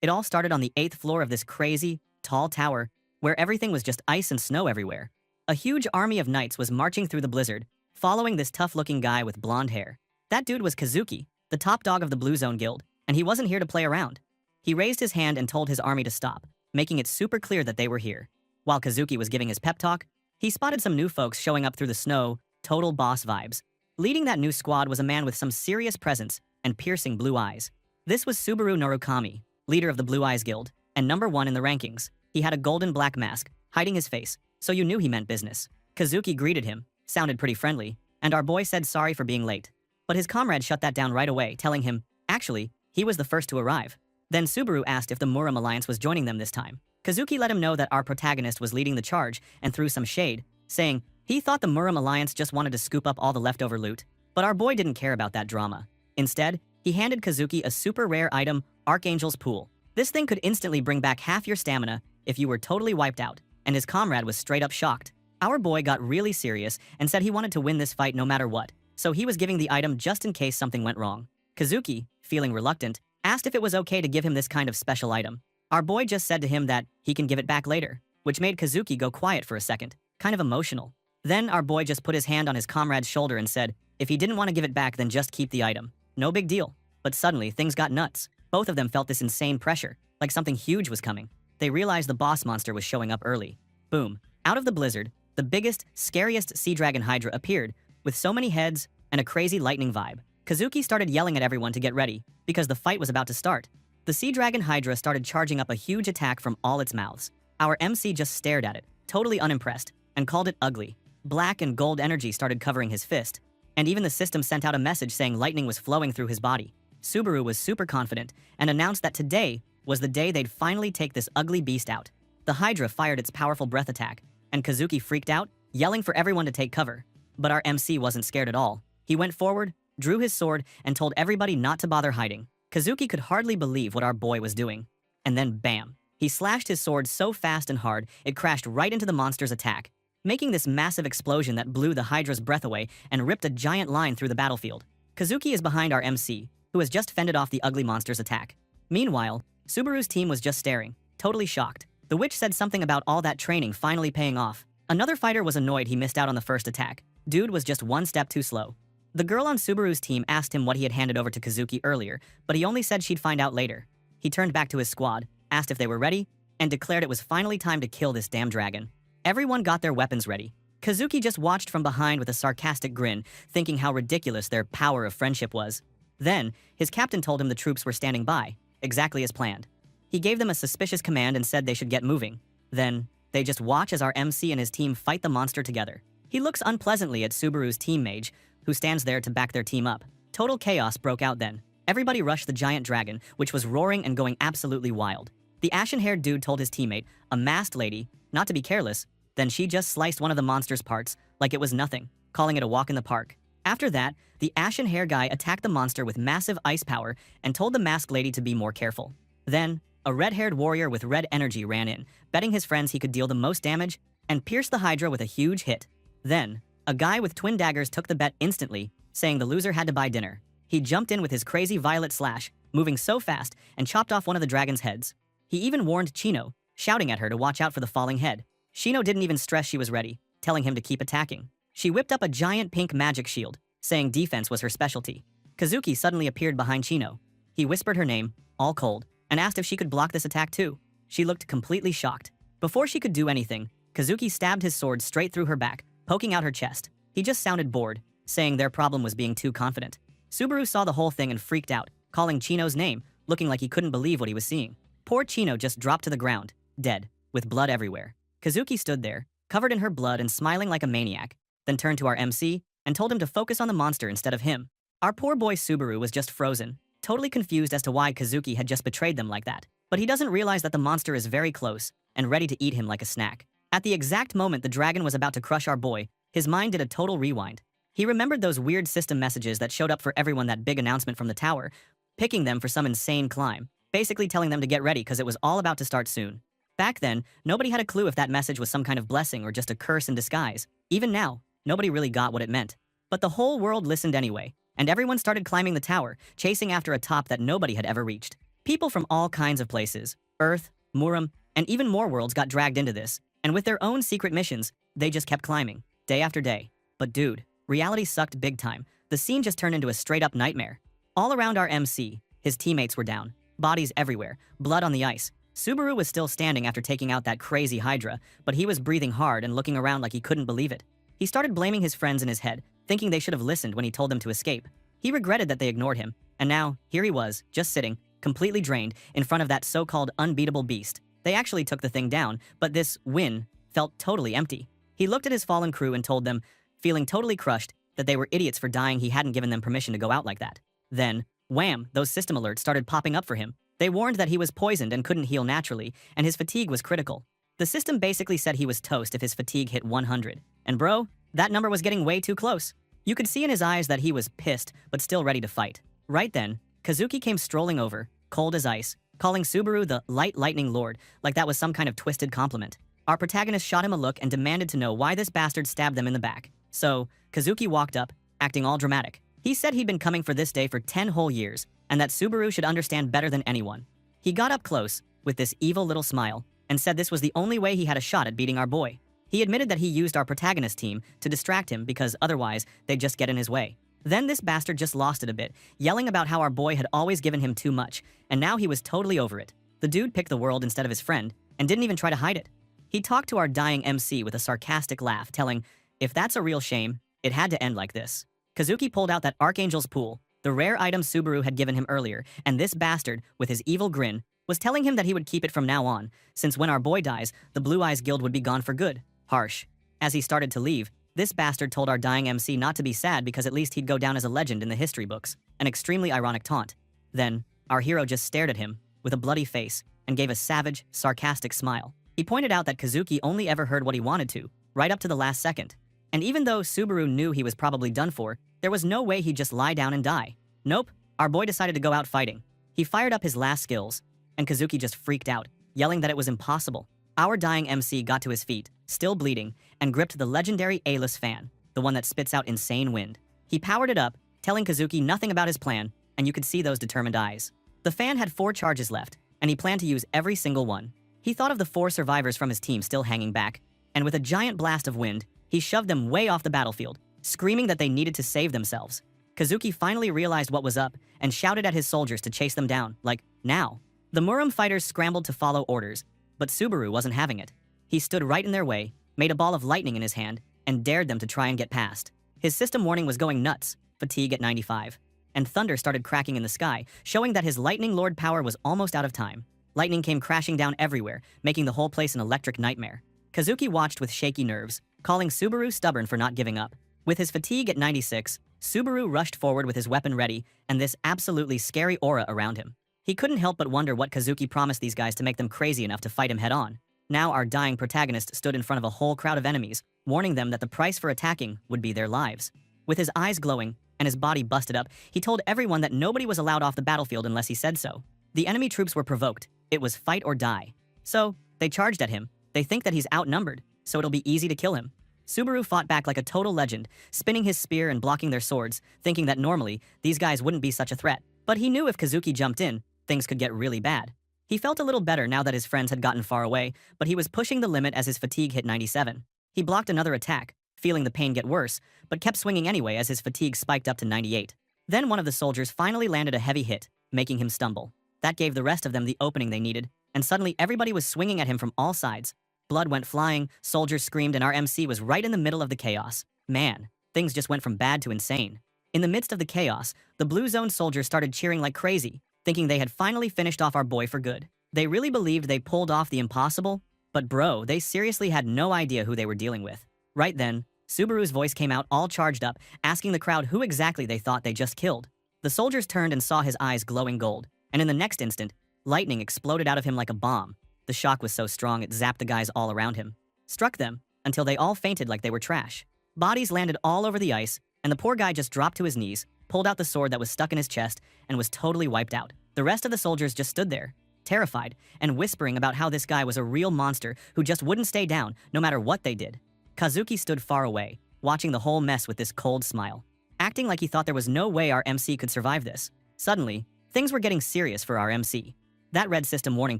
It all started on the 8th floor of this crazy, tall tower, where everything was just ice and snow everywhere. A huge army of knights was marching through the blizzard, following this tough-looking guy with blonde hair. That dude was Kazuki, the top dog of the Blue Zone Guild, and he wasn't here to play around. He raised his hand and told his army to stop, making it super clear that they were here. While Kazuki was giving his pep talk, he spotted some new folks showing up through the snow, total boss vibes. Leading that new squad was a man with some serious presence and piercing blue eyes. This was Subaru Norukami, leader of the Blue Eyes Guild, and #1 in the rankings. He had a golden black mask, hiding his face, so you knew he meant business. Kazuki greeted him, sounded pretty friendly, and our boy said sorry for being late. But his comrade shut that down right away, telling him, actually, he was the first to arrive. Then Subaru asked if the Muram Alliance was joining them this time. Kazuki let him know that our protagonist was leading the charge and threw some shade, saying he thought the Muram Alliance just wanted to scoop up all the leftover loot. But our boy didn't care about that drama. Instead, he handed Kazuki a super rare item, Archangel's Pool. This thing could instantly bring back half your stamina if you were totally wiped out, and his comrade was straight up shocked. Our boy got really serious and said he wanted to win this fight no matter what, so he was giving the item just in case something went wrong. Kazuki, feeling reluctant, asked if it was okay to give him this kind of special item. Our boy just said to him that he can give it back later, which made Kazuki go quiet for a second, kind of emotional. Then our boy just put his hand on his comrade's shoulder and said, if he didn't want to give it back, then just keep the item. No big deal. But suddenly, things got nuts. Both of them felt this insane pressure, like something huge was coming. They realized the boss monster was showing up early. Boom. Out of the blizzard, the biggest, scariest sea dragon Hydra appeared, with so many heads and a crazy lightning vibe. Kazuki started yelling at everyone to get ready, because the fight was about to start. The sea dragon Hydra started charging up a huge attack from all its mouths. Our MC just stared at it, totally unimpressed, and called it ugly. Black and gold energy started covering his fist, and even the system sent out a message saying lightning was flowing through his body. Subaru was super confident and announced that today was the day they'd finally take this ugly beast out. The Hydra fired its powerful breath attack, and Kazuki freaked out, yelling for everyone to take cover. But our MC wasn't scared at all. He went forward, drew his sword, and told everybody not to bother hiding. Kazuki could hardly believe what our boy was doing. And then bam! He slashed his sword so fast and hard, it crashed right into the monster's attack, making this massive explosion that blew the Hydra's breath away and ripped a giant line through the battlefield. Kazuki is behind our MC, who has just fended off the ugly monster's attack. Meanwhile, Subaru's team was just staring, totally shocked. The witch said something about all that training finally paying off. Another fighter was annoyed he missed out on the first attack. Dude was just one step too slow. The girl on Subaru's team asked him what he had handed over to Kazuki earlier, but he only said she'd find out later. He turned back to his squad, asked if they were ready, and declared it was finally time to kill this damn dragon. Everyone got their weapons ready. Kazuki just watched from behind with a sarcastic grin, thinking how ridiculous their power of friendship was. Then, his captain told him the troops were standing by, exactly as planned. He gave them a suspicious command and said they should get moving. Then, they just watch as our MC and his team fight the monster together. He looks unpleasantly at Subaru's team mage, who stands there to back their team up. Total chaos broke out then. Everybody rushed the giant dragon, which was roaring and going absolutely wild. The ashen-haired dude told his teammate, a masked lady, not to be careless. Then she just sliced one of the monster's parts like it was nothing, calling it a walk in the park. After that, the ashen-hair guy attacked the monster with massive ice power and told the masked lady to be more careful. Then, a red-haired warrior with red energy ran in, betting his friends he could deal the most damage and pierce the Hydra with a huge hit. Then, a guy with twin daggers took the bet instantly, saying the loser had to buy dinner. He jumped in with his crazy violet slash, moving so fast, and chopped off one of the dragon's heads. He even warned Chino, shouting at her to watch out for the falling head. Chino didn't even stress she was ready, telling him to keep attacking. She whipped up a giant pink magic shield, saying defense was her specialty. Kazuki suddenly appeared behind Chino. He whispered her name, all cold, and asked if she could block this attack too. She looked completely shocked. Before she could do anything, Kazuki stabbed his sword straight through her back, poking out her chest. He just sounded bored, saying their problem was being too confident. Subaru saw the whole thing and freaked out, calling Chino's name, looking like he couldn't believe what he was seeing. Poor Chino just dropped to the ground, dead, with blood everywhere. Kazuki stood there, covered in her blood and smiling like a maniac, then turned to our MC and told him to focus on the monster instead of him. Our poor boy Subaru was just frozen, totally confused as to why Kazuki had just betrayed them like that. But he doesn't realize that the monster is very close and ready to eat him like a snack. At the exact moment the dragon was about to crush our boy, his mind did a total rewind. He remembered those weird system messages that showed up for everyone, that big announcement from the tower, picking them for some insane climb, basically telling them to get ready because it was all about to start soon. Back then, nobody had a clue if that message was some kind of blessing or just a curse in disguise. Even now, nobody really got what it meant. But the whole world listened anyway, and everyone started climbing the tower, chasing after a top that nobody had ever reached. People from all kinds of places, Earth, Muram, and even more worlds got dragged into this, and with their own secret missions, they just kept climbing, day after day. But dude, reality sucked big time. The scene just turned into a straight-up nightmare. All around our MC, his teammates were down, bodies everywhere, blood on the ice. Subaru was still standing after taking out that crazy Hydra, but he was breathing hard and looking around like he couldn't believe it. He started blaming his friends in his head, thinking they should have listened when he told them to escape. He regretted that they ignored him, and now, here he was, just sitting, completely drained, in front of that so-called unbeatable beast. They actually took the thing down, but this win felt totally empty. He looked at his fallen crew and told them, feeling totally crushed, that they were idiots for dying. He hadn't given them permission to go out like that. Then, wham, those system alerts started popping up for him. They warned that he was poisoned and couldn't heal naturally, and his fatigue was critical. The system basically said he was toast if his fatigue hit 100. And bro, that number was getting way too close. You could see in his eyes that he was pissed, but still ready to fight. Right then, Kazuki came strolling over, cold as ice, calling Subaru the Light Lightning Lord, like that was some kind of twisted compliment. Our protagonist shot him a look and demanded to know why this bastard stabbed them in the back. So, Kazuki walked up, acting all dramatic. He said he'd been coming for this day for 10 whole years, and that Subaru should understand better than anyone. He got up close, with this evil little smile, and said this was the only way he had a shot at beating our boy. He admitted that he used our protagonist team to distract him because otherwise they'd just get in his way. Then this bastard just lost it a bit, yelling about how our boy had always given him too much, and now he was totally over it. The dude picked the world instead of his friend, and didn't even try to hide it. He talked to our dying MC with a sarcastic laugh, telling, if that's a real shame, it had to end like this. Kazuki pulled out that Archangel's Pool, the rare item Subaru had given him earlier, and this bastard, with his evil grin, was telling him that he would keep it from now on, since when our boy dies, the Blue Eyes Guild would be gone for good. Harsh. As he started to leave, this bastard told our dying MC not to be sad because at least he'd go down as a legend in the history books, an extremely ironic taunt. Then, our hero just stared at him, with a bloody face, and gave a savage, sarcastic smile. He pointed out that Kazuki only ever heard what he wanted to, right up to the last second. And even though Subaru knew he was probably done for, there was no way he'd just lie down and die. Nope, our boy decided to go out fighting. He fired up his last skills, and Kazuki just freaked out, yelling that it was impossible. Our dying MC got to his feet, still bleeding, and gripped the legendary A-less fan, the one that spits out insane wind. He powered it up, telling Kazuki nothing about his plan, and you could see those determined eyes. The fan had 4 charges left, and he planned to use every single one. He thought of the 4 survivors from his team still hanging back, and with a giant blast of wind, he shoved them way off the battlefield, screaming that they needed to save themselves. Kazuki finally realized what was up and shouted at his soldiers to chase them down, like, now. The Muram fighters scrambled to follow orders, but Subaru wasn't having it. He stood right in their way, made a ball of lightning in his hand, and dared them to try and get past. His system warning was going nuts, fatigue at 95. And thunder started cracking in the sky, showing that his Lightning Lord power was almost out of time. Lightning came crashing down everywhere, making the whole place an electric nightmare. Kazuki watched with shaky nerves, calling Subaru stubborn for not giving up. With his fatigue at 96, Subaru rushed forward with his weapon ready and this absolutely scary aura around him. He couldn't help but wonder what Kazuki promised these guys to make them crazy enough to fight him head-on. Now our dying protagonist stood in front of a whole crowd of enemies, warning them that the price for attacking would be their lives. With his eyes glowing and his body busted up, he told everyone that nobody was allowed off the battlefield unless he said so. The enemy troops were provoked. It was fight or die. So, they charged at him. They think that he's outnumbered, so it'll be easy to kill him. Subaru fought back like a total legend, spinning his spear and blocking their swords, thinking that normally, these guys wouldn't be such a threat. But he knew if Kazuki jumped in, things could get really bad. He felt a little better now that his friends had gotten far away, but he was pushing the limit as his fatigue hit 97. He blocked another attack, feeling the pain get worse, but kept swinging anyway as his fatigue spiked up to 98. Then one of the soldiers finally landed a heavy hit, making him stumble. That gave the rest of them the opening they needed, and suddenly everybody was swinging at him from all sides. Blood went flying, soldiers screamed, and our MC was right in the middle of the chaos. Man, things just went from bad to insane. In the midst of the chaos, the Blue Zone soldiers started cheering like crazy, thinking they had finally finished off our boy for good. They really believed they pulled off the impossible, but bro, they seriously had no idea who they were dealing with. Right then, Subaru's voice came out all charged up, asking the crowd who exactly they thought they just killed. The soldiers turned and saw his eyes glowing gold, and in the next instant, lightning exploded out of him like a bomb. The shock was so strong it zapped the guys all around him, struck them, until they all fainted like they were trash. Bodies landed all over the ice, and the poor guy just dropped to his knees, pulled out the sword that was stuck in his chest, and was totally wiped out. The rest of the soldiers just stood there, terrified, and whispering about how this guy was a real monster who just wouldn't stay down no matter what they did. Kazuki stood far away, watching the whole mess with this cold smile, acting like he thought there was no way our MC could survive this. Suddenly, things were getting serious for our MC. That red system warning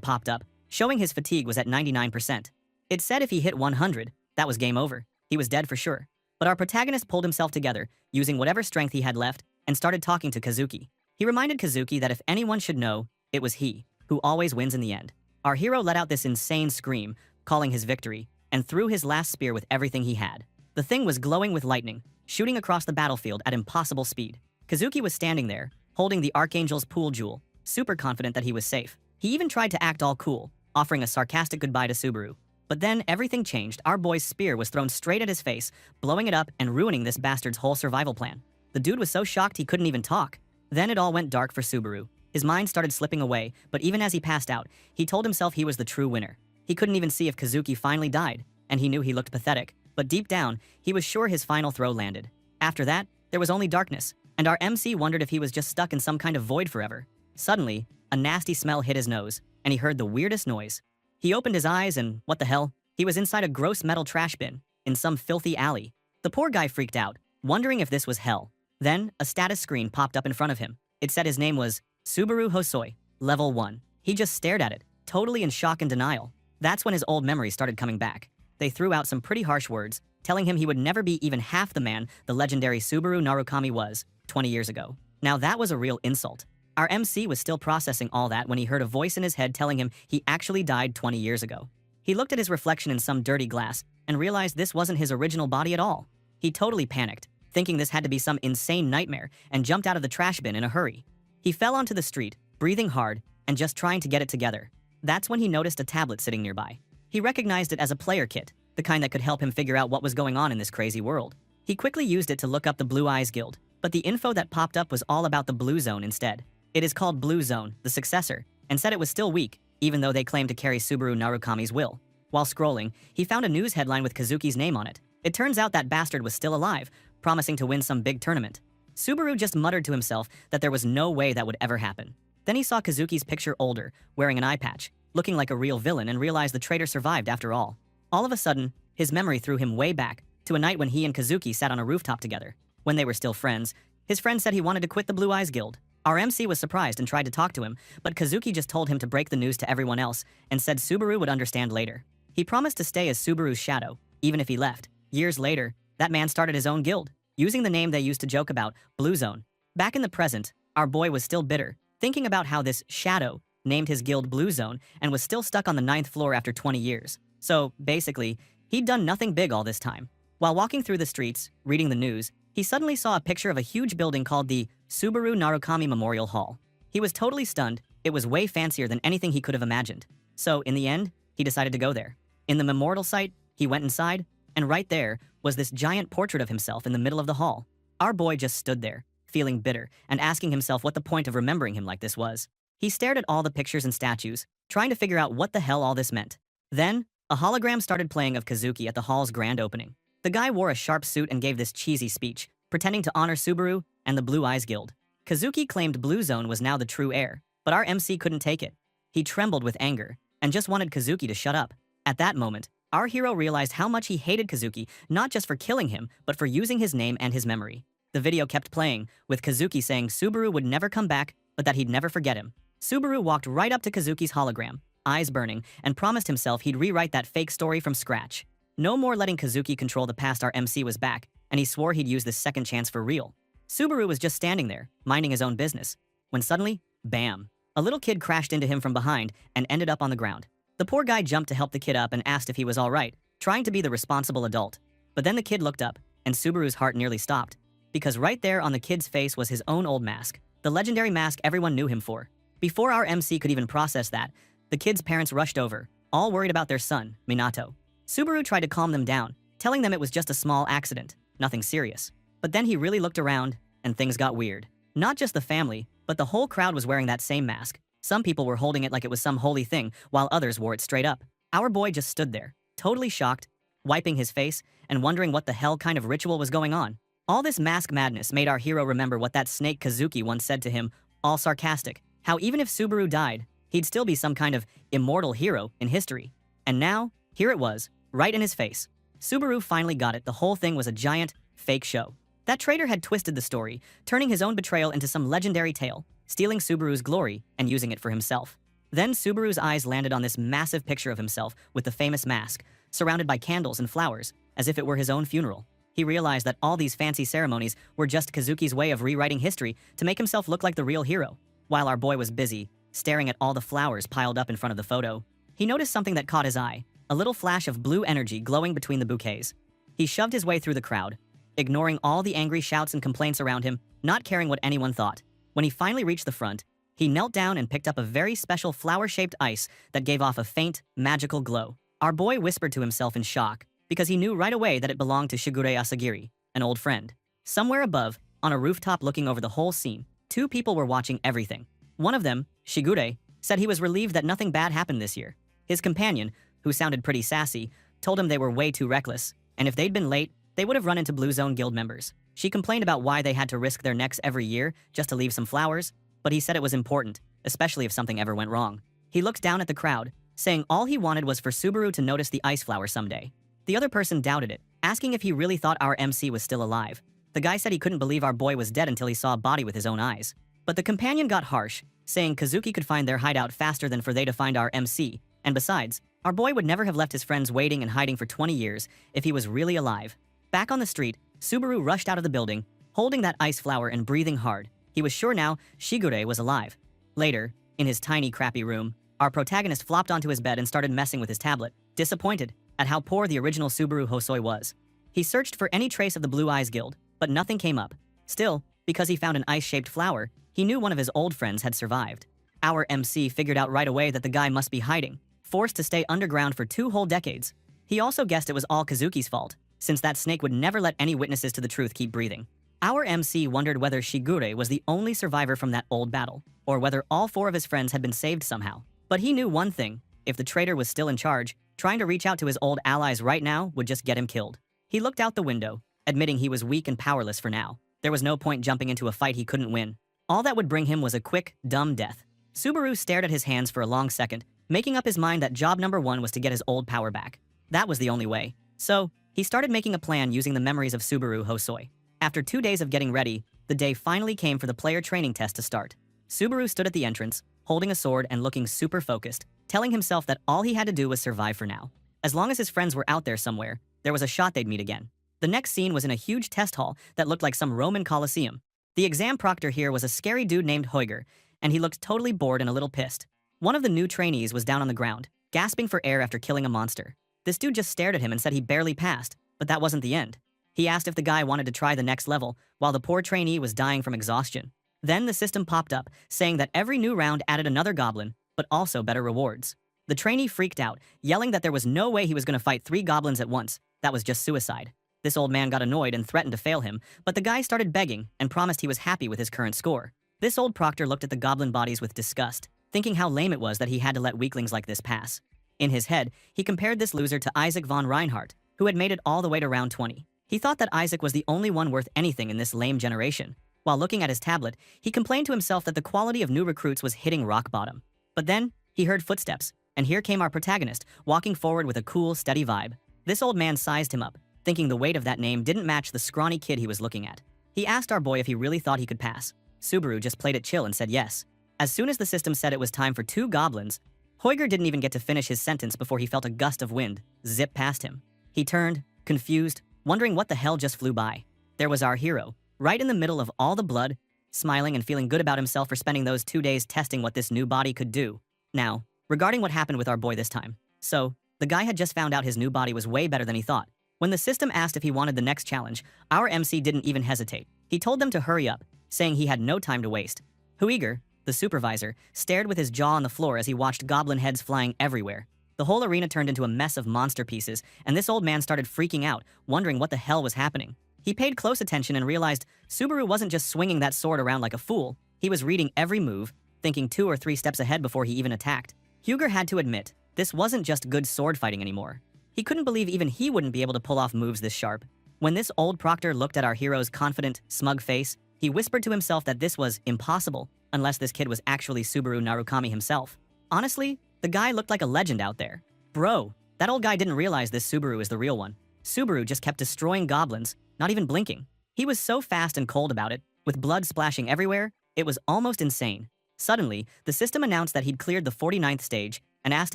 popped up, showing his fatigue was at 99%. It said if he hit 100, that was game over. He was dead for sure. But our protagonist pulled himself together, using whatever strength he had left, and started talking to Kazuki. He reminded Kazuki that if anyone should know, it was he, who always wins in the end. Our hero let out this insane scream, calling his victory, and threw his last spear with everything he had. The thing was glowing with lightning, shooting across the battlefield at impossible speed. Kazuki was standing there, holding the Archangel's pool jewel, super confident that he was safe. He even tried to act all cool, offering a sarcastic goodbye to Subaru. But then everything changed. Our boy's spear was thrown straight at his face, blowing it up and ruining this bastard's whole survival plan. The dude was so shocked he couldn't even talk. Then it all went dark for Subaru. His mind started slipping away, but even as he passed out, he told himself he was the true winner. He couldn't even see if Kazuki finally died, and he knew he looked pathetic. But deep down, he was sure his final throw landed. After that, there was only darkness, and our MC wondered if he was just stuck in some kind of void forever. Suddenly, a nasty smell hit his nose, and he heard the weirdest noise. He opened his eyes and, what the hell? He was inside a gross metal trash bin, in some filthy alley. The poor guy freaked out, wondering if this was hell. Then, a status screen popped up in front of him. It said his name was Subaru Hosoi, Level 1. He just stared at it, totally in shock and denial. That's when his old memories started coming back. They threw out some pretty harsh words, telling him he would never be even half the man the legendary Subaru Narukami was 20 years ago. Now that was a real insult. Our MC was still processing all that when he heard a voice in his head telling him he actually died 20 years ago. He looked at his reflection in some dirty glass and realized this wasn't his original body at all. He totally panicked, thinking this had to be some insane nightmare, and jumped out of the trash bin in a hurry. He fell onto the street, breathing hard, and just trying to get it together. That's when he noticed a tablet sitting nearby. He recognized it as a player kit, the kind that could help him figure out what was going on in this crazy world. He quickly used it to look up the Blue Eyes Guild, but the info that popped up was all about the Blue Zone instead. It is called Blue Zone, the successor, and said it was still weak, even though they claimed to carry Subaru Narukami's will. While scrolling, he found a news headline with Kazuki's name on it. It turns out that bastard was still alive, promising to win some big tournament. Subaru just muttered to himself that there was no way that would ever happen. Then he saw Kazuki's picture older, wearing an eye patch, looking like a real villain, and realized the traitor survived after all. All of a sudden, his memory threw him way back to a night when he and Kazuki sat on a rooftop together. When they were still friends, his friend said he wanted to quit the Blue Eyes Guild. Our MC was surprised and tried to talk to him, but Kazuki just told him to break the news to everyone else and said Subaru would understand later. He promised to stay as Subaru's shadow, even if he left. Years later, that man started his own guild, using the name they used to joke about, Blue Zone. Back in the present, our boy was still bitter, thinking about how this shadow named his guild Blue Zone and was still stuck on the 9th floor after 20 years. So, basically, he'd done nothing big all this time. While walking through the streets, reading the news, he suddenly saw a picture of a huge building called the Subaru Narukami Memorial Hall. He was totally stunned. It was way fancier than anything he could have imagined. So, in the end, he decided to go there. In the memorial site, he went inside, and right there was this giant portrait of himself in the middle of the hall. Our boy just stood there, feeling bitter, and asking himself what the point of remembering him like this was. He stared at all the pictures and statues, trying to figure out what the hell all this meant. Then, a hologram started playing of Kazuki at the hall's grand opening. The guy wore a sharp suit and gave this cheesy speech, pretending to honor Subaru and the Blue Eyes Guild. Kazuki claimed Blue Zone was now the true heir, but our MC couldn't take it. He trembled with anger, and just wanted Kazuki to shut up. At that moment, our hero realized how much he hated Kazuki, not just for killing him, but for using his name and his memory. The video kept playing, with Kazuki saying Subaru would never come back, but that he'd never forget him. Subaru walked right up to Kazuki's hologram, eyes burning, and promised himself he'd rewrite that fake story from scratch. No more letting Kazuki control the past. Our MC was back, and he swore he'd use this second chance for real. Subaru was just standing there, minding his own business, when suddenly, bam, a little kid crashed into him from behind and ended up on the ground. The poor guy jumped to help the kid up and asked if he was all right, trying to be the responsible adult. But then the kid looked up, and Subaru's heart nearly stopped, because right there on the kid's face was his own old mask, the legendary mask everyone knew him for. Before our MC could even process that, the kid's parents rushed over, all worried about their son, Minato. Subaru tried to calm them down, telling them it was just a small accident, nothing serious. But then he really looked around, and things got weird. Not just the family, but the whole crowd was wearing that same mask. Some people were holding it like it was some holy thing, while others wore it straight up. Our boy just stood there, totally shocked, wiping his face, and wondering what the hell kind of ritual was going on. All this mask madness made our hero remember what that snake Kazuki once said to him, all sarcastic, how even if Subaru died, he'd still be some kind of immortal hero in history. And now, here it was, right in his face. Subaru finally got it. The whole thing was a giant, fake show. That traitor had twisted the story, turning his own betrayal into some legendary tale, stealing Subaru's glory and using it for himself. Then Subaru's eyes landed on this massive picture of himself with the famous mask, surrounded by candles and flowers, as if it were his own funeral. He realized that all these fancy ceremonies were just Kazuki's way of rewriting history to make himself look like the real hero. While our boy was busy, staring at all the flowers piled up in front of the photo, he noticed something that caught his eye, a little flash of blue energy glowing between the bouquets. He shoved his way through the crowd, ignoring all the angry shouts and complaints around him, not caring what anyone thought. When he finally reached the front, he knelt down and picked up a very special flower-shaped ice that gave off a faint, magical glow. Our boy whispered to himself in shock, because he knew right away that it belonged to Shigure Asagiri, an old friend. Somewhere above, on a rooftop looking over the whole scene, two people were watching everything. One of them, Shigure, said he was relieved that nothing bad happened this year. His companion, who sounded pretty sassy, told him they were way too reckless, and if they'd been late, they would have run into Blue Zone Guild members. She complained about why they had to risk their necks every year just to leave some flowers, but he said it was important, especially if something ever went wrong. He looked down at the crowd, saying all he wanted was for Subaru to notice the ice flower someday. The other person doubted it, asking if he really thought our MC was still alive. The guy said he couldn't believe our boy was dead until he saw a body with his own eyes. But the companion got harsh, saying Kazuki could find their hideout faster than for they to find our MC, and besides, our boy would never have left his friends waiting and hiding for 20 years if he was really alive. Back on the street, Subaru rushed out of the building, holding that ice flower and breathing hard. He was sure now Shigure was alive. Later, in his tiny, crappy room, our protagonist flopped onto his bed and started messing with his tablet, disappointed at how poor the original Subaru Hosoi was. He searched for any trace of the Blue Eyes Guild, but nothing came up. Still, because he found an ice-shaped flower, he knew one of his old friends had survived. Our MC figured out right away that the guy must be hiding, forced to stay underground for 2 whole decades. He also guessed it was all Kazuki's fault, since that snake would never let any witnesses to the truth keep breathing. Our MC wondered whether Shigure was the only survivor from that old battle, or whether all 4 of his friends had been saved somehow. But he knew one thing: if the traitor was still in charge, trying to reach out to his old allies right now would just get him killed. He looked out the window, admitting he was weak and powerless for now. There was no point jumping into a fight he couldn't win. All that would bring him was a quick, dumb death. Subaru stared at his hands for a long second, making up his mind that job number 1 was to get his old power back. That was the only way. So, he started making a plan using the memories of Subaru Hosoi. After 2 days of getting ready, the day finally came for the player training test to start. Subaru stood at the entrance, holding a sword and looking super focused, telling himself that all he had to do was survive for now. As long as his friends were out there somewhere, there was a shot they'd meet again. The next scene was in a huge test hall that looked like some Roman Colosseum. The exam proctor here was a scary dude named Hoiger, and he looked totally bored and a little pissed. One of the new trainees was down on the ground, gasping for air after killing a monster. This dude just stared at him and said he barely passed, but that wasn't the end. He asked if the guy wanted to try the next level, while the poor trainee was dying from exhaustion. Then the system popped up, saying that every new round added another goblin, but also better rewards. The trainee freaked out, yelling that there was no way he was going to fight 3 goblins at once. That was just suicide. This old man got annoyed and threatened to fail him, but the guy started begging and promised he was happy with his current score. This old proctor looked at the goblin bodies with disgust, thinking how lame it was that he had to let weaklings like this pass. In his head, he compared this loser to Isaac von Reinhardt, who had made it all the way to round 20. He thought that Isaac was the only one worth anything in this lame generation. While looking at his tablet, he complained to himself that the quality of new recruits was hitting rock bottom. But then, he heard footsteps, and here came our protagonist, walking forward with a cool, steady vibe. This old man sized him up, thinking the weight of that name didn't match the scrawny kid he was looking at. He asked our boy if he really thought he could pass. Subaru just played it chill and said yes. As soon as the system said it was time for 2 goblins, Hoiger didn't even get to finish his sentence before he felt a gust of wind zip past him. He turned, confused, wondering what the hell just flew by. There was our hero, right in the middle of all the blood, smiling and feeling good about himself for spending those 2 days testing what this new body could do. Now, regarding what happened with our boy this time. So, the guy had just found out his new body was way better than he thought. When the system asked if he wanted the next challenge, our MC didn't even hesitate. He told them to hurry up, saying he had no time to waste. Huiger, the supervisor, stared with his jaw on the floor as he watched goblin heads flying everywhere. The whole arena turned into a mess of monster pieces, and this old man started freaking out, wondering what the hell was happening. He paid close attention and realized Subaru wasn't just swinging that sword around like a fool. He was reading every move, thinking 2 or 3 steps ahead before he even attacked. Huiger had to admit, this wasn't just good sword fighting anymore. He couldn't believe even he wouldn't be able to pull off moves this sharp. When this old proctor looked at our hero's confident, smug face, he whispered to himself that this was impossible, unless this kid was actually Subaru Narukami himself. Honestly, the guy looked like a legend out there. Bro, that old guy didn't realize this Subaru is the real one. Subaru just kept destroying goblins, not even blinking. He was so fast and cold about it, with blood splashing everywhere, it was almost insane. Suddenly, the system announced that he'd cleared the 49th stage and asked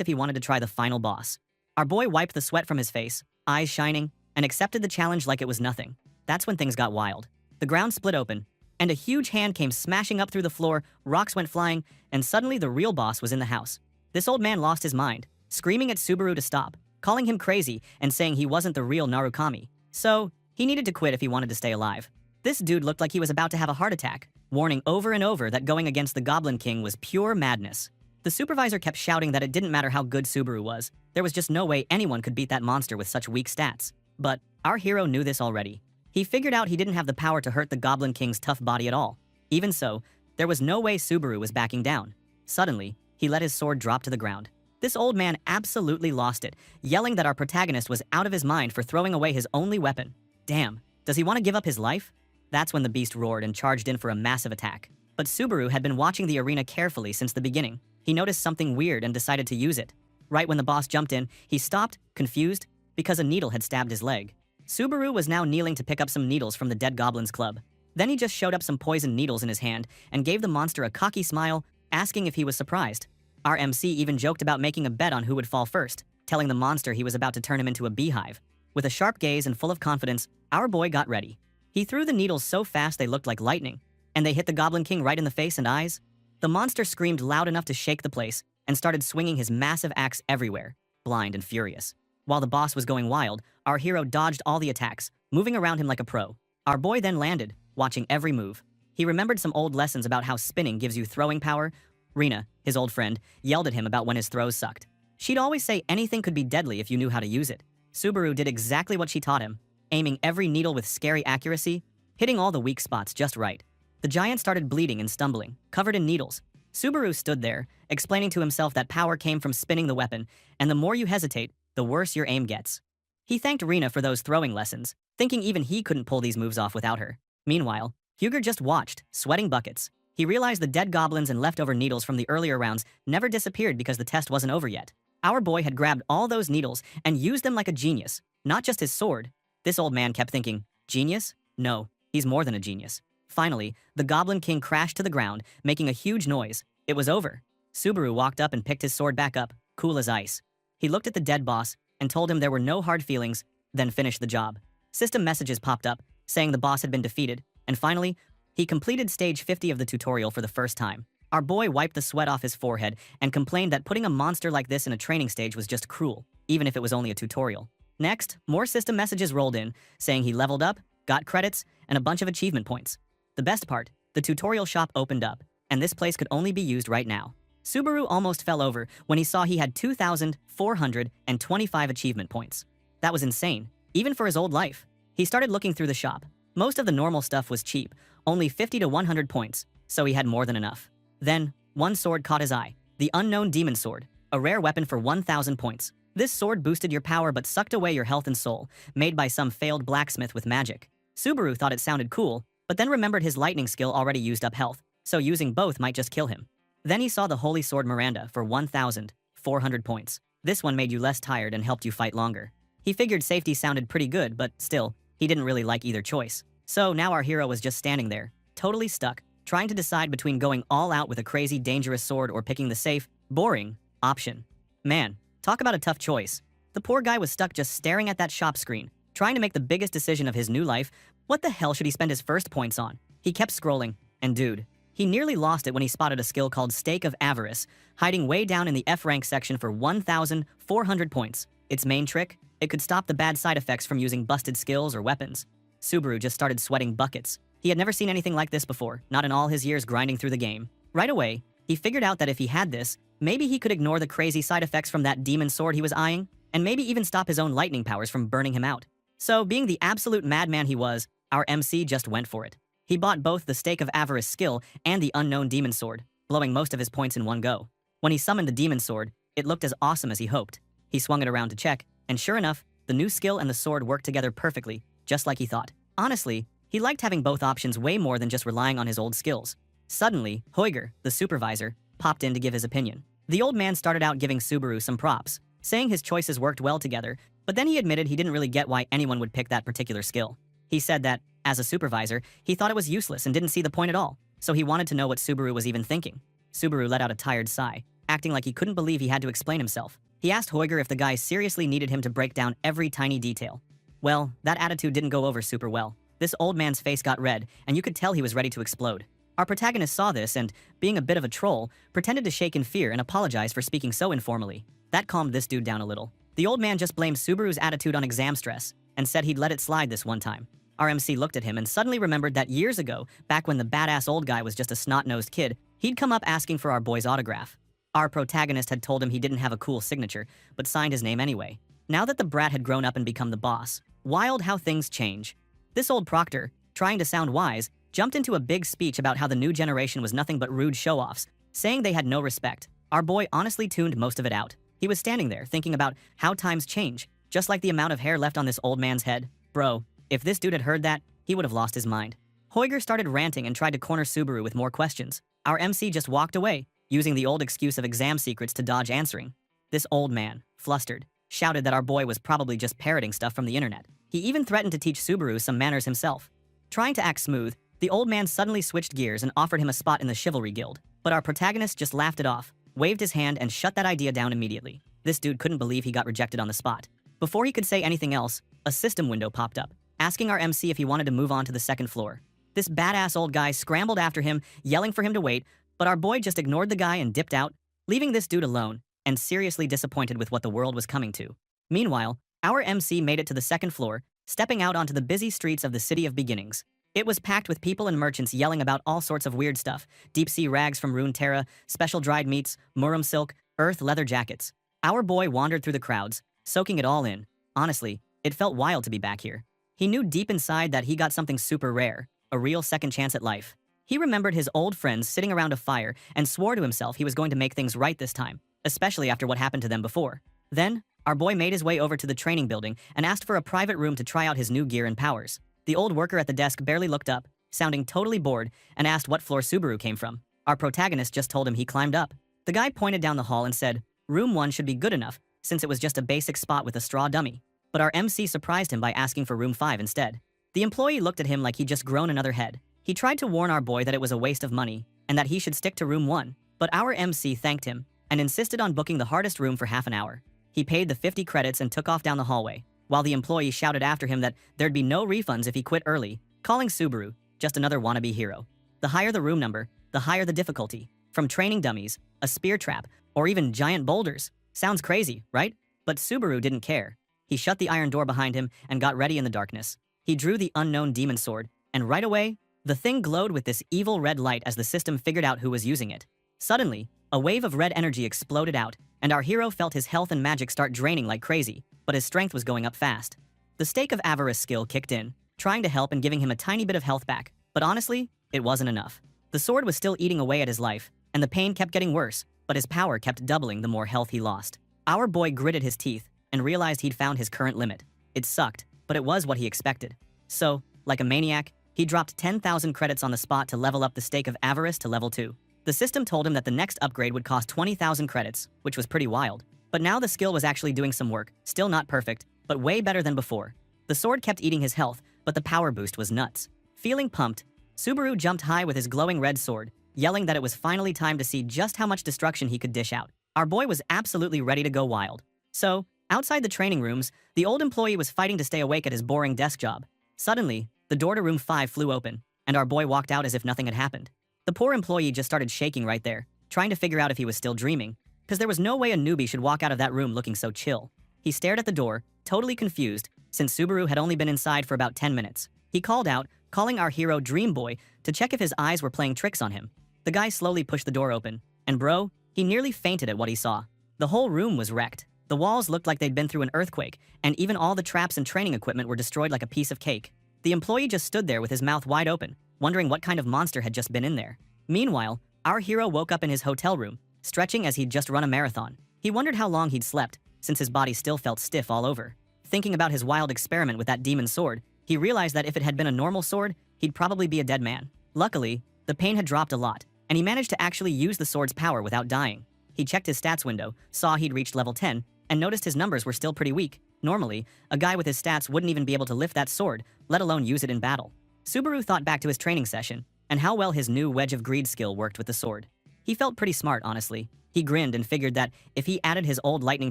if he wanted to try the final boss. Our boy wiped the sweat from his face, eyes shining, and accepted the challenge like it was nothing. That's when things got wild. The ground split open, and a huge hand came smashing up through the floor, rocks went flying, and suddenly the real boss was in the house. This old man lost his mind, screaming at Subaru to stop, calling him crazy and saying he wasn't the real Narukami. So, he needed to quit if he wanted to stay alive. This dude looked like he was about to have a heart attack, warning over and over that going against the Goblin King was pure madness. The supervisor kept shouting that it didn't matter how good Subaru was, there was just no way anyone could beat that monster with such weak stats. But our hero knew this already. He figured out he didn't have the power to hurt the Goblin King's tough body at all. Even so, there was no way Subaru was backing down. Suddenly, he let his sword drop to the ground. This old man absolutely lost it, yelling that our protagonist was out of his mind for throwing away his only weapon. Damn, does he want to give up his life? That's when the beast roared and charged in for a massive attack. But Subaru had been watching the arena carefully since the beginning. He noticed something weird and decided to use it. Right when the boss jumped in, he stopped, confused, because a needle had stabbed his leg. Subaru was now kneeling to pick up some needles from the Dead Goblins Club. Then he just showed up some poisoned needles in his hand and gave the monster a cocky smile, asking if he was surprised. Our MC even joked about making a bet on who would fall first, telling the monster he was about to turn him into a beehive. With a sharp gaze and full of confidence, our boy got ready. He threw the needles so fast they looked like lightning, and they hit the Goblin King right in the face and eyes. The monster screamed loud enough to shake the place and started swinging his massive axe everywhere, blind and furious. While the boss was going wild, our hero dodged all the attacks, moving around him like a pro. Our boy then landed, watching every move. He remembered some old lessons about how spinning gives you throwing power. Rena, his old friend, yelled at him about when his throws sucked. She'd always say anything could be deadly if you knew how to use it. Subaru did exactly what she taught him, aiming every needle with scary accuracy, hitting all the weak spots just right. The giant started bleeding and stumbling, covered in needles. Subaru stood there, explaining to himself that power came from spinning the weapon, and the more you hesitate, the worse your aim gets. He thanked Rena for those throwing lessons, thinking even he couldn't pull these moves off without her. Meanwhile, Huger just watched, sweating buckets. He realized the dead goblins and leftover needles from the earlier rounds never disappeared because the test wasn't over yet. Our boy had grabbed all those needles and used them like a genius, not just his sword. This old man kept thinking, genius? No, he's more than a genius. Finally, the Goblin King crashed to the ground, making a huge noise. It was over. Subaru walked up and picked his sword back up, cool as ice. He looked at the dead boss and told him there were no hard feelings, then finished the job. System messages popped up, saying the boss had been defeated, and finally, he completed stage 50 of the tutorial for the first time. Our boy wiped the sweat off his forehead and complained that putting a monster like this in a training stage was just cruel, even if it was only a tutorial. Next, more system messages rolled in, saying he leveled up, got credits, and a bunch of achievement points. The best part, the tutorial shop opened up, and this place could only be used right now. Subaru almost fell over when he saw he had 2,425 achievement points. That was insane, even for his old life. He started looking through the shop. Most of the normal stuff was cheap, only 50 to 100 points, so he had more than enough. Then, one sword caught his eye, the Unknown Demon Sword, a rare weapon for 1,000 points. This sword boosted your power but sucked away your health and soul, made by some failed blacksmith with magic. Subaru thought it sounded cool, but then remembered his lightning skill already used up health, so using both might just kill him. Then he saw the Holy Sword Miranda for 1,400 points. This one made you less tired and helped you fight longer. He figured safety sounded pretty good, but still, he didn't really like either choice. So now our hero was just standing there, totally stuck, trying to decide between going all out with a crazy dangerous sword or picking the safe, boring option. Man, talk about a tough choice. The poor guy was stuck just staring at that shop screen, trying to make the biggest decision of his new life. What the hell should he spend his first points on? He kept scrolling, and dude, he nearly lost it when he spotted a skill called Stake of Avarice, hiding way down in the F rank section for 1,400 points. Its main trick? It could stop the bad side effects from using busted skills or weapons. Subaru just started sweating buckets. He had never seen anything like this before, not in all his years grinding through the game. Right away, he figured out that if he had this, maybe he could ignore the crazy side effects from that demon sword he was eyeing, and maybe even stop his own lightning powers from burning him out. So, being the absolute madman he was, our MC just went for it. He bought both the Stake of Avarice skill and the Unknown Demon Sword, blowing most of his points in one go. When he summoned the Demon Sword, it looked as awesome as he hoped. He swung it around to check, and sure enough, the new skill and the sword worked together perfectly, just like he thought. Honestly, he liked having both options way more than just relying on his old skills. Suddenly, Huyger, the supervisor, popped in to give his opinion. The old man started out giving Subaru some props, saying his choices worked well together, but then he admitted he didn't really get why anyone would pick that particular skill. He said that, as a supervisor, he thought it was useless and didn't see the point at all, so he wanted to know what Subaru was even thinking. Subaru let out a tired sigh, acting like he couldn't believe he had to explain himself. He asked Hoiger if the guy seriously needed him to break down every tiny detail. Well, that attitude didn't go over super well. This old man's face got red, and you could tell he was ready to explode. Our protagonist saw this and, being a bit of a troll, pretended to shake in fear and apologize for speaking so informally. That calmed this dude down a little. The old man just blamed Subaru's attitude on exam stress and said he'd let it slide this one time. Our MC looked at him and suddenly remembered that years ago, back when the badass old guy was just a snot-nosed kid, he'd come up asking for our boy's autograph. Our protagonist had told him he didn't have a cool signature, but signed his name anyway. Now that the brat had grown up and become the boss, wild how things change. This old proctor, trying to sound wise, jumped into a big speech about how the new generation was nothing but rude show-offs, saying they had no respect. Our boy honestly tuned most of it out. He was standing there thinking about how times change, just like the amount of hair left on this old man's head. Bro, if this dude had heard that, he would have lost his mind. Hoiger started ranting and tried to corner Subaru with more questions. Our MC just walked away, using the old excuse of exam secrets to dodge answering. This old man, flustered, shouted that our boy was probably just parroting stuff from the internet. He even threatened to teach Subaru some manners himself. Trying to act smooth, the old man suddenly switched gears and offered him a spot in the chivalry guild. But our protagonist just laughed it off, waved his hand, and shut that idea down immediately. This dude couldn't believe he got rejected on the spot. Before he could say anything else, a system window popped up, asking our MC if he wanted to move on to the second floor. This badass old guy scrambled after him, yelling for him to wait, but our boy just ignored the guy and dipped out, leaving this dude alone, and seriously disappointed with what the world was coming to. Meanwhile, our MC made it to the second floor, stepping out onto the busy streets of the City of Beginnings. It was packed with people and merchants yelling about all sorts of weird stuff: deep-sea rags from Runeterra, special dried meats, Murum silk, earth leather jackets. Our boy wandered through the crowds, soaking it all in. Honestly, it felt wild to be back here. He knew deep inside that he got something super rare, a real second chance at life. He remembered his old friends sitting around a fire and swore to himself he was going to make things right this time, especially after what happened to them before. Then, our boy made his way over to the training building and asked for a private room to try out his new gear and powers. The old worker at the desk barely looked up, sounding totally bored, and asked what floor Subaru came from. Our protagonist just told him he climbed up. The guy pointed down the hall and said, "Room 1 should be good enough, since it was just a basic spot with a straw dummy." But our MC surprised him by asking for room 5 instead. The employee looked at him like he'd just grown another head. He tried to warn our boy that it was a waste of money, and that he should stick to room 1, but our MC thanked him, and insisted on booking the hardest room for half an hour. He paid the 50 credits and took off down the hallway, while the employee shouted after him that there'd be no refunds if he quit early, calling Subaru just another wannabe hero. The higher the room number, the higher the difficulty. From training dummies, a spear trap, or even giant boulders. Sounds crazy, right? But Subaru didn't care. He shut the iron door behind him and got ready in the darkness. He drew the unknown demon sword, and right away, the thing glowed with this evil red light as the system figured out who was using it. Suddenly, a wave of red energy exploded out, and our hero felt his health and magic start draining like crazy, but his strength was going up fast. The stake of avarice skill kicked in, trying to help and giving him a tiny bit of health back, but honestly, it wasn't enough. The sword was still eating away at his life, and the pain kept getting worse, but his power kept doubling the more health he lost. Our boy gritted his teeth and realized he'd found his current limit. It sucked, but it was what he expected. So, like a maniac, he dropped 10,000 credits on the spot to level up the stake of avarice to level 2. The system told him that the next upgrade would cost 20,000 credits, which was pretty wild. But now the skill was actually doing some work, still not perfect, but way better than before. The sword kept eating his health, but the power boost was nuts. Feeling pumped, Subaru jumped high with his glowing red sword, yelling that it was finally time to see just how much destruction he could dish out. Our boy was absolutely ready to go wild. So, outside the training rooms, the old employee was fighting to stay awake at his boring desk job. Suddenly, the door to room 5 flew open, and our boy walked out as if nothing had happened. The poor employee just started shaking right there, trying to figure out if he was still dreaming, because there was no way a newbie should walk out of that room looking so chill. He stared at the door, totally confused, since Subaru had only been inside for about 10 minutes. He called out, calling our hero Dream Boy to check if his eyes were playing tricks on him. The guy slowly pushed the door open, and bro, he nearly fainted at what he saw. The whole room was wrecked. The walls looked like they'd been through an earthquake, and even all the traps and training equipment were destroyed like a piece of cake. The employee just stood there with his mouth wide open, wondering what kind of monster had just been in there. Meanwhile, our hero woke up in his hotel room, stretching as he'd just run a marathon. He wondered how long he'd slept, since his body still felt stiff all over. Thinking about his wild experiment with that demon sword, he realized that if it had been a normal sword, he'd probably be a dead man. Luckily, the pain had dropped a lot, and he managed to actually use the sword's power without dying. He checked his stats window, saw he'd reached level 10, and noticed his numbers were still pretty weak. Normally, a guy with his stats wouldn't even be able to lift that sword, let alone use it in battle. Subaru thought back to his training session, and how well his new Wedge of Greed skill worked with the sword. He felt pretty smart, honestly. He grinned and figured that if he added his old lightning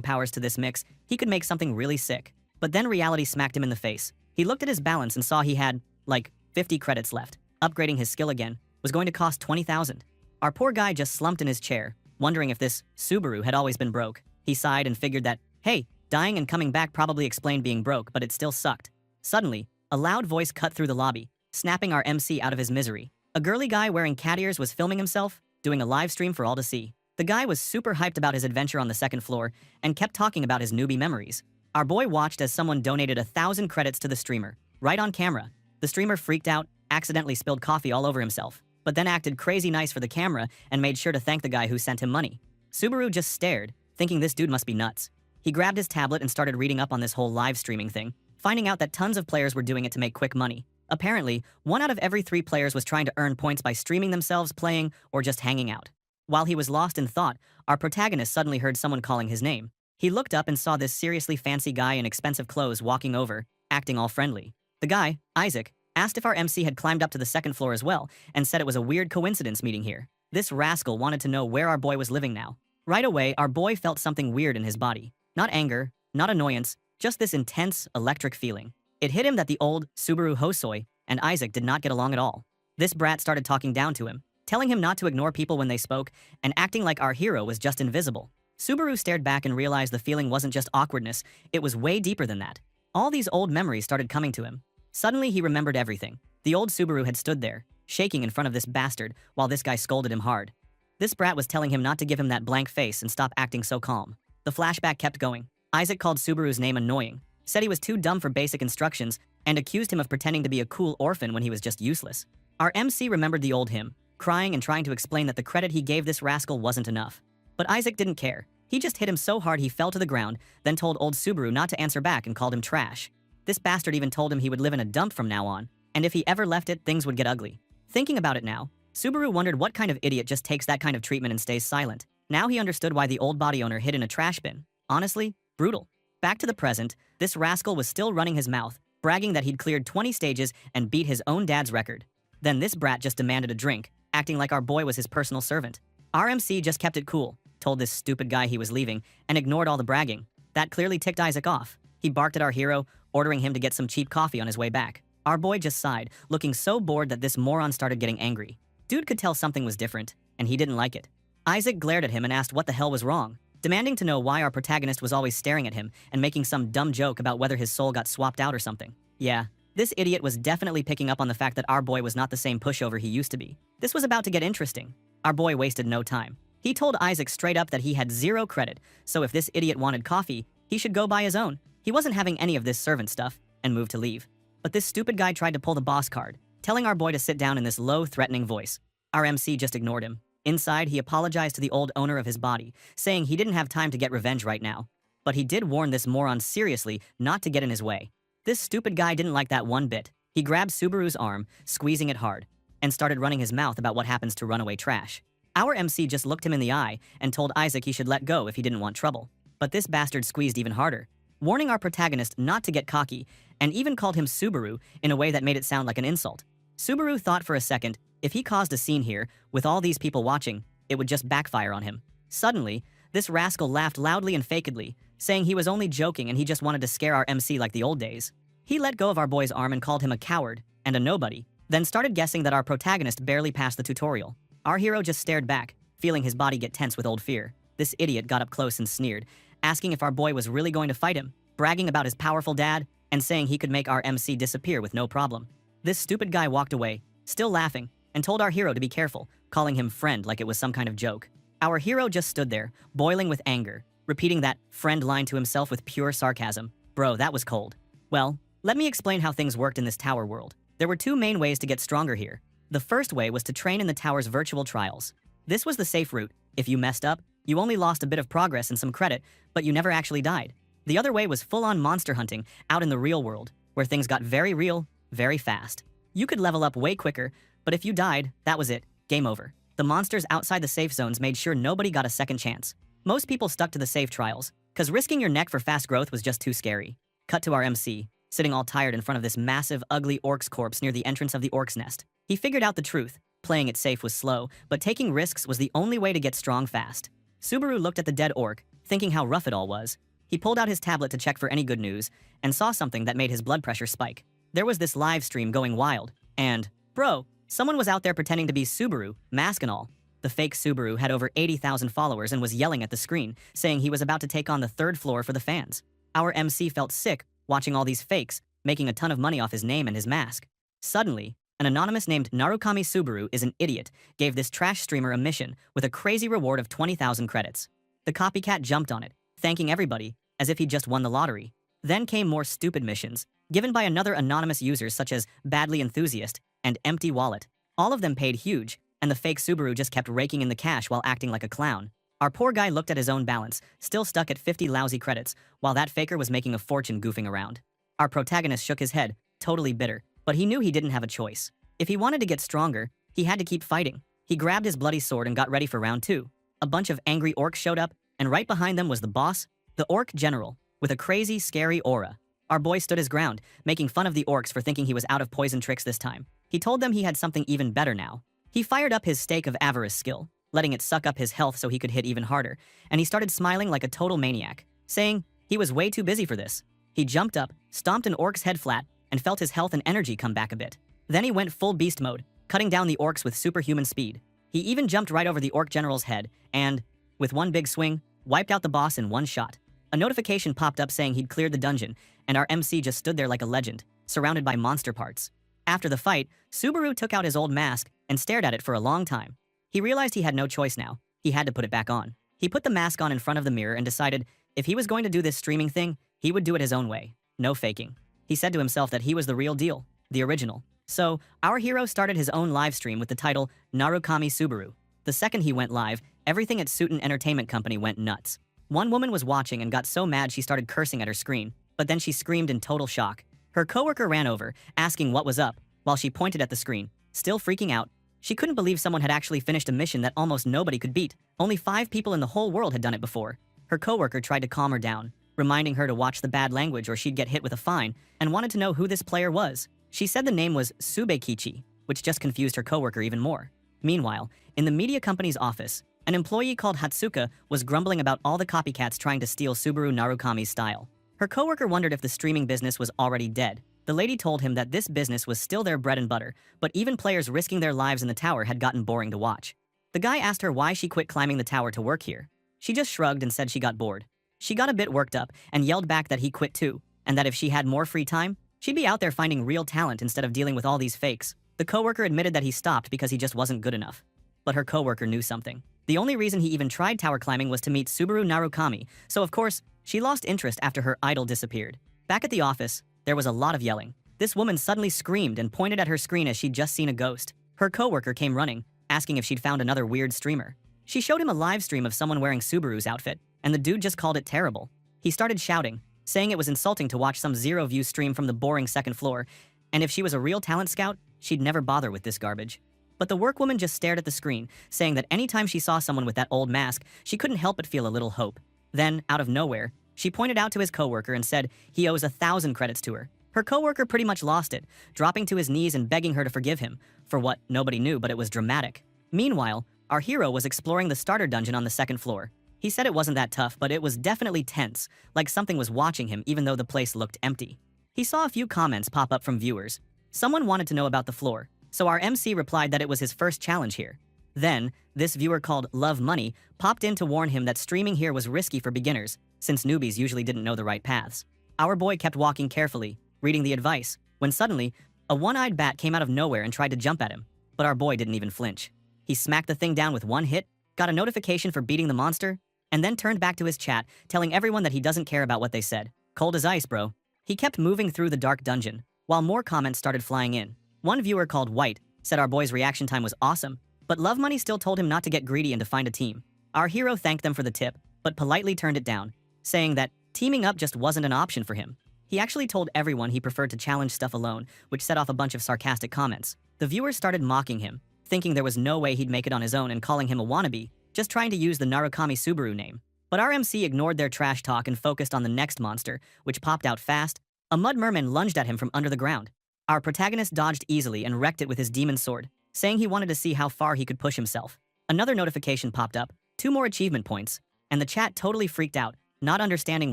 powers to this mix, he could make something really sick. But then reality smacked him in the face. He looked at his balance and saw he had, like, 50 credits left. Upgrading his skill again was going to cost 20,000. Our poor guy just slumped in his chair, wondering if this Subaru had always been broke. He sighed and figured that, hey, dying and coming back probably explained being broke, but it still sucked. Suddenly, a loud voice cut through the lobby, snapping our MC out of his misery. A girly guy wearing cat ears was filming himself, doing a live stream for all to see. The guy was super hyped about his adventure on the second floor and kept talking about his newbie memories. Our boy watched as someone donated 1,000 credits to the streamer, right on camera. The streamer freaked out, accidentally spilled coffee all over himself, but then acted crazy nice for the camera and made sure to thank the guy who sent him money. Subaru just stared, thinking this dude must be nuts. He grabbed his tablet and started reading up on this whole live streaming thing, finding out that tons of players were doing it to make quick money. Apparently, 1 out of every 3 players was trying to earn points by streaming themselves playing or just hanging out. While he was lost in thought, our protagonist suddenly heard someone calling his name. He looked up and saw this seriously fancy guy in expensive clothes walking over, acting all friendly. The guy, Isaac, asked if our MC had climbed up to the second floor as well and said it was a weird coincidence meeting here. This rascal wanted to know where our boy was living now. Right away, our boy felt something weird in his body. Not anger, not annoyance, just this intense, electric feeling. It hit him that the old Subaru Hosoi and Isaac did not get along at all. This brat started talking down to him, telling him not to ignore people when they spoke, and acting like our hero was just invisible. Subaru stared back and realized the feeling wasn't just awkwardness, it was way deeper than that. All these old memories started coming to him. Suddenly he remembered everything. The old Subaru had stood there, shaking in front of this bastard, while this guy scolded him hard. This brat was telling him not to give him that blank face and stop acting so calm. The flashback kept going. Isaac called Subaru's name annoying, said he was too dumb for basic instructions, and accused him of pretending to be a cool orphan when he was just useless. Our MC remembered the old him, crying and trying to explain that the credit he gave this rascal wasn't enough. But Isaac didn't care. He just hit him so hard he fell to the ground, then told old Subaru not to answer back and called him trash. This bastard even told him he would live in a dump from now on, and if he ever left it, things would get ugly. Thinking about it now, Subaru wondered what kind of idiot just takes that kind of treatment and stays silent. Now he understood why the old body owner hid in a trash bin. Honestly, brutal. Back to the present, this rascal was still running his mouth, bragging that he'd cleared 20 stages and beat his own dad's record. Then this brat just demanded a drink, acting like our boy was his personal servant. Our MC just kept it cool, told this stupid guy he was leaving, and ignored all the bragging. That clearly ticked Isaac off. He barked at our hero, ordering him to get some cheap coffee on his way back. Our boy just sighed, looking so bored that this moron started getting angry. Dude could tell something was different, and he didn't like it. Isaac glared at him and asked what the hell was wrong, demanding to know why our protagonist was always staring at him and making some dumb joke about whether his soul got swapped out or something. Yeah, this idiot was definitely picking up on the fact that our boy was not the same pushover he used to be. This was about to get interesting. Our boy wasted no time. He told Isaac straight up that he had 0 credit, so if this idiot wanted coffee, he should go buy his own. He wasn't having any of this servant stuff, and moved to leave. But this stupid guy tried to pull the boss card, telling our boy to sit down in this low, threatening voice. Our MC just ignored him. Inside, he apologized to the old owner of his body, saying he didn't have time to get revenge right now. But he did warn this moron seriously not to get in his way. This stupid guy didn't like that one bit. He grabbed Subaru's arm, squeezing it hard, and started running his mouth about what happens to runaway trash. Our MC just looked him in the eye and told Isaac he should let go if he didn't want trouble. But this bastard squeezed even harder, warning our protagonist not to get cocky, and even called him Subaru in a way that made it sound like an insult. Subaru thought for a second, if he caused a scene here, with all these people watching, it would just backfire on him. Suddenly, this rascal laughed loudly and fakedly, saying he was only joking and he just wanted to scare our MC like the old days. He let go of our boy's arm and called him a coward and a nobody, then started guessing that our protagonist barely passed the tutorial. Our hero just stared back, feeling his body get tense with old fear. This idiot got up close and sneered, asking if our boy was really going to fight him, bragging about his powerful dad, and saying he could make our MC disappear with no problem. This stupid guy walked away, still laughing, and told our hero to be careful, calling him friend like it was some kind of joke. Our hero just stood there, boiling with anger, repeating that friend line to himself with pure sarcasm. Bro, that was cold. Well, let me explain how things worked in this tower world. There were 2 main ways to get stronger here. The first way was to train in the tower's virtual trials. This was the safe route. If you messed up, you only lost a bit of progress and some credit, but you never actually died. The other way was full-on monster hunting out in the real world, where things got very real, very fast. You could level up way quicker, but if you died, that was it. Game over. The monsters outside the safe zones made sure nobody got a second chance. Most people stuck to the safe trials, cause risking your neck for fast growth was just too scary. Cut to our MC, sitting all tired in front of this massive, ugly orc's corpse near the entrance of the orc's nest. He figured out the truth. Playing it safe was slow, but taking risks was the only way to get strong fast. Subaru looked at the dead orc, thinking how rough it all was. He pulled out his tablet to check for any good news, and saw something that made his blood pressure spike. There was this live stream going wild, and, bro, someone was out there pretending to be Subaru, mask and all. The fake Subaru had over 80,000 followers and was yelling at the screen, saying he was about to take on the third floor for the fans. Our MC felt sick watching all these fakes, making a ton of money off his name and his mask. Suddenly, an anonymous named Narukami Subaru is an idiot gave this trash streamer a mission with a crazy reward of 20,000 credits. The copycat jumped on it, thanking everybody as if he just won the lottery. Then came more stupid missions, given by another anonymous users such as Badly Enthusiast and Empty Wallet. All of them paid huge, and the fake Subaru just kept raking in the cash while acting like a clown. Our poor guy looked at his own balance, still stuck at 50 lousy credits, while that faker was making a fortune goofing around. Our protagonist shook his head, totally bitter, but he knew he didn't have a choice. If he wanted to get stronger, he had to keep fighting. He grabbed his bloody sword and got ready for round 2. A bunch of angry orcs showed up, and right behind them was the boss, the orc general, with a crazy, scary aura. Our boy stood his ground, making fun of the orcs for thinking he was out of poison tricks this time. He told them he had something even better now. He fired up his stake of avarice skill, letting it suck up his health so he could hit even harder, and he started smiling like a total maniac, saying he was way too busy for this. He jumped up, stomped an orc's head flat, and felt his health and energy come back a bit. Then he went full beast mode, cutting down the orcs with superhuman speed. He even jumped right over the orc general's head and, with one big swing, wiped out the boss in one shot. A notification popped up saying he'd cleared the dungeon, and our MC just stood there like a legend, surrounded by monster parts. After the fight, Subaru took out his old mask and stared at it for a long time. He realized he had no choice now. He had to put it back on. He put the mask on in front of the mirror and decided if he was going to do this streaming thing, he would do it his own way. No faking. He said to himself that he was the real deal, the original. So, our hero started his own live stream with the title Narukami Subaru. The second he went live, everything at Suiton Entertainment Company went nuts. One woman was watching and got so mad she started cursing at her screen, but then she screamed in total shock. Her coworker ran over, asking what was up, while she pointed at the screen. Still freaking out, she couldn't believe someone had actually finished a mission that almost nobody could beat. Only 5 people in the whole world had done it before. Her coworker tried to calm her down, reminding her to watch the bad language or she'd get hit with a fine, and wanted to know who this player was. She said the name was Subekichi, which just confused her coworker even more. Meanwhile, in the media company's office, an employee called Hatsuka was grumbling about all the copycats trying to steal Subaru Narukami's style. Her coworker wondered if the streaming business was already dead. The lady told him that this business was still their bread and butter, but even players risking their lives in the tower had gotten boring to watch. The guy asked her why she quit climbing the tower to work here. She just shrugged and said she got bored. She got a bit worked up and yelled back that he quit too, and that if she had more free time, she'd be out there finding real talent instead of dealing with all these fakes. The coworker admitted that he stopped because he just wasn't good enough. But her coworker knew something. The only reason he even tried tower climbing was to meet Subaru Narukami, so of course, she lost interest after her idol disappeared. Back at the office, there was a lot of yelling. This woman suddenly screamed and pointed at her screen as she'd just seen a ghost. Her coworker came running, asking if she'd found another weird streamer. She showed him a live stream of someone wearing Subaru's outfit, and the dude just called it terrible. He started shouting, saying it was insulting to watch some zero-view stream from the boring second floor, and if she was a real talent scout, she'd never bother with this garbage. But the workwoman just stared at the screen, saying that anytime she saw someone with that old mask, she couldn't help but feel a little hope. Then, out of nowhere, she pointed out to his coworker and said he owes 1,000 credits to her. Her coworker pretty much lost it, dropping to his knees and begging her to forgive him, for what nobody knew, but it was dramatic. Meanwhile, our hero was exploring the starter dungeon on the second floor. He said it wasn't that tough, but it was definitely tense, like something was watching him even though the place looked empty. He saw a few comments pop up from viewers. Someone wanted to know about the floor, so our MC replied that it was his first challenge here. Then, this viewer called Love Money popped in to warn him that streaming here was risky for beginners, since newbies usually didn't know the right paths. Our boy kept walking carefully, reading the advice, when suddenly, a one-eyed bat came out of nowhere and tried to jump at him, but our boy didn't even flinch. He smacked the thing down with one hit, got a notification for beating the monster, and then turned back to his chat, telling everyone that he doesn't care about what they said. Cold as ice, bro. He kept moving through the dark dungeon, while more comments started flying in. One viewer called White said our boy's reaction time was awesome, but Love Money still told him not to get greedy and to find a team. Our hero thanked them for the tip, but politely turned it down, saying that teaming up just wasn't an option for him. He actually told everyone he preferred to challenge stuff alone, which set off a bunch of sarcastic comments. The viewers started mocking him, thinking there was no way he'd make it on his own and calling him a wannabe, just trying to use the Narukami Subaru name. But our MC ignored their trash talk and focused on the next monster, which popped out fast. A mud merman lunged at him from under the ground. Our protagonist dodged easily and wrecked it with his demon sword, saying he wanted to see how far he could push himself. Another notification popped up, 2 more achievement points, and the chat totally freaked out, not understanding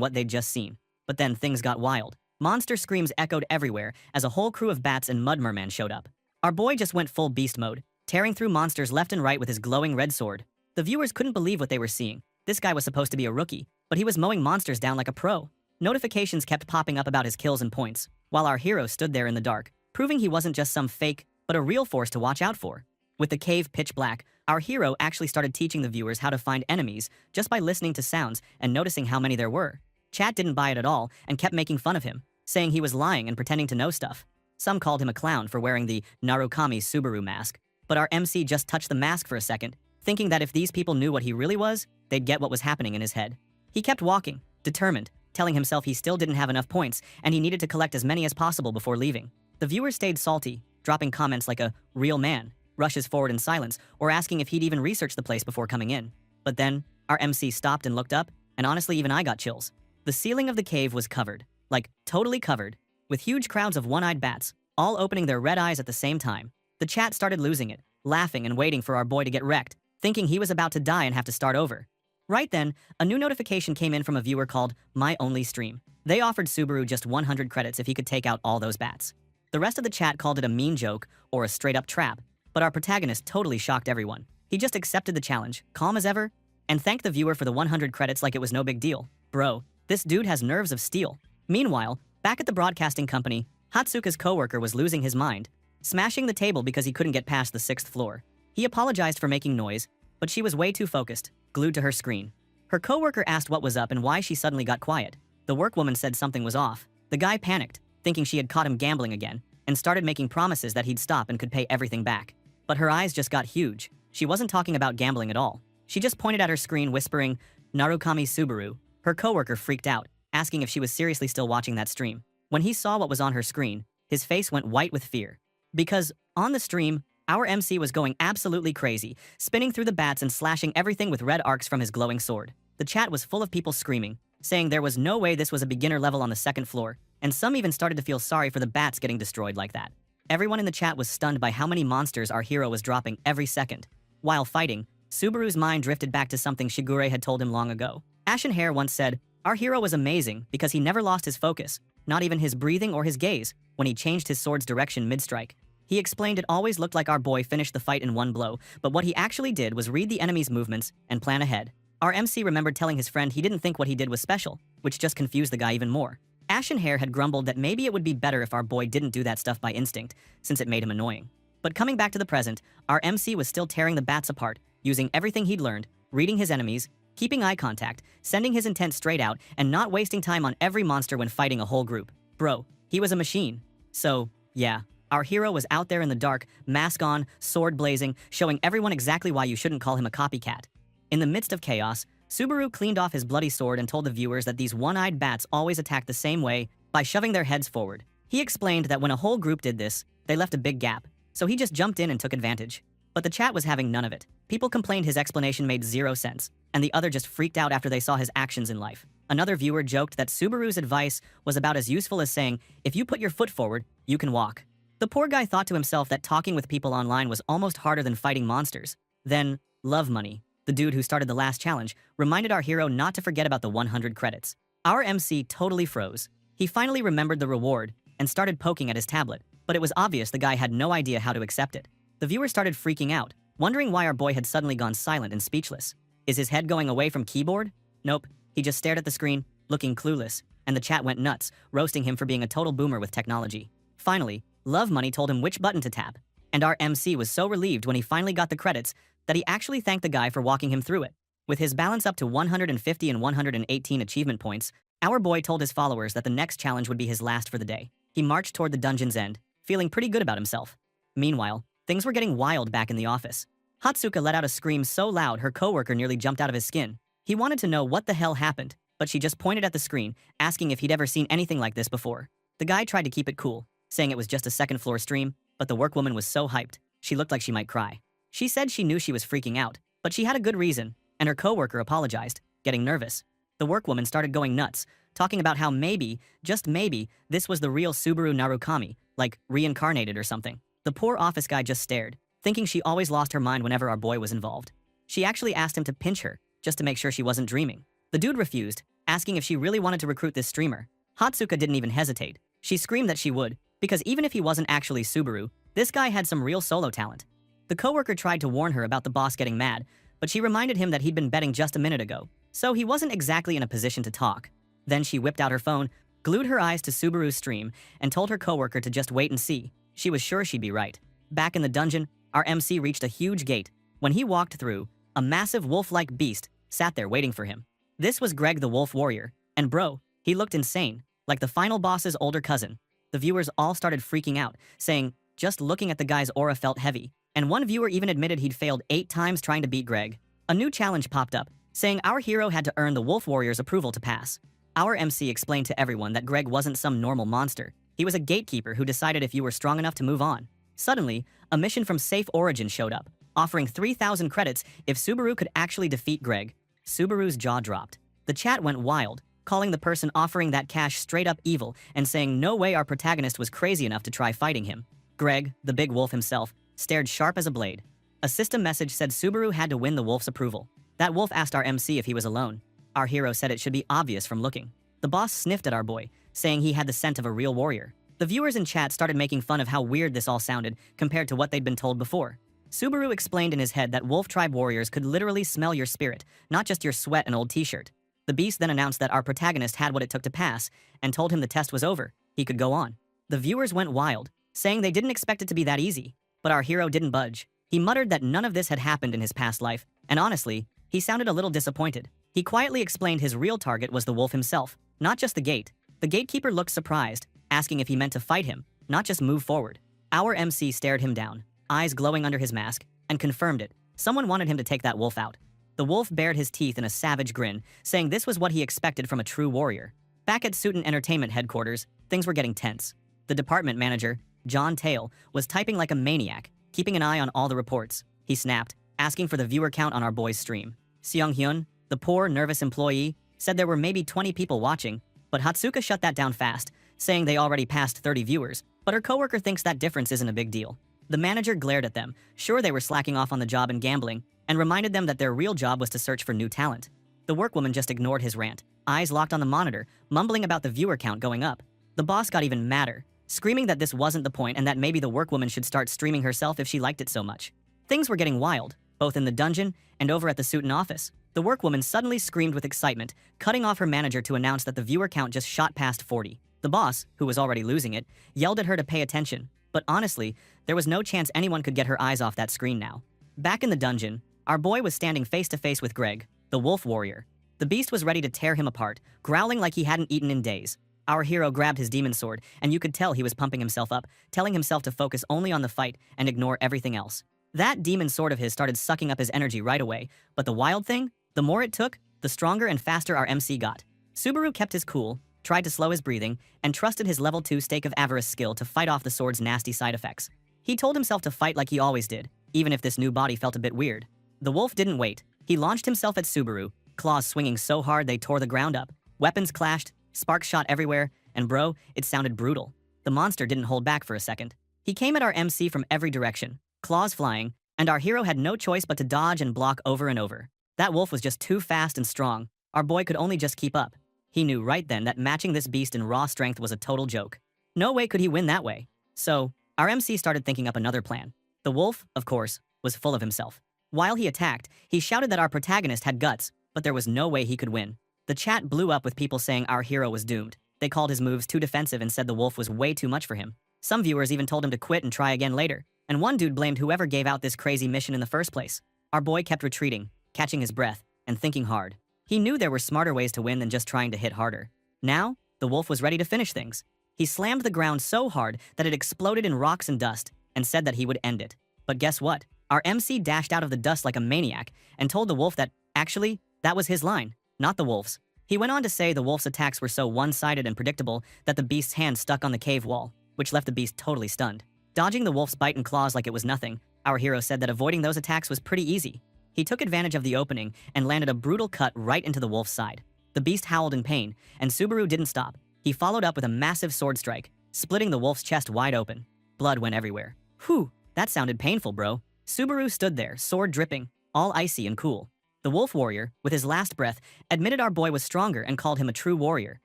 what they'd just seen. But then things got wild. Monster screams echoed everywhere as a whole crew of bats and mud merman showed up. Our boy just went full beast mode, tearing through monsters left and right with his glowing red sword. The viewers couldn't believe what they were seeing. This guy was supposed to be a rookie, but he was mowing monsters down like a pro. Notifications kept popping up about his kills and points, while our hero stood there in the dark, proving he wasn't just some fake, but a real force to watch out for. With the cave pitch black, our hero actually started teaching the viewers how to find enemies just by listening to sounds and noticing how many there were. Chat didn't buy it at all and kept making fun of him, saying he was lying and pretending to know stuff. Some called him a clown for wearing the Narukami Subaru mask, but our MC just touched the mask for a second, thinking that if these people knew what he really was, they'd get what was happening in his head. He kept walking, determined, telling himself he still didn't have enough points and he needed to collect as many as possible before leaving. The viewers stayed salty, dropping comments like a real man rushes forward in silence or asking if he'd even researched the place before coming in. But then, our MC stopped and looked up, and honestly even I got chills. The ceiling of the cave was covered, like totally covered, with huge crowds of one-eyed bats, all opening their red eyes at the same time. The chat started losing it, laughing and waiting for our boy to get wrecked, thinking he was about to die and have to start over. Right then, a new notification came in from a viewer called My Only Stream. They offered Subaru just 100 credits if he could take out all those bats. The rest of the chat called it a mean joke or a straight-up trap, but our protagonist totally shocked everyone. He just accepted the challenge, calm as ever, and thanked the viewer for the 100 credits like it was no big deal. Bro, this dude has nerves of steel. Meanwhile, back at the broadcasting company, Hatsuka's coworker was losing his mind, smashing the table because he couldn't get past the 6th floor. He apologized for making noise, but she was way too focused, glued to her screen. Her coworker asked what was up and why she suddenly got quiet. The workwoman said something was off. The guy panicked, thinking she had caught him gambling again, and started making promises that he'd stop and could pay everything back. But her eyes just got huge. She wasn't talking about gambling at all. She just pointed at her screen, whispering, Narukami Subaru. Her coworker freaked out, asking if she was seriously still watching that stream. When he saw what was on her screen, his face went white with fear. Because, on the stream, our MC was going absolutely crazy, spinning through the bats and slashing everything with red arcs from his glowing sword. The chat was full of people screaming, saying there was no way this was a beginner level on the 2nd floor, and some even started to feel sorry for the bats getting destroyed like that. Everyone in the chat was stunned by how many monsters our hero was dropping every second. While fighting, Subaru's mind drifted back to something Shigure had told him long ago. Ashen Hair once said, our hero was amazing because he never lost his focus, not even his breathing or his gaze, when he changed his sword's direction mid-strike. He explained it always looked like our boy finished the fight in one blow, but what he actually did was read the enemy's movements and plan ahead. Our MC remembered telling his friend he didn't think what he did was special, which just confused the guy even more. Ashen Hair had grumbled that maybe it would be better if our boy didn't do that stuff by instinct, since it made him annoying. But coming back to the present, our MC was still tearing the bats apart, using everything he'd learned, reading his enemies, keeping eye contact, sending his intent straight out, and not wasting time on every monster when fighting a whole group. Bro, he was a machine. So, yeah, our hero was out there in the dark, mask on, sword blazing, showing everyone exactly why you shouldn't call him a copycat. In the midst of chaos, Subaru cleaned off his bloody sword and told the viewers that these one-eyed bats always attack the same way, by shoving their heads forward. He explained that when a whole group did this, they left a big gap, so he just jumped in and took advantage. But the chat was having none of it. People complained his explanation made zero sense, and the other just freaked out after they saw his actions in life. Another viewer joked that Subaru's advice was about as useful as saying, if you put your foot forward, you can walk. The poor guy thought to himself that talking with people online was almost harder than fighting monsters. Then, Love Money, the dude who started the last challenge, reminded our hero not to forget about the 100 credits. Our MC totally froze. He finally remembered the reward and started poking at his tablet, but it was obvious the guy had no idea how to accept it. The viewer started freaking out, wondering why our boy had suddenly gone silent and speechless. Is his head going away from keyboard? Nope, he just stared at the screen, looking clueless, and the chat went nuts, roasting him for being a total boomer with technology. Finally, Love Money told him which button to tap, and our MC was so relieved when he finally got the credits that he actually thanked the guy for walking him through it. With his balance up to 150 and 118 achievement points, our boy told his followers that the next challenge would be his last for the day. He marched toward the dungeon's end, feeling pretty good about himself. Meanwhile, things were getting wild back in the office. Hatsuka let out a scream so loud her coworker nearly jumped out of his skin. He wanted to know what the hell happened, but she just pointed at the screen, asking if he'd ever seen anything like this before. The guy tried to keep it cool, saying it was just a 2nd floor stream, but the workwoman was so hyped, she looked like she might cry. She said she knew she was freaking out, but she had a good reason, and her coworker apologized, getting nervous. The workwoman started going nuts, talking about how maybe, just maybe, this was the real Subaru Narukami, like reincarnated or something. The poor office guy just stared, thinking she always lost her mind whenever our boy was involved. She actually asked him to pinch her, just to make sure she wasn't dreaming. The dude refused, asking if she really wanted to recruit this streamer. Hatsuka didn't even hesitate. She screamed that she would, because even if he wasn't actually Subaru, this guy had some real solo talent. The coworker tried to warn her about the boss getting mad, but she reminded him that he'd been betting just a minute ago, so he wasn't exactly in a position to talk. Then she whipped out her phone, glued her eyes to Subaru's stream, and told her coworker to just wait and see. She was sure she'd be right. Back in the dungeon, our MC reached a huge gate. When he walked through, a massive wolf-like beast sat there waiting for him. This was Greg the Wolf Warrior, and bro, he looked insane, like the final boss's older cousin. The viewers all started freaking out, saying, just looking at the guy's aura felt heavy, and one viewer even admitted he'd failed 8 times trying to beat Greg. A new challenge popped up, saying our hero had to earn the Wolf Warrior's approval to pass. Our MC explained to everyone that Greg wasn't some normal monster. He was a gatekeeper who decided if you were strong enough to move on. Suddenly, a mission from Safe Origin showed up, offering 3,000 credits if Subaru could actually defeat Greg. Subaru's jaw dropped. The chat went wild, calling the person offering that cash straight up evil and saying no way our protagonist was crazy enough to try fighting him. Greg, the big wolf himself, stared sharp as a blade. A system message said Subaru had to win the wolf's approval. That wolf asked our MC if he was alone. Our hero said it should be obvious from looking. The boss sniffed at our boy, saying he had the scent of a real warrior. The viewers in chat started making fun of how weird this all sounded compared to what they'd been told before. Subaru explained in his head that wolf tribe warriors could literally smell your spirit, not just your sweat and old t-shirt. The beast then announced that our protagonist had what it took to pass, and told him the test was over. He could go on. The viewers went wild, saying they didn't expect it to be that easy. But our hero didn't budge. He muttered that none of this had happened in his past life, and honestly, he sounded a little disappointed. He quietly explained his real target was the wolf himself, not just the gate. The gatekeeper looked surprised, asking if he meant to fight him, not just move forward. Our MC stared him down, eyes glowing under his mask, and confirmed it. Someone wanted him to take that wolf out. The wolf bared his teeth in a savage grin, saying this was what he expected from a true warrior. Back at Suiton Entertainment headquarters, things were getting tense. The department manager, John Tail, was typing like a maniac, keeping an eye on all the reports. He snapped, asking for the viewer count on our boy's stream. Seong-hyun, the poor, nervous employee, said there were maybe 20 people watching, but Hatsuka shut that down fast, saying they already passed 30 viewers, but her coworker thinks that difference isn't a big deal. The manager glared at them, sure they were slacking off on the job and gambling, and reminded them that their real job was to search for new talent. The workwoman just ignored his rant, eyes locked on the monitor, mumbling about the viewer count going up. The boss got even madder, screaming that this wasn't the point and that maybe the workwoman should start streaming herself if she liked it so much. Things were getting wild, both in the dungeon and over at the Suiton office. The workwoman suddenly screamed with excitement, cutting off her manager to announce that the viewer count just shot past 40. The boss, who was already losing it, yelled at her to pay attention, but honestly, there was no chance anyone could get her eyes off that screen now. Back in the dungeon, our boy was standing face to face with Greg, the wolf warrior. The beast was ready to tear him apart, growling like he hadn't eaten in days. Our hero grabbed his demon sword, and you could tell he was pumping himself up, telling himself to focus only on the fight and ignore everything else. That demon sword of his started sucking up his energy right away, but the wild thing? The more it took, the stronger and faster our MC got. Subaru kept his cool, tried to slow his breathing, and trusted his level 2 Stake of Avarice skill to fight off the sword's nasty side effects. He told himself to fight like he always did, even if this new body felt a bit weird. The wolf didn't wait. He launched himself at Subaru, claws swinging so hard they tore the ground up. Weapons clashed, sparks shot everywhere, and bro, it sounded brutal. The monster didn't hold back for a second. He came at our MC from every direction, claws flying, and our hero had no choice but to dodge and block over and over. That wolf was just too fast and strong. Our boy could only just keep up. He knew right then that matching this beast in raw strength was a total joke. No way could he win that way. So, our MC started thinking up another plan. The wolf, of course, was full of himself. While he attacked, he shouted that our protagonist had guts, but there was no way he could win. The chat blew up with people saying our hero was doomed. They called his moves too defensive and said the wolf was way too much for him. Some viewers even told him to quit and try again later, and one dude blamed whoever gave out this crazy mission in the first place. Our boy kept retreating, catching his breath, and thinking hard. He knew there were smarter ways to win than just trying to hit harder. Now, the wolf was ready to finish things. He slammed the ground so hard that it exploded in rocks and dust, and said that he would end it. But guess what? Our MC dashed out of the dust like a maniac, and told the wolf that, actually, that was his line, not the wolf's. He went on to say the wolf's attacks were so one-sided and predictable that the beast's hand stuck on the cave wall, which left the beast totally stunned. Dodging the wolf's bite and claws like it was nothing, our hero said that avoiding those attacks was pretty easy. He took advantage of the opening and landed a brutal cut right into the wolf's side. The beast howled in pain, and Subaru didn't stop. He followed up with a massive sword strike, splitting the wolf's chest wide open. Blood went everywhere. Whew, that sounded painful, bro. Subaru stood there, sword dripping, all icy and cool. The wolf warrior, with his last breath, admitted our boy was stronger and called him a true warrior,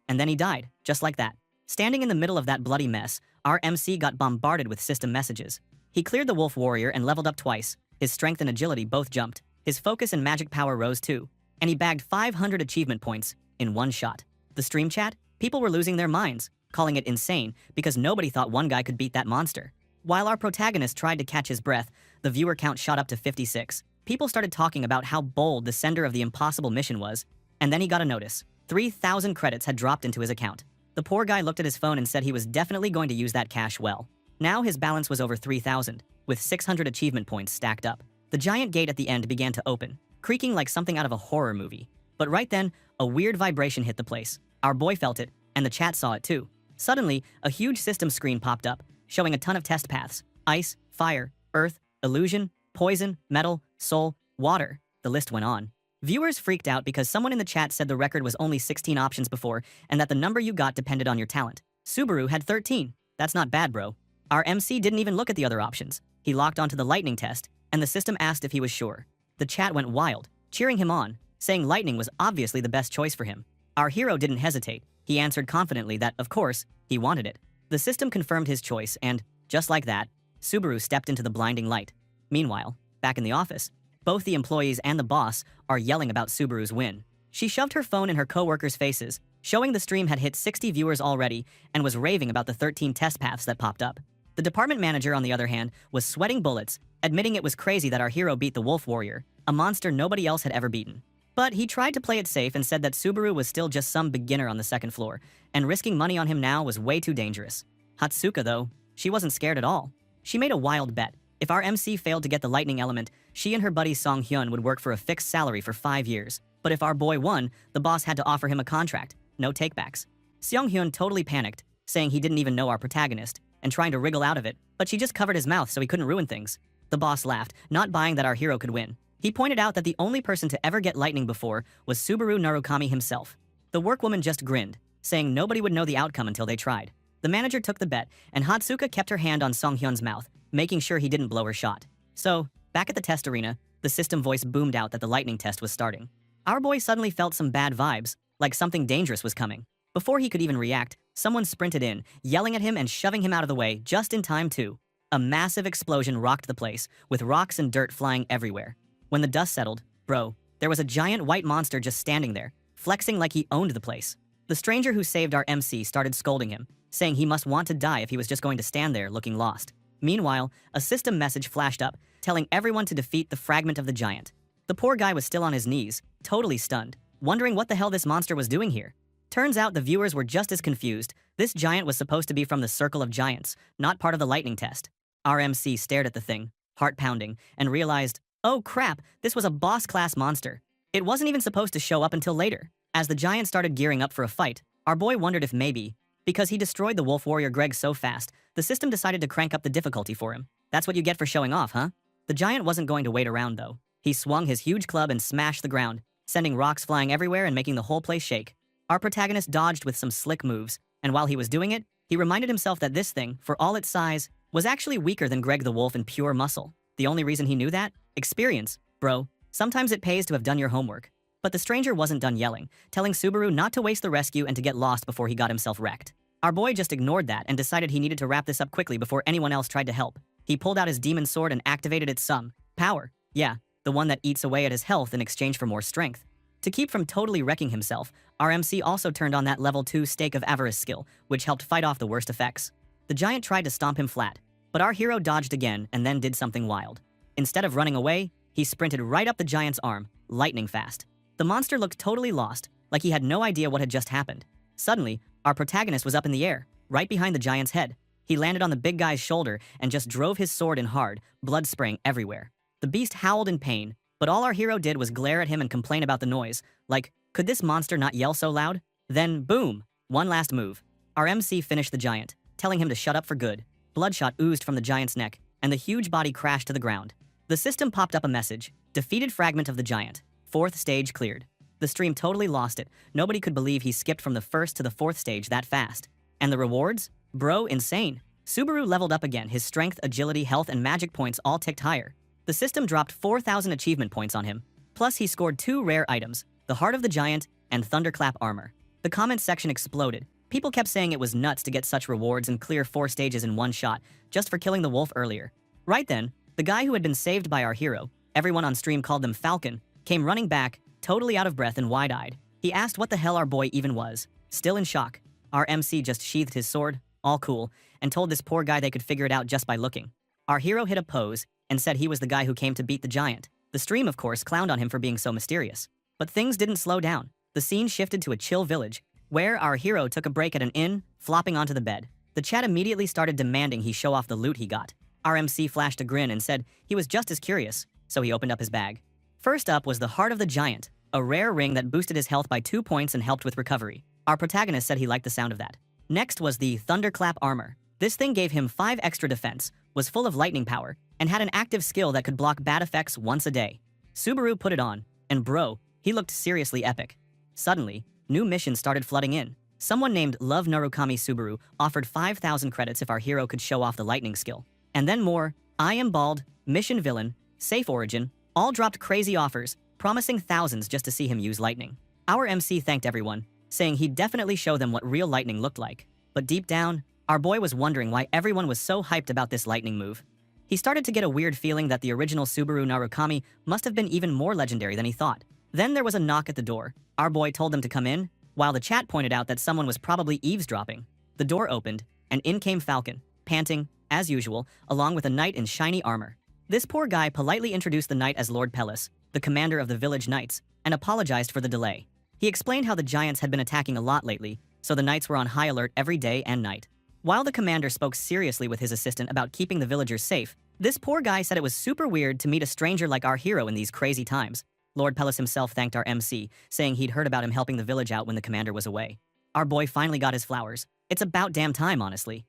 and then he died, just like that. Standing in the middle of that bloody mess, our MC got bombarded with system messages. He cleared the wolf warrior and leveled up twice. His strength and agility both jumped. His focus and magic power rose too. And he bagged 500 achievement points in one shot. The stream chat? People were losing their minds, calling it insane because nobody thought one guy could beat that monster. While our protagonist tried to catch his breath, the viewer count shot up to 56. People started talking about how bold the sender of the impossible mission was, and then he got a notice. 3,000 credits had dropped into his account. The poor guy looked at his phone and said he was definitely going to use that cash well. Now his balance was over 3,000, with 600 achievement points stacked up. The giant gate at the end began to open, creaking like something out of a horror movie. But right then, a weird vibration hit the place. Our boy felt it, and the chat saw it too. Suddenly, a huge system screen popped up, showing a ton of test paths: ice, fire, earth, illusion, poison, metal, soul, water. The list went on. Viewers freaked out because someone in the chat said the record was only 16 options before and that the number you got depended on your talent. Subaru had 13. That's not bad, bro. Our MC didn't even look at the other options. He locked onto the lightning test, and the system asked if he was sure. The chat went wild, cheering him on, saying lightning was obviously the best choice for him. Our hero didn't hesitate. He answered confidently that, of course, he wanted it. The system confirmed his choice, and, just like that, Subaru stepped into the blinding light. Meanwhile, back in the office, both the employees and the boss are yelling about Subaru's win. She shoved her phone in her co-workers' faces, showing the stream had hit 60 viewers already and was raving about the 13 test paths that popped up. The department manager, on the other hand, was sweating bullets, admitting it was crazy that our hero beat the wolf warrior, a monster nobody else had ever beaten. But he tried to play it safe and said that Subaru was still just some beginner on the second floor, and risking money on him now was way too dangerous. Hatsuka, though, she wasn't scared at all. She made a wild bet. If our MC failed to get the lightning element, she and her buddy Song Hyun would work for a fixed salary for 5 years. But if our boy won, the boss had to offer him a contract, no takebacks. Seong Hyun totally panicked, saying he didn't even know our protagonist, and trying to wriggle out of it, but she just covered his mouth so he couldn't ruin things. The boss laughed, not buying that our hero could win. He pointed out that the only person to ever get lightning before was Subaru Narukami himself. The workwoman just grinned, saying nobody would know the outcome until they tried. The manager took the bet, and Hatsuka kept her hand on Song Hyun's mouth, making sure he didn't blow her shot. So, back at the test arena, the system voice boomed out that the lightning test was starting. Our boy suddenly felt some bad vibes, like something dangerous was coming. Before he could even react, someone sprinted in, yelling at him and shoving him out of the way just in time too. A massive explosion rocked the place, with rocks and dirt flying everywhere. When the dust settled, bro, there was a giant white monster just standing there, flexing like he owned the place. The stranger who saved our MC started scolding him, saying he must want to die if he was just going to stand there looking lost. Meanwhile, a system message flashed up, telling everyone to defeat the fragment of the giant. The poor guy was still on his knees, totally stunned, wondering what the hell this monster was doing here. Turns out the viewers were just as confused. This giant was supposed to be from the Circle of Giants, not part of the lightning test. Our MC stared at the thing, heart pounding, and realized, oh crap, this was a boss-class monster. It wasn't even supposed to show up until later. As the giant started gearing up for a fight, our boy wondered if maybe, because he destroyed the wolf warrior Greg so fast, the system decided to crank up the difficulty for him. That's what you get for showing off, huh? The giant wasn't going to wait around, though. He swung his huge club and smashed the ground, sending rocks flying everywhere and making the whole place shake. Our protagonist dodged with some slick moves, and while he was doing it, he reminded himself that this thing, for all its size, was actually weaker than Greg the Wolf in pure muscle. The only reason he knew that? Experience, bro. Sometimes it pays to have done your homework. But the stranger wasn't done yelling, telling Subaru not to waste the rescue and to get lost before he got himself wrecked. Our boy just ignored that and decided he needed to wrap this up quickly before anyone else tried to help. He pulled out his demon sword and activated its power. Yeah, the one that eats away at his health in exchange for more strength. To keep from totally wrecking himself, our MC also turned on that level 2 Stake of Avarice skill, which helped fight off the worst effects. The giant tried to stomp him flat, but our hero dodged again and then did something wild. Instead of running away, he sprinted right up the giant's arm, lightning fast. The monster looked totally lost, like he had no idea what had just happened. Suddenly, our protagonist was up in the air, right behind the giant's head. He landed on the big guy's shoulder and just drove his sword in hard, blood spraying everywhere. The beast howled in pain, but all our hero did was glare at him and complain about the noise, like, could this monster not yell so loud? Then, boom! One last move. Our MC finished the giant, telling him to shut up for good. Bloodshot oozed from the giant's neck, and the huge body crashed to the ground. The system popped up a message, defeated fragment of the giant. 4th stage cleared. The stream totally lost it. Nobody could believe he skipped from the 1st to the 4th stage that fast. And the rewards? Bro, insane. Subaru leveled up again, his strength, agility, health, and magic points all ticked higher. The system dropped 4,000 achievement points on him. Plus, he scored 2 rare items, the Heart of the Giant and Thunderclap armor. The comments section exploded. People kept saying it was nuts to get such rewards and clear 4 stages in one shot, just for killing the wolf earlier. Right then, the guy who had been saved by our hero, everyone on stream called them Falcon, came running back, totally out of breath and wide-eyed. He asked what the hell our boy even was. Still in shock, our MC just sheathed his sword, all cool, and told this poor guy they could figure it out just by looking. Our hero hit a pose and said he was the guy who came to beat the giant. The stream, of course, clowned on him for being so mysterious. But things didn't slow down. The scene shifted to a chill village, where our hero took a break at an inn, flopping onto the bed. The chat immediately started demanding he show off the loot he got. Our MC flashed a grin and said he was just as curious, so he opened up his bag. First up was the Heart of the Giant, a rare ring that boosted his health by 2 points and helped with recovery. Our protagonist said he liked the sound of that. Next was the Thunderclap armor. This thing gave him 5 extra defense, was full of lightning power, and had an active skill that could block bad effects once a day. Subaru put it on, and bro, he looked seriously epic. Suddenly, new missions started flooding in. Someone named Love Narukami Subaru offered 5,000 credits if our hero could show off the lightning skill. And then more, I Am Bald, Mission Villain, Safe Origin, all dropped crazy offers, promising thousands just to see him use lightning. Our MC thanked everyone, saying he'd definitely show them what real lightning looked like. But deep down, our boy was wondering why everyone was so hyped about this lightning move. He started to get a weird feeling that the original Subaru Narukami must have been even more legendary than he thought. Then there was a knock at the door. Our boy told them to come in, while the chat pointed out that someone was probably eavesdropping. The door opened, and in came Falcon, panting, as usual, along with a knight in shiny armor. This poor guy politely introduced the knight as Lord Pellis, the commander of the village knights, and apologized for the delay. He explained how the giants had been attacking a lot lately, so the knights were on high alert every day and night. While the commander spoke seriously with his assistant about keeping the villagers safe, this poor guy said it was super weird to meet a stranger like our hero in these crazy times. Lord Pellis himself thanked our MC, saying he'd heard about him helping the village out when the commander was away. Our boy finally got his flowers. It's about damn time, honestly.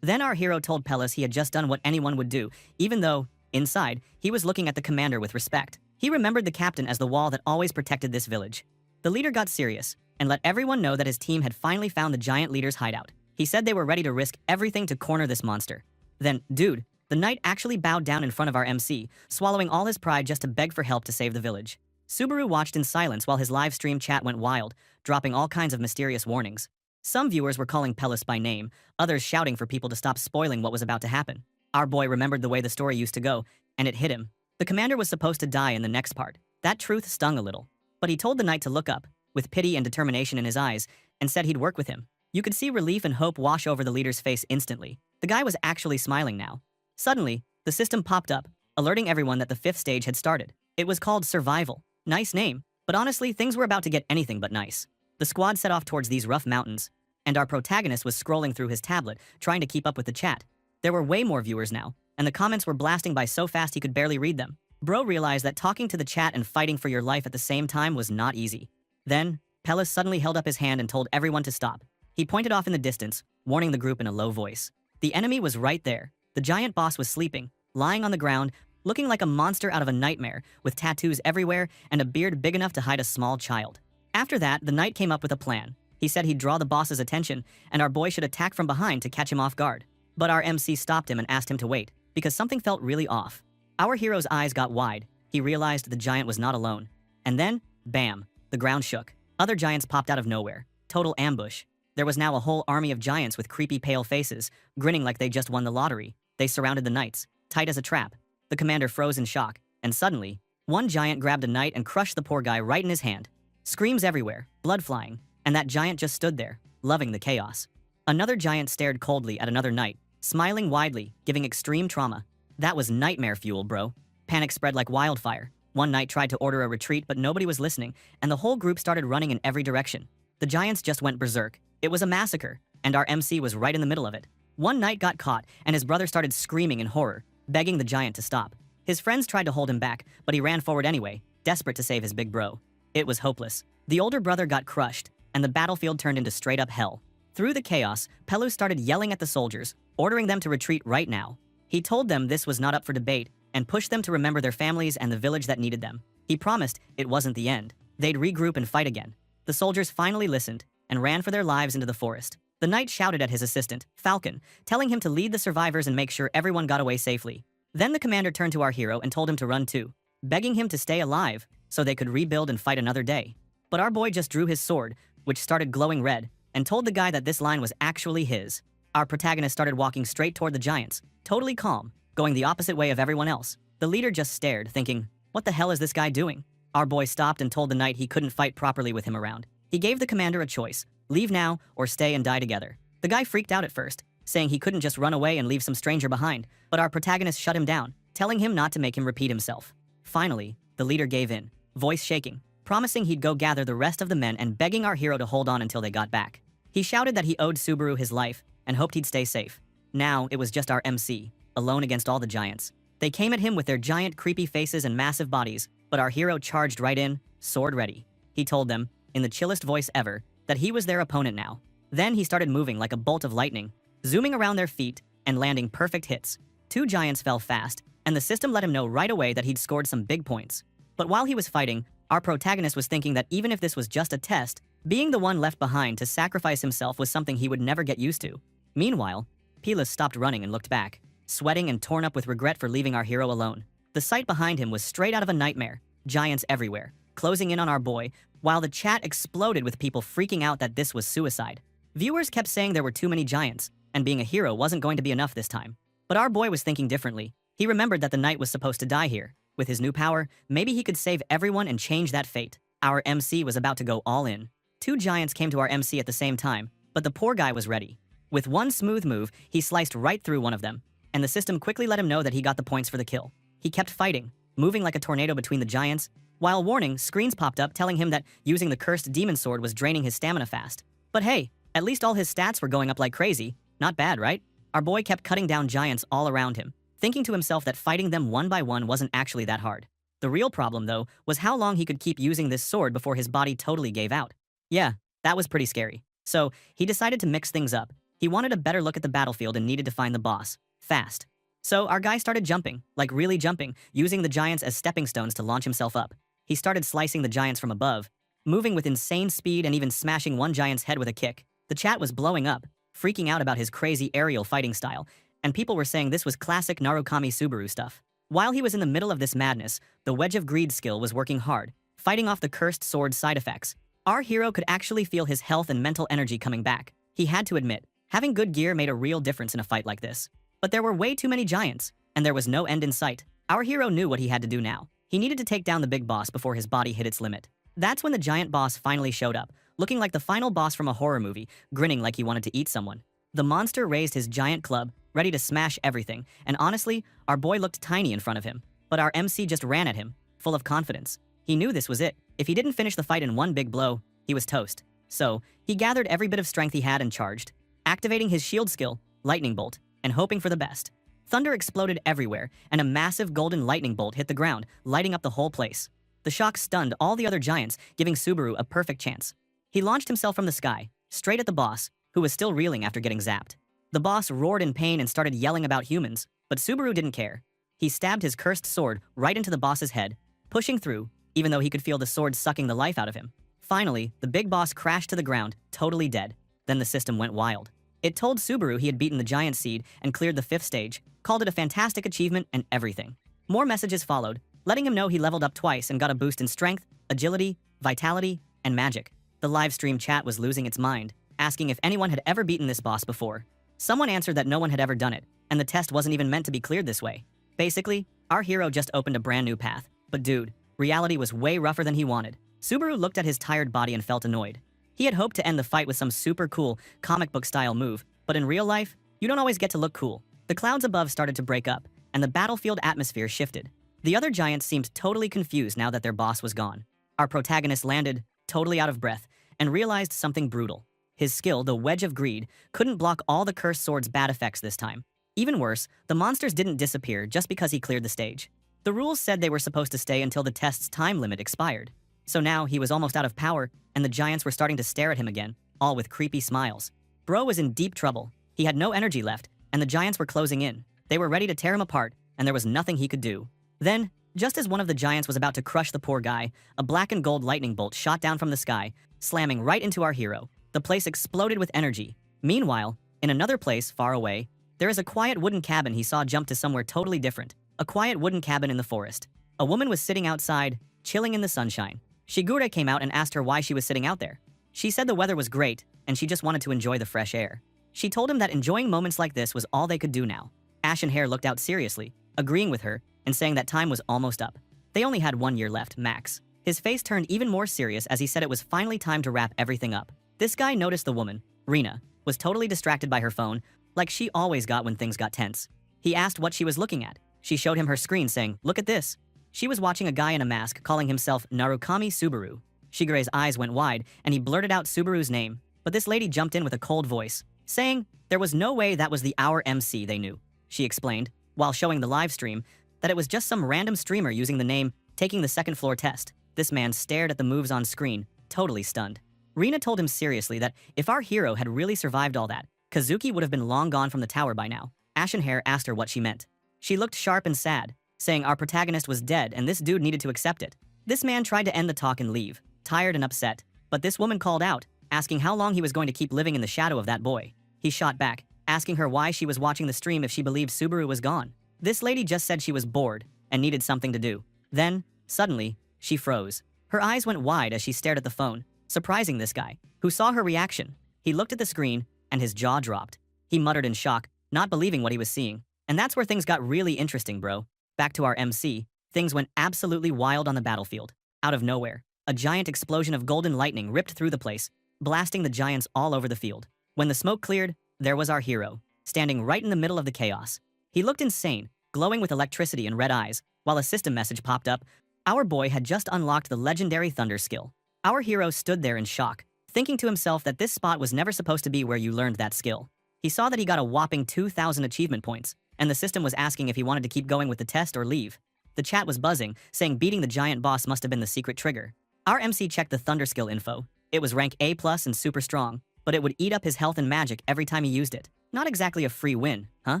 Then our hero told Pellis he had just done what anyone would do, even though, inside, he was looking at the commander with respect. He remembered the captain as the wall that always protected this village. The leader got serious, and let everyone know that his team had finally found the giant leader's hideout. He said they were ready to risk everything to corner this monster. Then, dude, the knight actually bowed down in front of our MC, swallowing all his pride just to beg for help to save the village. Subaru watched in silence while his live stream chat went wild, dropping all kinds of mysterious warnings. Some viewers were calling Pellis by name, others shouting for people to stop spoiling what was about to happen. Our boy remembered the way the story used to go, and it hit him. The commander was supposed to die in the next part. That truth stung a little. But he told the knight to look up, with pity and determination in his eyes, and said he'd work with him. You could see relief and hope wash over the leader's face instantly. The guy was actually smiling now. Suddenly, the system popped up, alerting everyone that the 5th stage had started. It was called Survival. Nice name, but honestly, things were about to get anything but nice. The squad set off towards these rough mountains, and our protagonist was scrolling through his tablet, trying to keep up with the chat. There were way more viewers now, and the comments were blasting by so fast he could barely read them. Bro realized that talking to the chat and fighting for your life at the same time was not easy. Then, Pellis suddenly held up his hand and told everyone to stop. He pointed off in the distance, warning the group in a low voice. The enemy was right there. The giant boss was sleeping, lying on the ground, looking like a monster out of a nightmare, with tattoos everywhere and a beard big enough to hide a small child. After that, the knight came up with a plan. He said he'd draw the boss's attention, and our boy should attack from behind to catch him off guard. But our MC stopped him and asked him to wait, because something felt really off. Our hero's eyes got wide. He realized the giant was not alone. And then, bam, the ground shook. Other giants popped out of nowhere. Total ambush. There was now a whole army of giants with creepy pale faces, grinning like they just won the lottery. They surrounded the knights, tight as a trap. The commander froze in shock, and suddenly, one giant grabbed a knight and crushed the poor guy right in his hand. Screams everywhere, blood flying, and that giant just stood there, loving the chaos. Another giant stared coldly at another knight, smiling widely, giving extreme trauma. That was nightmare fuel, bro. Panic spread like wildfire. One knight tried to order a retreat, but nobody was listening, and the whole group started running in every direction. The giants just went berserk. It was a massacre, and our MC was right in the middle of it. One knight got caught, and his brother started screaming in horror, begging the giant to stop. His friends tried to hold him back, but he ran forward anyway, desperate to save his big bro. It was hopeless. The older brother got crushed, and the battlefield turned into straight-up hell. Through the chaos, Pelus started yelling at the soldiers, ordering them to retreat right now. He told them this was not up for debate, and pushed them to remember their families and the village that needed them. He promised it wasn't the end. They'd regroup and fight again. The soldiers finally listened, and ran for their lives into the forest. The knight shouted at his assistant, Falcon, telling him to lead the survivors and make sure everyone got away safely. Then the commander turned to our hero and told him to run too, begging him to stay alive so they could rebuild and fight another day. But our boy just drew his sword, which started glowing red, and told the guy that this line was actually his. Our protagonist started walking straight toward the giants, totally calm, going the opposite way of everyone else. The leader just stared, thinking, what the hell is this guy doing? Our boy stopped and told the knight he couldn't fight properly with him around. He gave the commander a choice, leave now or stay and die together. The guy freaked out at first, saying he couldn't just run away and leave some stranger behind, but our protagonist shut him down, telling him not to make him repeat himself. Finally, the leader gave in, voice shaking, promising he'd go gather the rest of the men and begging our hero to hold on until they got back. He shouted that he owed Subaru his life and hoped he'd stay safe. Now, it was just our MC, alone against all the giants. They came at him with their giant creepy faces and massive bodies, but our hero charged right in, sword ready. He told them, in the chillest voice ever, that he was their opponent now. Then he started moving like a bolt of lightning, zooming around their feet and landing perfect hits. 2 giants fell fast, and the system let him know right away that he'd scored some big points. But while he was fighting, our protagonist was thinking that even if this was just a test, being the one left behind to sacrifice himself was something he would never get used to. Meanwhile, Pilas stopped running and looked back, sweating and torn up with regret for leaving our hero alone. The sight behind him was straight out of a nightmare, giants everywhere, closing in on our boy, while the chat exploded with people freaking out that this was suicide. Viewers kept saying there were too many giants, and being a hero wasn't going to be enough this time. But our boy was thinking differently. He remembered that the knight was supposed to die here. With his new power, maybe he could save everyone and change that fate. Our MC was about to go all in. 2 giants came to our MC at the same time, but the poor guy was ready. With one smooth move, he sliced right through one of them, and the system quickly let him know that he got the points for the kill. He kept fighting, moving like a tornado between the giants, while warning, screens popped up telling him that using the cursed demon sword was draining his stamina fast. But hey, at least all his stats were going up like crazy. Not bad, right? Our boy kept cutting down giants all around him, thinking to himself that fighting them one by one wasn't actually that hard. The real problem, though, was how long he could keep using this sword before his body totally gave out. Yeah, that was pretty scary. So, he decided to mix things up. He wanted a better look at the battlefield and needed to find the boss, fast. So our guy started jumping, like really jumping, using the giants as stepping stones to launch himself up. He started slicing the giants from above, moving with insane speed and even smashing one giant's head with a kick. The chat was blowing up, freaking out about his crazy aerial fighting style, and people were saying this was classic Narukami Subaru stuff. While he was in the middle of this madness, the Wedge of Greed skill was working hard, fighting off the cursed sword's side effects. Our hero could actually feel his health and mental energy coming back. He had to admit, having good gear made a real difference in a fight like this. But there were way too many giants, and there was no end in sight. Our hero knew what he had to do now. He needed to take down the big boss before his body hit its limit. That's when the giant boss finally showed up, looking like the final boss from a horror movie, grinning like he wanted to eat someone. The monster raised his giant club, ready to smash everything, and honestly, our boy looked tiny in front of him. But our MC just ran at him, full of confidence. He knew this was it. If he didn't finish the fight in one big blow, he was toast. So, he gathered every bit of strength he had and charged, activating his shield skill, Lightning Bolt, and hoping for the best. Thunder exploded everywhere, and a massive golden lightning bolt hit the ground, lighting up the whole place. The shock stunned all the other giants, giving Subaru a perfect chance. He launched himself from the sky, straight at the boss, who was still reeling after getting zapped. The boss roared in pain and started yelling about humans, but Subaru didn't care. He stabbed his cursed sword right into the boss's head, pushing through, even though he could feel the sword sucking the life out of him. Finally, the big boss crashed to the ground, totally dead. Then the system went wild. It told Subaru he had beaten the giant seed and cleared the 5th stage, called it a fantastic achievement and everything. More messages followed, letting him know he leveled up twice and got a boost in strength, agility, vitality, and magic. The live stream chat was losing its mind, asking if anyone had ever beaten this boss before. Someone answered that no one had ever done it, and the test wasn't even meant to be cleared this way. Basically, our hero just opened a brand new path. But dude, reality was way rougher than he wanted. Subaru looked at his tired body and felt annoyed. He had hoped to end the fight with some super cool, comic book style move, but in real life, you don't always get to look cool. The clouds above started to break up, and the battlefield atmosphere shifted. The other giants seemed totally confused now that their boss was gone. Our protagonist landed, totally out of breath, and realized something brutal. His skill, the Wedge of Greed, couldn't block all the cursed sword's bad effects this time. Even worse, the monsters didn't disappear just because he cleared the stage. The rules said they were supposed to stay until the test's time limit expired. So now he was almost out of power, and the giants were starting to stare at him again, all with creepy smiles. Bro was in deep trouble. He had no energy left, and the giants were closing in. They were ready to tear him apart, and there was nothing he could do. Then, just as one of the giants was about to crush the poor guy, a black and gold lightning bolt shot down from the sky, slamming right into our hero. The place exploded with energy. Meanwhile, in another place far away, there is a quiet wooden cabin he saw jump to somewhere totally different. A quiet wooden cabin in the forest. A woman was sitting outside, chilling in the sunshine. Shigure came out and asked her why she was sitting out there. She said the weather was great, and she just wanted to enjoy the fresh air. She told him that enjoying moments like this was all they could do now. Ashen Hair looked out seriously, agreeing with her, and saying that time was almost up. They only had 1 year left, max. His face turned even more serious as he said it was finally time to wrap everything up. This guy noticed the woman, Rina, was totally distracted by her phone, like she always got when things got tense. He asked what she was looking at. She showed him her screen saying, "Look at this." She was watching a guy in a mask calling himself Narukami Subaru. Shigure's eyes went wide, and he blurted out Subaru's name, but this lady jumped in with a cold voice, saying there was no way that was the Our MC they knew. She explained, while showing the live stream, that it was just some random streamer using the name taking the second floor test. This man stared at the moves on screen, totally stunned. Rina told him seriously that if our hero had really survived all that, Kazuki would have been long gone from the tower by now. Ashen Hair asked her what she meant. She looked sharp and sad, saying our protagonist was dead and this dude needed to accept it. This man tried to end the talk and leave, tired and upset, but this woman called out, asking how long he was going to keep living in the shadow of that boy. He shot back, asking her why she was watching the stream if she believed Subaru was gone. This lady just said she was bored and needed something to do. Then, suddenly, she froze. Her eyes went wide as she stared at the phone, surprising this guy, who saw her reaction. He looked at the screen, and his jaw dropped. He muttered in shock, not believing what he was seeing. And that's where things got really interesting, bro. Back to our MC, things went absolutely wild on the battlefield. Out of nowhere, a giant explosion of golden lightning ripped through the place, blasting the giants all over the field. When the smoke cleared, there was our hero, standing right in the middle of the chaos. He looked insane, glowing with electricity and red eyes, while a system message popped up. Our boy had just unlocked the legendary Thunder skill. Our hero stood there in shock, thinking to himself that this spot was never supposed to be where you learned that skill. He saw that he got a whopping 2,000 achievement points, and the system was asking if he wanted to keep going with the test or leave. The chat was buzzing, saying beating the giant boss must have been the secret trigger. Our MC checked the Thunder skill info. It was rank A+ and super strong, but it would eat up his health and magic every time he used it. Not exactly a free win, huh?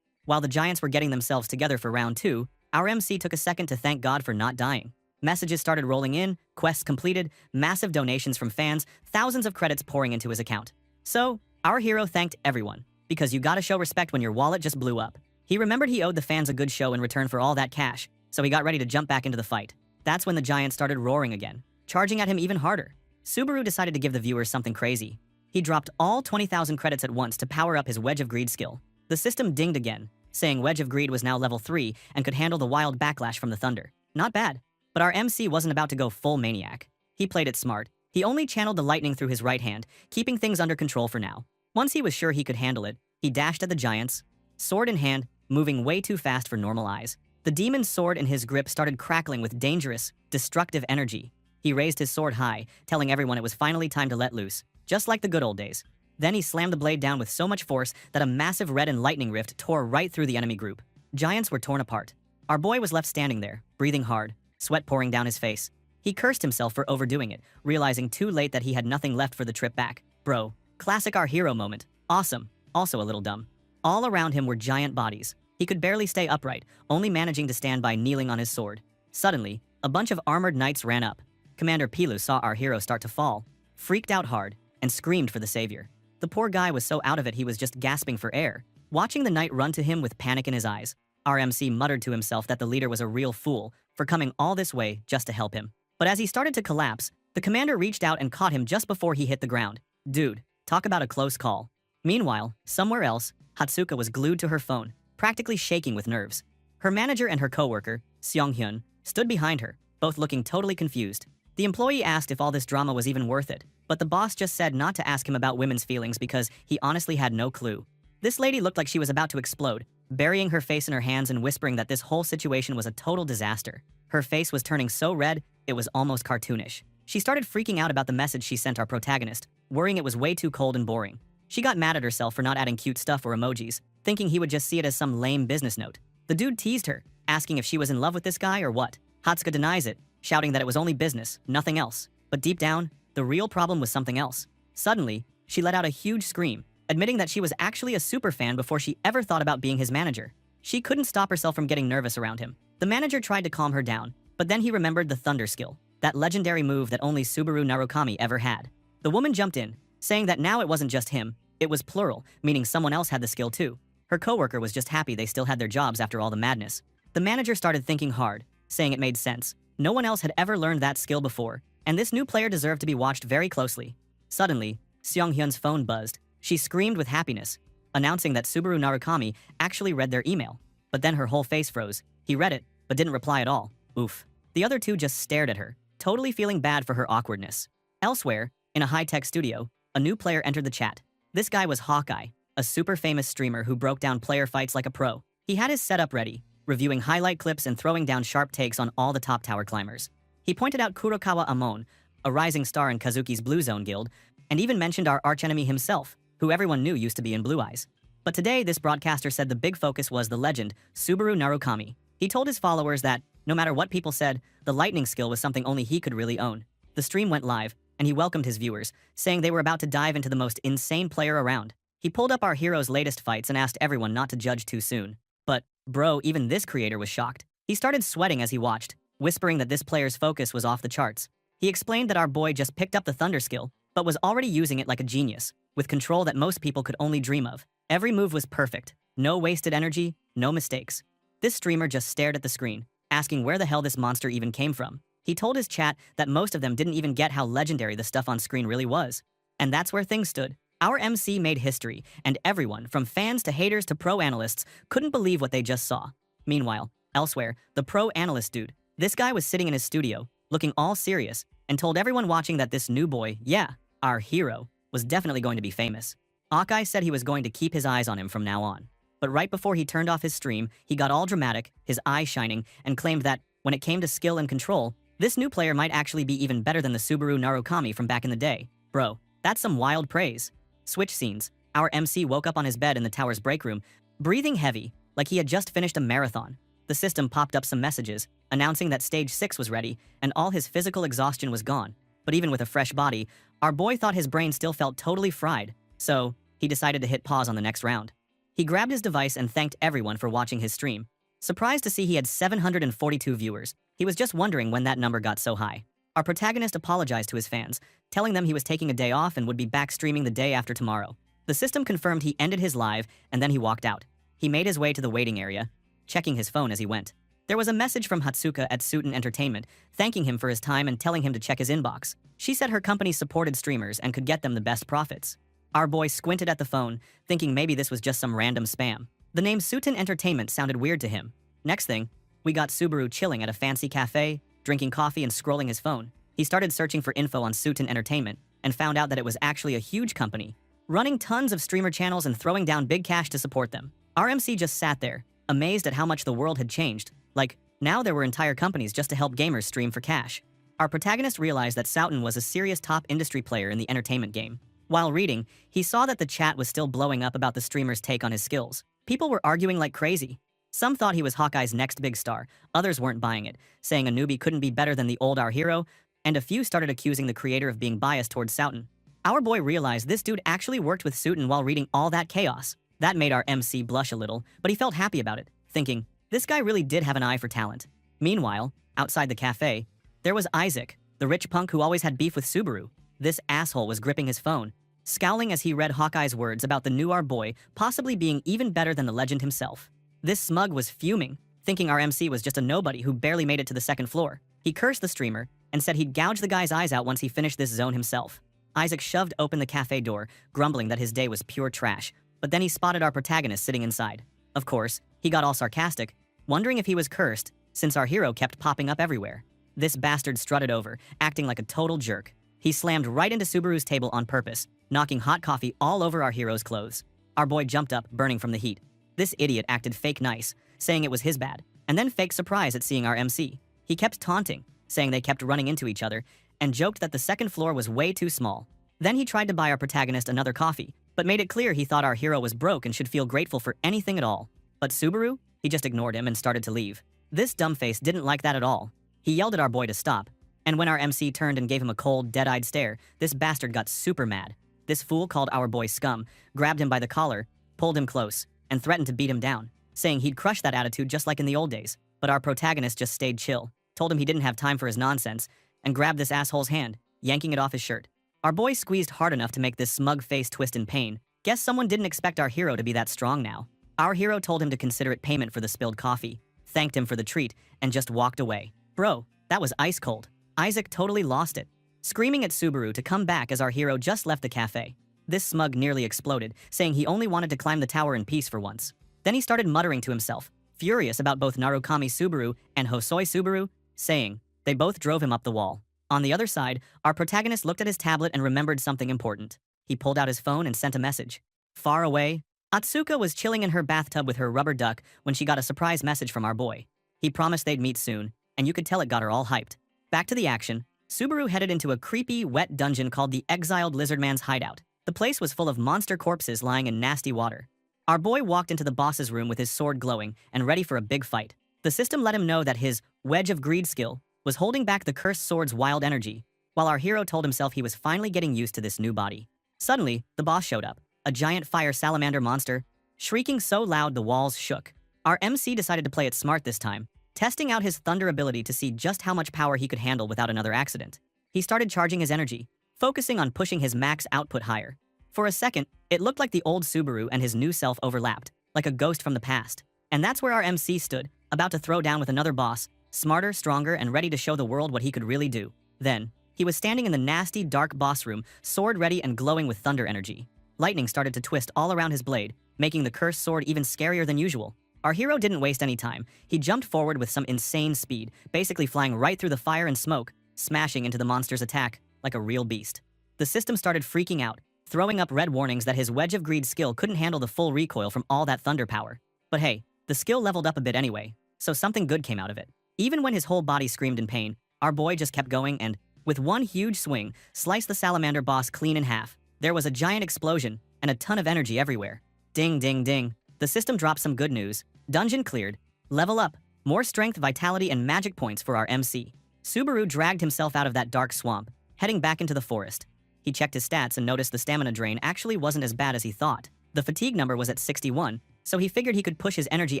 While the giants were getting themselves together for round 2, our MC took a second to thank God for not dying. Messages started rolling in, quests completed, massive donations from fans, thousands of credits pouring into his account. So, our hero thanked everyone, because you gotta show respect when your wallet just blew up. He remembered he owed the fans a good show in return for all that cash, so he got ready to jump back into the fight. That's when the giants started roaring again, charging at him even harder. Subaru decided to give the viewers something crazy. He dropped all 20,000 credits at once to power up his Wedge of Greed skill. The system dinged again, saying Wedge of Greed was now level 3 and could handle the wild backlash from the thunder. Not bad. But our MC wasn't about to go full maniac. He played it smart. He only channeled the lightning through his right hand, keeping things under control for now. Once he was sure he could handle it, he dashed at the giants, sword in hand, moving way too fast for normal eyes. The demon's sword in his grip started crackling with dangerous, destructive energy. He raised his sword high, telling everyone it was finally time to let loose, just like the good old days. Then he slammed the blade down with so much force that a massive red and lightning rift tore right through the enemy group. Giants were torn apart. Our boy was left standing there, breathing hard, sweat pouring down his face. He cursed himself for overdoing it, realizing too late that he had nothing left for the trip back. Bro, classic our hero moment. Awesome, also a little dumb. All around him were giant bodies. He could barely stay upright, only managing to stand by kneeling on his sword. Suddenly, a bunch of armored knights ran up. Commander Pilu saw our hero start to fall, freaked out hard, and screamed for the savior. The poor guy was so out of it he was just gasping for air. Watching the knight run to him with panic in his eyes, our MC muttered to himself that the leader was a real fool for coming all this way just to help him. But as he started to collapse, the commander reached out and caught him just before he hit the ground. Dude, talk about a close call. Meanwhile, somewhere else, Hatsuka was glued to her phone, practically shaking with nerves. Her manager and her coworker, Seong-hyun, stood behind her, both looking totally confused. The employee asked if all this drama was even worth it, but the boss just said not to ask him about women's feelings because he honestly had no clue. This lady looked like she was about to explode, burying her face in her hands and whispering that this whole situation was a total disaster. Her face was turning so red, it was almost cartoonish. She started freaking out about the message she sent our protagonist, worrying it was way too cold and boring. She got mad at herself for not adding cute stuff or emojis, thinking he would just see it as some lame business note. The dude teased her, asking if she was in love with this guy or what. Hatsuka denies it, shouting that it was only business, nothing else. But deep down, the real problem was something else. Suddenly, she let out a huge scream, admitting that she was actually a super fan before she ever thought about being his manager. She couldn't stop herself from getting nervous around him. The manager tried to calm her down, but then he remembered the Thunder skill, that legendary move that only Subaru Narukami ever had. The woman jumped in, saying that now it wasn't just him, it was plural, meaning someone else had the skill too. Her coworker was just happy they still had their jobs after all the madness. The manager started thinking hard, saying it made sense. No one else had ever learned that skill before, and this new player deserved to be watched very closely. Suddenly, Seong-hyun's phone buzzed. She screamed with happiness, announcing that Subaru Narukami actually read their email. But then her whole face froze. He read it, but didn't reply at all. Oof. The other two just stared at her, totally feeling bad for her awkwardness. Elsewhere, in a high-tech studio, a new player entered the chat. This guy was Hawkeye, a super famous streamer who broke down player fights like a pro. He had his setup ready, reviewing highlight clips and throwing down sharp takes on all the top tower climbers. He pointed out Kurokawa Amon, a rising star in Kazuki's Blue Zone Guild, and even mentioned our archenemy himself, who everyone knew used to be in Blue Eyes. But today, this broadcaster said the big focus was the legend, Subaru Narukami. He told his followers that, no matter what people said, the lightning skill was something only he could really own. The stream went live, and he welcomed his viewers, saying they were about to dive into the most insane player around. He pulled up our hero's latest fights and asked everyone not to judge too soon. But, bro, even this creator was shocked. He started sweating as he watched, whispering that this player's focus was off the charts. He explained that our boy just picked up the thunder skill, but was already using it like a genius, with control that most people could only dream of. Every move was perfect. No wasted energy, no mistakes. This streamer just stared at the screen, asking where the hell this monster even came from. He told his chat that most of them didn't even get how legendary the stuff on screen really was. And that's where things stood. Our MC made history, and everyone, from fans to haters to pro analysts, couldn't believe what they just saw. Meanwhile, elsewhere, the pro analyst dude, this guy was sitting in his studio, looking all serious, and told everyone watching that this new boy, yeah, our hero, was definitely going to be famous. Hawkeye said he was going to keep his eyes on him from now on. But right before he turned off his stream, he got all dramatic, his eyes shining, and claimed that, when it came to skill and control, this new player might actually be even better than the Subaru Narukami from back in the day. Bro, that's some wild praise. Switch scenes. Our MC woke up on his bed in the tower's break room, breathing heavy, like he had just finished a marathon. The system popped up some messages, announcing that stage 6 was ready, and all his physical exhaustion was gone. But even with a fresh body, our boy thought his brain still felt totally fried, so he decided to hit pause on the next round. He grabbed his device and thanked everyone for watching his stream. Surprised to see he had 742 viewers, he was just wondering when that number got so high. Our protagonist apologized to his fans, telling them he was taking a day off and would be back streaming the day after tomorrow. The system confirmed he ended his live, and then he walked out. He made his way to the waiting area, checking his phone as he went. There was a message from Hatsuka at Suiten Entertainment, thanking him for his time and telling him to check his inbox. She said her company supported streamers and could get them the best profits. Our boy squinted at the phone, thinking maybe this was just some random spam. The name Suiten Entertainment sounded weird to him. Next thing, we got Subaru chilling at a fancy cafe, drinking coffee and scrolling his phone. He started searching for info on Suiten Entertainment and found out that it was actually a huge company, running tons of streamer channels and throwing down big cash to support them. Our MC just sat there, amazed at how much the world had changed. Like, now there were entire companies just to help gamers stream for cash. Our protagonist realized that Suiten was a serious top industry player in the entertainment game. While reading, he saw that the chat was still blowing up about the streamer's take on his skills. People were arguing like crazy. Some thought he was Hawkeye's next big star, others weren't buying it, saying a newbie couldn't be better than the old our hero, and a few started accusing the creator of being biased towards Suiten. Our boy realized this dude actually worked with Suiten while reading all that chaos. That made our MC blush a little, but he felt happy about it, thinking, this guy really did have an eye for talent. Meanwhile, outside the cafe, there was Isaac, the rich punk who always had beef with Subaru. This asshole was gripping his phone, scowling as he read Hawkeye's words about the new our boy possibly being even better than the legend himself. This smug was fuming, thinking our MC was just a nobody who barely made it to the second floor. He cursed the streamer and said he'd gouge the guy's eyes out once he finished this zone himself. Isaac shoved open the cafe door, grumbling that his day was pure trash, but then he spotted our protagonist sitting inside. Of course, he got all sarcastic, wondering if he was cursed, since our hero kept popping up everywhere. This bastard strutted over, acting like a total jerk. He slammed right into Subaru's table on purpose, knocking hot coffee all over our hero's clothes. Our boy jumped up, burning from the heat. This idiot acted fake nice, saying it was his bad, and then fake surprise at seeing our MC. He kept taunting, saying they kept running into each other, and joked that the second floor was way too small. Then he tried to buy our protagonist another coffee, but made it clear he thought our hero was broke and should feel grateful for anything at all. But Subaru? He just ignored him and started to leave. This dumbface didn't like that at all. He yelled at our boy to stop, and when our MC turned and gave him a cold, dead-eyed stare, this bastard got super mad. This fool called our boy scum, grabbed him by the collar, pulled him close, and threatened to beat him down, saying he'd crush that attitude just like in the old days. But our protagonist just stayed chill, told him he didn't have time for his nonsense, and grabbed this asshole's hand, yanking it off his shirt. Our boy squeezed hard enough to make this smug face twist in pain. Guess someone didn't expect our hero to be that strong now. Our hero told him to consider it payment for the spilled coffee, thanked him for the treat, and just walked away. Bro, that was ice cold. Isaac totally lost it, screaming at Subaru to come back as our hero just left the cafe. This smug nearly exploded, saying he only wanted to climb the tower in peace for once. Then he started muttering to himself, furious about both Narukami Subaru and Hosoi Subaru, saying they both drove him up the wall. On the other side, our protagonist looked at his tablet and remembered something important. He pulled out his phone and sent a message. Far away, Atsuka was chilling in her bathtub with her rubber duck when she got a surprise message from our boy. He promised they'd meet soon, and you could tell it got her all hyped. Back to the action, Subaru headed into a creepy, wet dungeon called the Exiled Lizardman's Hideout. The place was full of monster corpses lying in nasty water. Our boy walked into the boss's room with his sword glowing and ready for a big fight. The system let him know that his Wedge of Greed skill was holding back the cursed sword's wild energy, while our hero told himself he was finally getting used to this new body. Suddenly, the boss showed up, a giant fire salamander monster, shrieking so loud the walls shook. Our MC decided to play it smart this time, testing out his thunder ability to see just how much power he could handle without another accident. He started charging his energy, focusing on pushing his max output higher. For a second, it looked like the old Subaru and his new self overlapped, like a ghost from the past. And that's where our MC stood, about to throw down with another boss, smarter, stronger, and ready to show the world what he could really do. Then, he was standing in the nasty, dark boss room, sword ready and glowing with thunder energy. Lightning started to twist all around his blade, making the cursed sword even scarier than usual. Our hero didn't waste any time. He jumped forward with some insane speed, basically flying right through the fire and smoke, smashing into the monster's attack like a real beast. The system started freaking out, throwing up red warnings that his Wedge of Greed skill couldn't handle the full recoil from all that thunder power. But hey, the skill leveled up a bit anyway, so something good came out of it. Even when his whole body screamed in pain, our boy just kept going and, with one huge swing, sliced the salamander boss clean in half. There was a giant explosion and a ton of energy everywhere. Ding, ding, ding. The system dropped some good news. Dungeon cleared. Level up. More strength, vitality, and magic points for our MC. Subaru dragged himself out of that dark swamp, heading back into the forest. He checked his stats and noticed the stamina drain actually wasn't as bad as he thought. The fatigue number was at 61, so he figured he could push his energy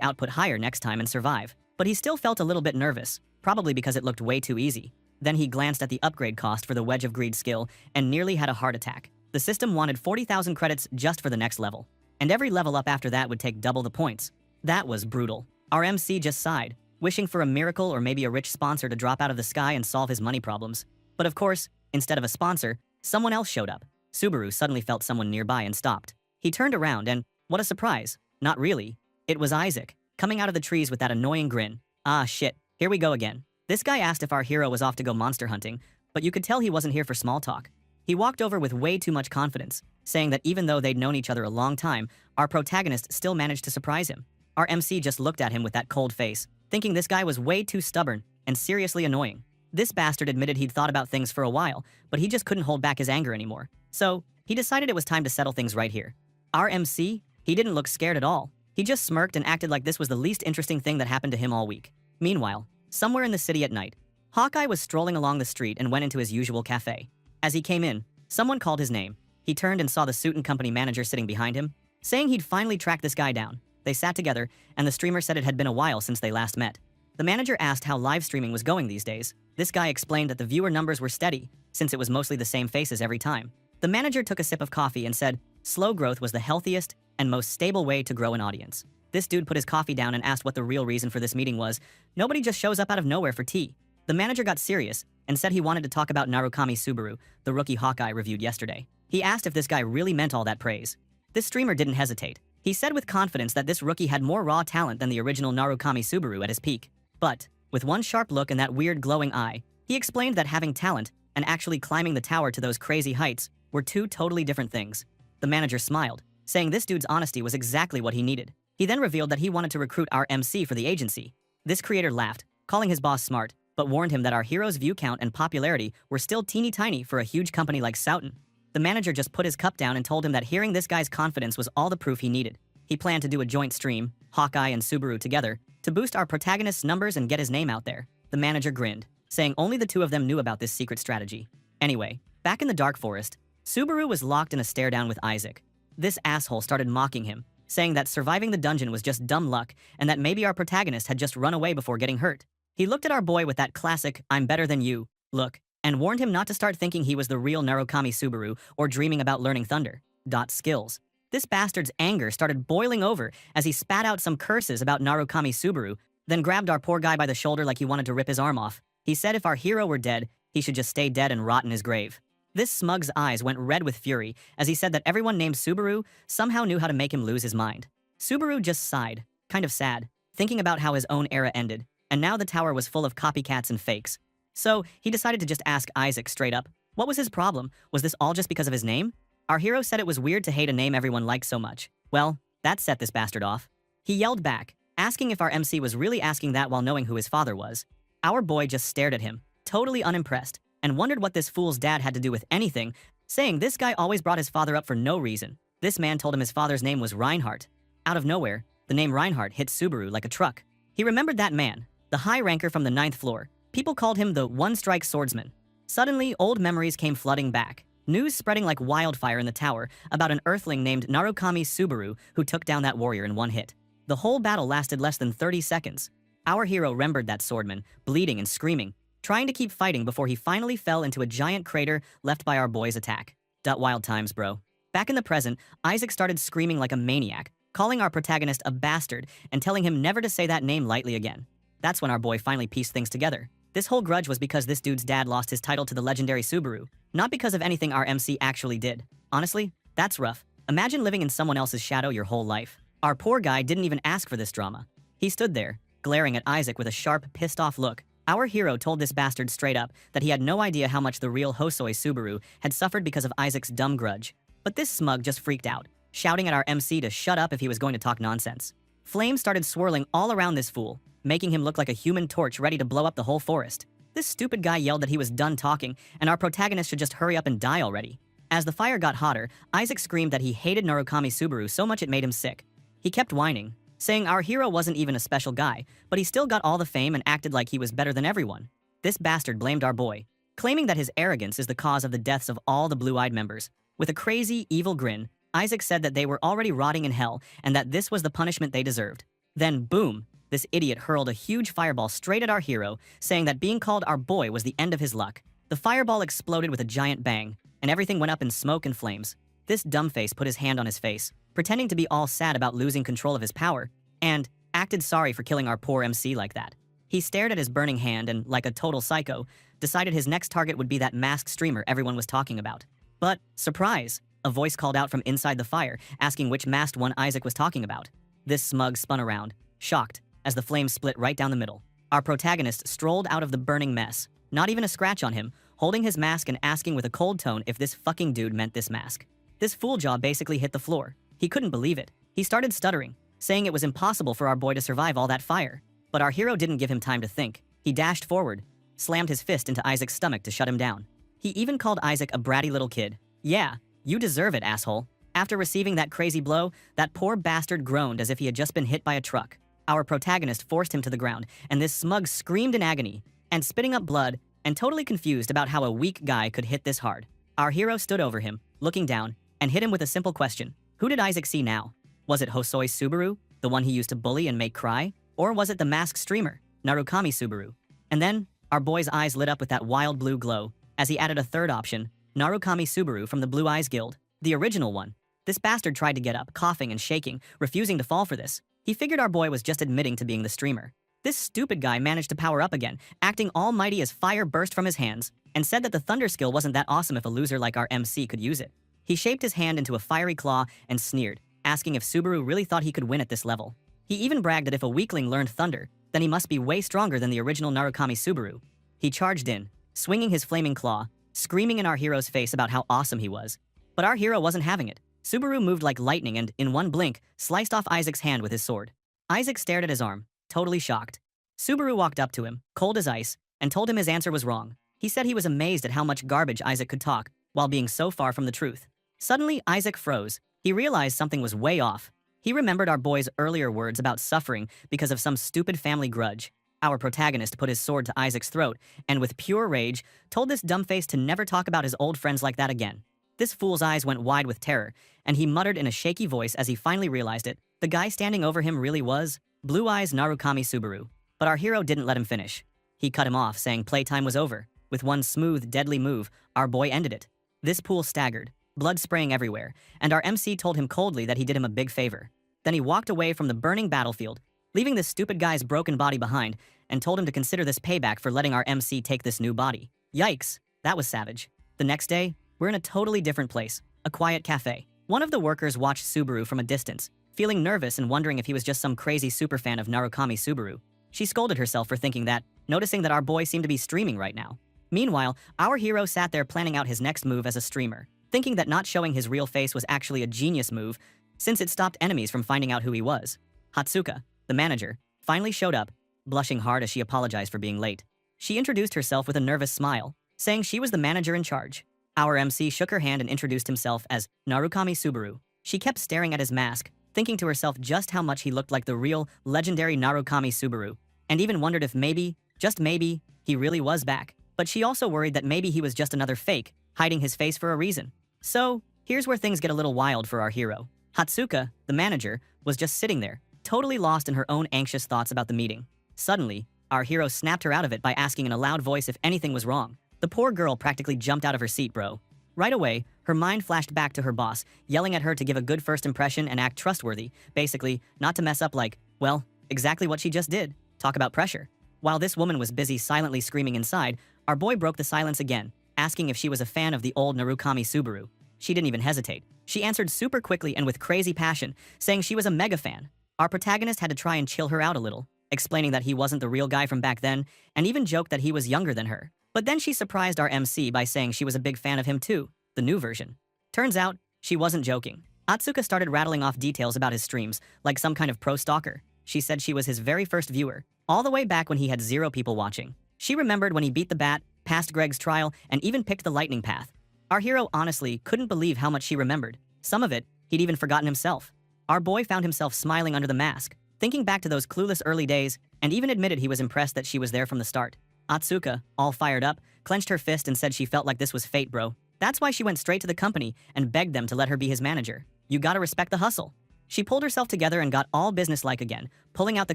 output higher next time and survive. But he still felt a little bit nervous, probably because it looked way too easy. Then he glanced at the upgrade cost for the Wedge of Greed skill and nearly had a heart attack. The system wanted 40,000 credits just for the next level, and every level up after that would take double the points. That was brutal. Our MC just sighed, wishing for a miracle or maybe a rich sponsor to drop out of the sky and solve his money problems. But of course, instead of a sponsor, someone else showed up. Subaru suddenly felt someone nearby and stopped. He turned around and, what a surprise, not really. It was Isaac, coming out of the trees with that annoying grin. Ah shit, here we go again. This guy asked if our hero was off to go monster hunting, but you could tell he wasn't here for small talk. He walked over with way too much confidence, saying that even though they'd known each other a long time, our protagonist still managed to surprise him. Our MC just looked at him with that cold face, thinking this guy was way too stubborn and seriously annoying. This bastard admitted he'd thought about things for a while, but he just couldn't hold back his anger anymore. So, he decided it was time to settle things right here. Our MC, he didn't look scared at all. He just smirked and acted like this was the least interesting thing that happened to him all week. Meanwhile, somewhere in the city at night, Hawkeye was strolling along the street and went into his usual cafe. As he came in, someone called his name. He turned and saw the suit and company manager sitting behind him, saying he'd finally tracked this guy down. They sat together, and the streamer said it had been a while since they last met. The manager asked how live streaming was going these days. This guy explained that the viewer numbers were steady, since it was mostly the same faces every time. The manager took a sip of coffee and said, slow growth was the healthiest and most stable way to grow an audience. This dude put his coffee down and asked what the real reason for this meeting was. Nobody just shows up out of nowhere for tea. The manager got serious and said he wanted to talk about Narukami Subaru, the rookie Hawkeye reviewed yesterday. He asked if this guy really meant all that praise. This streamer didn't hesitate. He said with confidence that this rookie had more raw talent than the original Narukami Subaru at his peak. But, with one sharp look and that weird glowing eye, he explained that having talent and actually climbing the tower to those crazy heights were two totally different things. The manager smiled, saying this dude's honesty was exactly what he needed. He then revealed that he wanted to recruit our MC for the agency. This creator laughed, calling his boss smart, but warned him that our hero's view count and popularity were still teeny tiny for a huge company like Souten. The manager just put his cup down and told him that hearing this guy's confidence was all the proof he needed. He planned to do a joint stream, Hawkeye and Subaru together, to boost our protagonist's numbers and get his name out there. The manager grinned, saying only the two of them knew about this secret strategy. Anyway, back in the dark forest, Subaru was locked in a stare-down with Isaac. This asshole started mocking him, saying that surviving the dungeon was just dumb luck and that maybe our protagonist had just run away before getting hurt. He looked at our boy with that classic, I'm better than you, look, and warned him not to start thinking he was the real Narukami Subaru or dreaming about learning thunder. Skills. This bastard's anger started boiling over as he spat out some curses about Narukami Subaru, then grabbed our poor guy by the shoulder like he wanted to rip his arm off. He said if our hero were dead, he should just stay dead and rot in his grave. This smug's eyes went red with fury as he said that everyone named Subaru somehow knew how to make him lose his mind. Subaru just sighed, kind of sad, thinking about how his own era ended, and now the tower was full of copycats and fakes. So he decided to just ask Isaac straight up, what was his problem? Was this all just because of his name? Our hero said it was weird to hate a name everyone liked so much. Well, that set this bastard off. He yelled back, asking if our MC was really asking that while knowing who his father was. Our boy just stared at him, totally unimpressed, and wondered what this fool's dad had to do with anything, saying this guy always brought his father up for no reason. This man told him his father's name was Reinhardt. Out of nowhere, the name Reinhardt hit Subaru like a truck. He remembered that man, the high ranker from the 9th floor. People called him the one-strike swordsman. Suddenly, old memories came flooding back. News spreading like wildfire in the tower about an earthling named Narukami Subaru who took down that warrior in one hit. The whole battle lasted less than 30 seconds. Our hero remembered that swordman, bleeding and screaming, trying to keep fighting before he finally fell into a giant crater left by our boy's attack. Wild times, bro. Back in the present, Isaac started screaming like a maniac, calling our protagonist a bastard and telling him never to say that name lightly again. That's when our boy finally pieced things together. This whole grudge was because this dude's dad lost his title to the legendary Subaru, not because of anything our MC actually did. Honestly, that's rough. Imagine living in someone else's shadow your whole life. Our poor guy didn't even ask for this drama. He stood there, glaring at Isaac with a sharp, pissed-off look. Our hero told this bastard straight up that he had no idea how much the real Hosoi Subaru had suffered because of Isaac's dumb grudge. But this smug just freaked out, shouting at our MC to shut up if he was going to talk nonsense. Flames started swirling all around this fool, making him look like a human torch ready to blow up the whole forest. This stupid guy yelled that he was done talking and our protagonist should just hurry up and die already. As the fire got hotter, Isaac screamed that he hated Narukami Subaru so much it made him sick. He kept whining, saying our hero wasn't even a special guy, but he still got all the fame and acted like he was better than everyone. This bastard blamed our boy, claiming that his arrogance is the cause of the deaths of all the blue-eyed members. With a crazy, evil grin, Isaac said that they were already rotting in hell and that this was the punishment they deserved. Then, boom! This idiot hurled a huge fireball straight at our hero, saying that being called our boy was the end of his luck. The fireball exploded with a giant bang, and everything went up in smoke and flames. This dumbface put his hand on his face, pretending to be all sad about losing control of his power, and acted sorry for killing our poor MC like that. He stared at his burning hand and, like a total psycho, decided his next target would be that masked streamer everyone was talking about. But, surprise! A voice called out from inside the fire, asking which masked one Isaac was talking about. This smug spun around, shocked, as the flames split right down the middle. Our protagonist strolled out of the burning mess, not even a scratch on him, holding his mask and asking with a cold tone if this fucking dude meant this mask. This fool jaw basically hit the floor. He couldn't believe it. He started stuttering, saying it was impossible for our boy to survive all that fire. But our hero didn't give him time to think. He dashed forward, slammed his fist into Isaac's stomach to shut him down. He even called Isaac a bratty little kid. Yeah, you deserve it, asshole. After receiving that crazy blow, that poor bastard groaned as if he had just been hit by a truck. Our protagonist forced him to the ground, and this smug screamed in agony, and spitting up blood, and totally confused about how a weak guy could hit this hard. Our hero stood over him, looking down, and hit him with a simple question. Who did Isaac see now? Was it Hosoi Subaru, the one he used to bully and make cry? Or was it the masked streamer, Narukami Subaru? And then, our boy's eyes lit up with that wild blue glow, as he added a third option, Narukami Subaru from the Blue Eyes Guild, the original one. This bastard tried to get up, coughing and shaking, refusing to fall for this. He figured our boy was just admitting to being the streamer. This stupid guy managed to power up again, acting almighty as fire burst from his hands, and said that the thunder skill wasn't that awesome if a loser like our MC could use it. He shaped his hand into a fiery claw and sneered, asking if Subaru really thought he could win at this level. He even bragged that if a weakling learned thunder, then he must be way stronger than the original Narukami Subaru. He charged in, swinging his flaming claw, screaming in our hero's face about how awesome he was. But our hero wasn't having it. Subaru moved like lightning and, in one blink, sliced off Isaac's hand with his sword. Isaac stared at his arm, totally shocked. Subaru walked up to him, cold as ice, and told him his answer was wrong. He said he was amazed at how much garbage Isaac could talk, while being so far from the truth. Suddenly, Isaac froze. He realized something was way off. He remembered our boy's earlier words about suffering because of some stupid family grudge. Our protagonist put his sword to Isaac's throat, and with pure rage, told this dumbface to never talk about his old friends like that again. This fool's eyes went wide with terror, and he muttered in a shaky voice as he finally realized it. The guy standing over him really was Blue Eyes Narukami Subaru. But our hero didn't let him finish. He cut him off, saying playtime was over. With one smooth, deadly move, our boy ended it. This pool staggered, blood spraying everywhere, and our MC told him coldly that he did him a big favor. Then he walked away from the burning battlefield, leaving this stupid guy's broken body behind, and told him to consider this payback for letting our MC take this new body. Yikes, that was savage. The next day, we're in a totally different place, a quiet cafe. One of the workers watched Subaru from a distance, feeling nervous and wondering if he was just some crazy superfan of Narukami Subaru. She scolded herself for thinking that, noticing that our boy seemed to be streaming right now. Meanwhile, our hero sat there planning out his next move as a streamer, thinking that not showing his real face was actually a genius move, since it stopped enemies from finding out who he was. Hatsuka, the manager, finally showed up, blushing hard as she apologized for being late. She introduced herself with a nervous smile, saying she was the manager in charge. Our MC shook her hand and introduced himself as Narukami Subaru. She kept staring at his mask, thinking to herself just how much he looked like the real, legendary Narukami Subaru, and even wondered if maybe, just maybe, he really was back. But she also worried that maybe he was just another fake, hiding his face for a reason. So, here's where things get a little wild for our hero. Hatsuka, the manager, was just sitting there, totally lost in her own anxious thoughts about the meeting. Suddenly, our hero snapped her out of it by asking in a loud voice if anything was wrong. The poor girl practically jumped out of her seat, bro. Right away, her mind flashed back to her boss, yelling at her to give a good first impression and act trustworthy, basically, not to mess up like, well, exactly what she just did. Talk about pressure. While this woman was busy silently screaming inside, our boy broke the silence again, asking if she was a fan of the old Narukami Subaru. She didn't even hesitate. She answered super quickly and with crazy passion, saying she was a mega fan. Our protagonist had to try and chill her out a little, explaining that he wasn't the real guy from back then, and even joked that he was younger than her. But then she surprised our MC by saying she was a big fan of him too, the new version. Turns out, she wasn't joking. Atsuka started rattling off details about his streams, like some kind of pro stalker. She said she was his very first viewer, all the way back when he had 0 people watching. She remembered when he beat the bat, passed Greg's trial, and even picked the lightning path. Our hero honestly couldn't believe how much she remembered. Some of it, he'd even forgotten himself. Our boy found himself smiling under the mask, thinking back to those clueless early days, and even admitted he was impressed that she was there from the start. Atsuka, all fired up, clenched her fist and said she felt like this was fate, bro. That's why she went straight to the company and begged them to let her be his manager. You gotta respect the hustle. She pulled herself together and got all businesslike again, pulling out the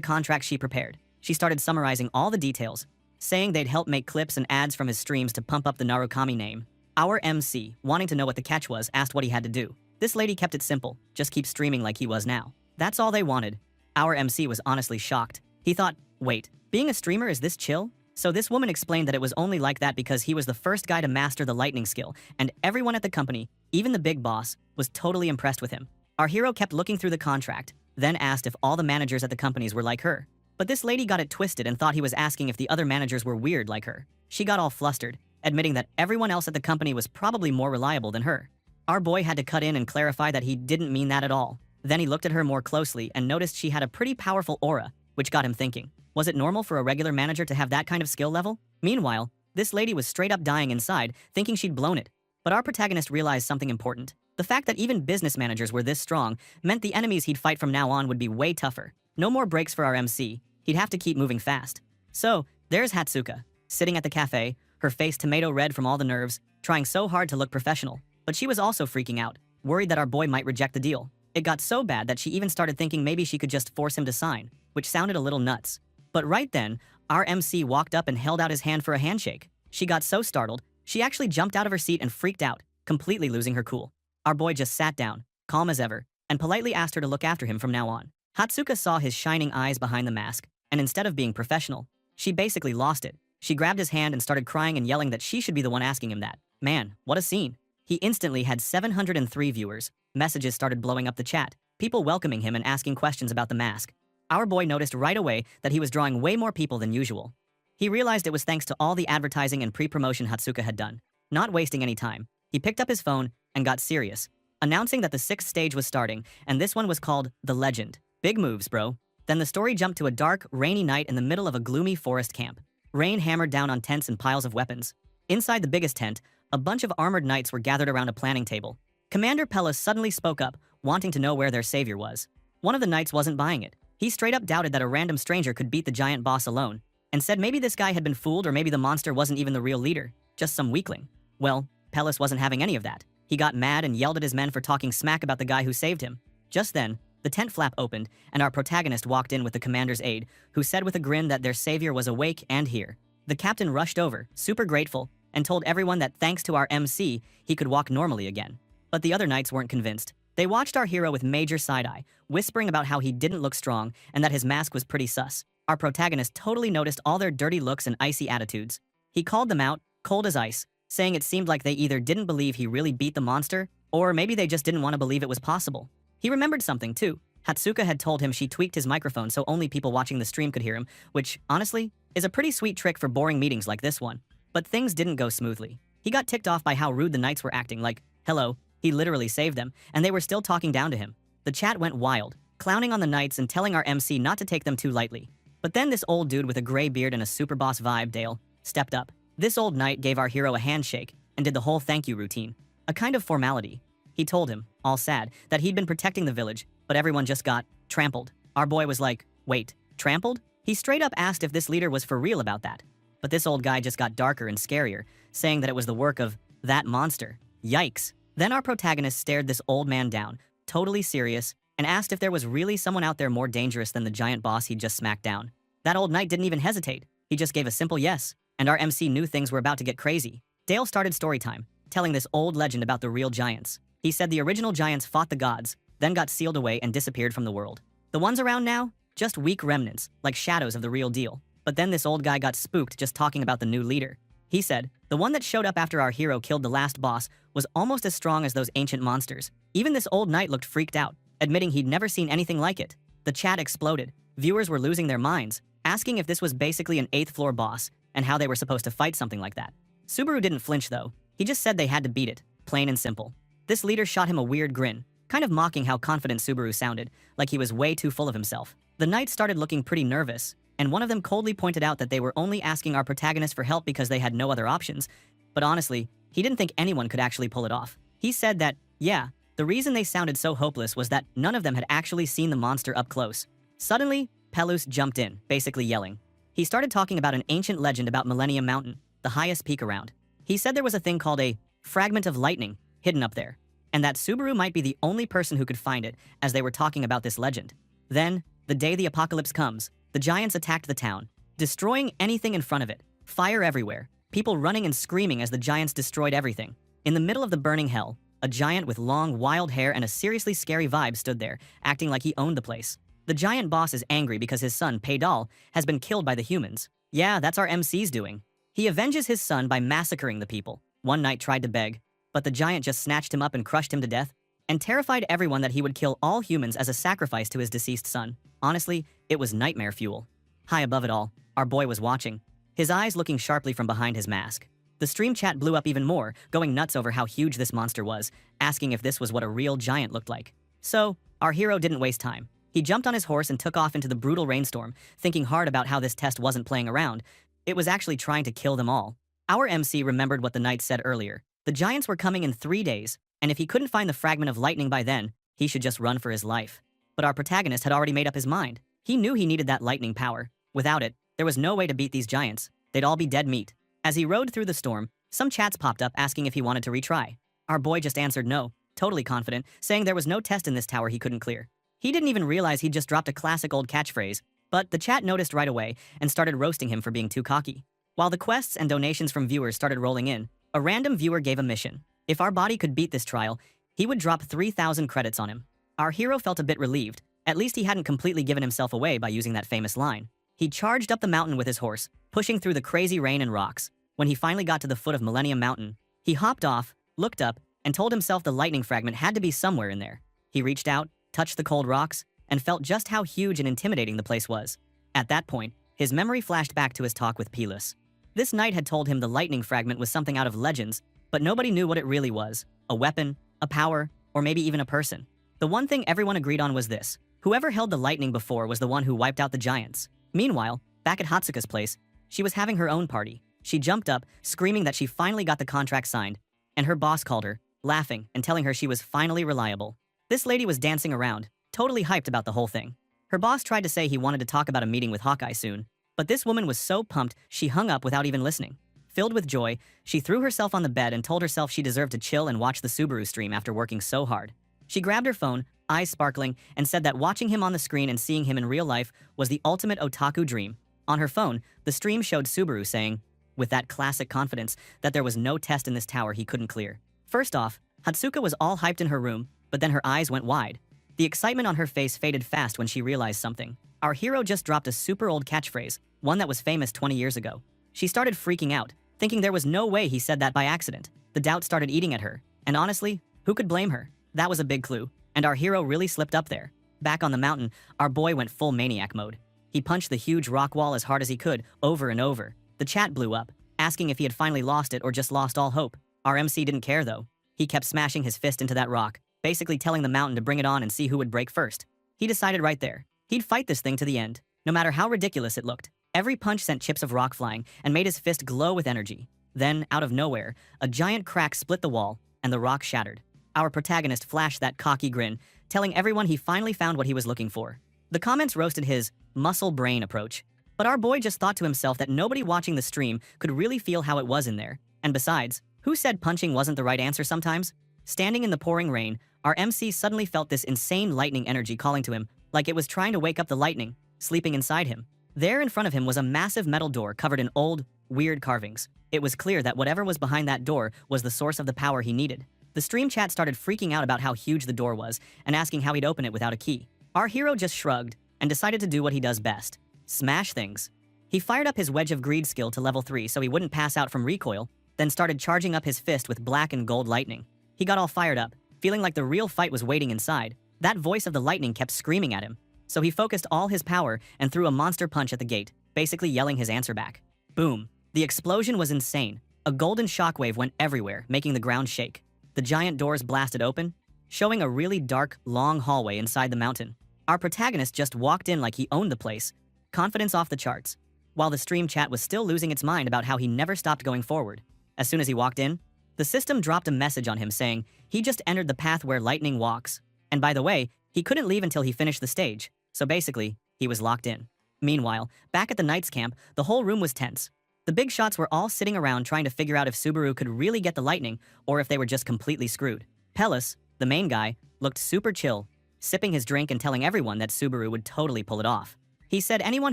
contract she prepared. She started summarizing all the details, saying they'd help make clips and ads from his streams to pump up the Narukami name. Our MC, wanting to know what the catch was, asked what he had to do. This lady kept it simple, just keep streaming like he was now. That's all they wanted. Our MC was honestly shocked. He thought, wait, being a streamer is this chill? So this woman explained that it was only like that because he was the first guy to master the lightning skill, and everyone at the company, even the big boss, was totally impressed with him. Our hero kept looking through the contract, then asked if all the managers at the companies were like her. But this lady got it twisted and thought he was asking if the other managers were weird like her. She got all flustered, admitting that everyone else at the company was probably more reliable than her. Our boy had to cut in and clarify that he didn't mean that at all. Then he looked at her more closely and noticed she had a pretty powerful aura, which got him thinking. Was it normal for a regular manager to have that kind of skill level? Meanwhile, this lady was straight up dying inside, thinking she'd blown it. But our protagonist realized something important. The fact that even business managers were this strong meant the enemies he'd fight from now on would be way tougher. No more breaks for our MC. He'd have to keep moving fast. So, there's Hatsuka, sitting at the cafe, her face tomato red from all the nerves, trying so hard to look professional. But she was also freaking out, worried that our boy might reject the deal. It got so bad that she even started thinking maybe she could just force him to sign, which sounded a little nuts. But right then, our MC walked up and held out his hand for a handshake. She got so startled, she actually jumped out of her seat and freaked out, completely losing her cool. Our boy just sat down, calm as ever, and politely asked her to look after him from now on. Hatsuka saw his shining eyes behind the mask, and instead of being professional, she basically lost it. She grabbed his hand and started crying and yelling that she should be the one asking him that. Man, what a scene. He instantly had 703 viewers. Messages started blowing up the chat, people welcoming him and asking questions about the mask. Our boy noticed right away that he was drawing way more people than usual. He realized it was thanks to all the advertising and pre-promotion Hatsuka had done. Not wasting any time, he picked up his phone and got serious, announcing that the 6th stage was starting, and this one was called The Legend. Big moves, bro. Then the story jumped to a dark, rainy night in the middle of a gloomy forest camp. Rain hammered down on tents and piles of weapons. Inside the biggest tent, a bunch of armored knights were gathered around a planning table. Commander Pellas suddenly spoke up, wanting to know where their savior was. One of the knights wasn't buying it. He straight up doubted that a random stranger could beat the giant boss alone, and said maybe this guy had been fooled or maybe the monster wasn't even the real leader, just some weakling. Well, Pellas wasn't having any of that. He got mad and yelled at his men for talking smack about the guy who saved him. Just then, the tent flap opened, and our protagonist walked in with the commander's aide, who said with a grin that their savior was awake and here. The captain rushed over, super grateful, and told everyone that thanks to our MC, he could walk normally again. But the other knights weren't convinced. They watched our hero with major side-eye, whispering about how he didn't look strong and that his mask was pretty sus. Our protagonist totally noticed all their dirty looks and icy attitudes. He called them out, cold as ice, saying it seemed like they either didn't believe he really beat the monster, or maybe they just didn't want to believe it was possible. He remembered something, too. Hatsuka had told him she tweaked his microphone so only people watching the stream could hear him, which, honestly, is a pretty sweet trick for boring meetings like this one. But things didn't go smoothly. He got ticked off by how rude the knights were acting, like, hello, he literally saved them, and they were still talking down to him. The chat went wild, clowning on the knights and telling our MC not to take them too lightly. But then this old dude with a gray beard and a super boss vibe, Dale, stepped up. This old knight gave our hero a handshake and did the whole thank you routine, a kind of formality. He told him, all sad, that he'd been protecting the village, but everyone just got trampled. Our boy was like, wait, trampled? He straight up asked if this leader was for real about that. But this old guy just got darker and scarier, saying that it was the work of that monster. Yikes. Then our protagonist stared this old man down, totally serious, and asked if there was really someone out there more dangerous than the giant boss he'd just smacked down. That old knight didn't even hesitate. He just gave a simple yes, and our MC knew things were about to get crazy. Dale started story time, telling this old legend about the real giants. He said the original giants fought the gods, then got sealed away and disappeared from the world. The ones around now? Just weak remnants, like shadows of the real deal. But then this old guy got spooked just talking about the new leader. He said, the one that showed up after our hero killed the last boss was almost as strong as those ancient monsters. Even this old knight looked freaked out, admitting he'd never seen anything like it. The chat exploded. Viewers were losing their minds, asking if this was basically an 8th floor boss and how they were supposed to fight something like that. Subaru didn't flinch though. He just said they had to beat it, plain and simple. This leader shot him a weird grin, kind of mocking how confident Subaru sounded, like he was way too full of himself. The knights started looking pretty nervous, and one of them coldly pointed out that they were only asking our protagonist for help because they had no other options. But honestly, he didn't think anyone could actually pull it off. He said that, yeah, the reason they sounded so hopeless was that none of them had actually seen the monster up close. Suddenly, Pelus jumped in, basically yelling. He started talking about an ancient legend about Millennium Mountain, the highest peak around. He said there was a thing called a fragment of lightning hidden up there, and that Subaru might be the only person who could find it as they were talking about this legend. Then, the day the apocalypse comes, the giants attacked the town, destroying anything in front of it. Fire everywhere, people running and screaming as the giants destroyed everything. In the middle of the burning hell, a giant with long, wild hair and a seriously scary vibe stood there, acting like he owned the place. The giant boss is angry because his son, Paydal, has been killed by the humans. Yeah, that's our MC's doing. He avenges his son by massacring the people. One knight tried to beg, but the giant just snatched him up and crushed him to death, and terrified everyone that he would kill all humans as a sacrifice to his deceased son. Honestly, it was nightmare fuel. High above it all, our boy was watching, his eyes looking sharply from behind his mask. The stream chat blew up even more, going nuts over how huge this monster was, asking if this was what a real giant looked like. So, our hero didn't waste time. He jumped on his horse and took off into the brutal rainstorm, thinking hard about how this test wasn't playing around. It was actually trying to kill them all. Our MC remembered what the knight said earlier. The giants were coming in 3 days, and if he couldn't find the fragment of lightning by then, he should just run for his life. But our protagonist had already made up his mind. He knew he needed that lightning power. Without it, there was no way to beat these giants. They'd all be dead meat. As he rode through the storm, some chats popped up asking if he wanted to retry. Our boy just answered no, totally confident, saying there was no test in this tower he couldn't clear. He didn't even realize he'd just dropped a classic old catchphrase, but the chat noticed right away and started roasting him for being too cocky. While the quests and donations from viewers started rolling in, a random viewer gave a mission. If our body could beat this trial, he would drop 3,000 credits on him. Our hero felt a bit relieved. At least he hadn't completely given himself away by using that famous line. He charged up the mountain with his horse, pushing through the crazy rain and rocks. When he finally got to the foot of Millennium Mountain, he hopped off, looked up, and told himself the lightning fragment had to be somewhere in there. He reached out, touched the cold rocks, and felt just how huge and intimidating the place was. At that point, his memory flashed back to his talk with Pelus. This knight had told him the lightning fragment was something out of legends, but nobody knew what it really was: a weapon, a power, or maybe even a person. The one thing everyone agreed on was this: whoever held the lightning before was the one who wiped out the giants. Meanwhile, back at Hatsuka's place, she was having her own party. She jumped up, screaming that she finally got the contract signed, and her boss called her, laughing and telling her she was finally reliable. This lady was dancing around, totally hyped about the whole thing. Her boss tried to say he wanted to talk about a meeting with Hawkeye soon, but this woman was so pumped she hung up without even listening. Filled with joy, she threw herself on the bed and told herself she deserved to chill and watch the Subaru stream after working so hard. She grabbed her phone, eyes sparkling, and said that watching him on the screen and seeing him in real life was the ultimate otaku dream. On her phone, the stream showed Subaru saying, with that classic confidence, that there was no test in this tower he couldn't clear. First off, Hatsuka was all hyped in her room, but then her eyes went wide. The excitement on her face faded fast when she realized something. Our hero just dropped a super old catchphrase, one that was famous 20 years ago. She started freaking out, thinking there was no way he said that by accident. The doubt started eating at her, and honestly, who could blame her? That was a big clue, and our hero really slipped up there. Back on the mountain, our boy went full maniac mode. He punched the huge rock wall as hard as he could, over and over. The chat blew up, asking if he had finally lost it or just lost all hope. Our MC didn't care though. He kept smashing his fist into that rock, basically telling the mountain to bring it on and see who would break first. He decided right there. He'd fight this thing to the end, no matter how ridiculous it looked. Every punch sent chips of rock flying and made his fist glow with energy. Then, out of nowhere, a giant crack split the wall, and the rock shattered. Our protagonist flashed that cocky grin, telling everyone he finally found what he was looking for. The comments roasted his muscle brain approach, but our boy just thought to himself that nobody watching the stream could really feel how it was in there. And besides, who said punching wasn't the right answer sometimes? Standing in the pouring rain, our MC suddenly felt this insane lightning energy calling to him, like it was trying to wake up the lightning, sleeping inside him. There in front of him was a massive metal door covered in old, weird carvings. It was clear that whatever was behind that door was the source of the power he needed. The stream chat started freaking out about how huge the door was and asking how he'd open it without a key. Our hero just shrugged and decided to do what he does best: smash things. He fired up his Wedge of Greed skill to level 3 so he wouldn't pass out from recoil, then started charging up his fist with black and gold lightning. He got all fired up, feeling like the real fight was waiting inside. That voice of the lightning kept screaming at him, so he focused all his power and threw a monster punch at the gate, basically yelling his answer back. Boom. The explosion was insane. A golden shockwave went everywhere, making the ground shake. The giant doors blasted open, showing a really dark, long hallway inside the mountain. Our protagonist just walked in like he owned the place, confidence off the charts, while the stream chat was still losing its mind about how he never stopped going forward. As soon as he walked in, the system dropped a message on him saying he just entered the path where lightning walks. And by the way, he couldn't leave until he finished the stage, so basically, he was locked in. Meanwhile, back at the Knights camp, the whole room was tense. The big shots were all sitting around trying to figure out if Subaru could really get the lightning or if they were just completely screwed. Pelis, the main guy, looked super chill, sipping his drink and telling everyone that Subaru would totally pull it off. He said anyone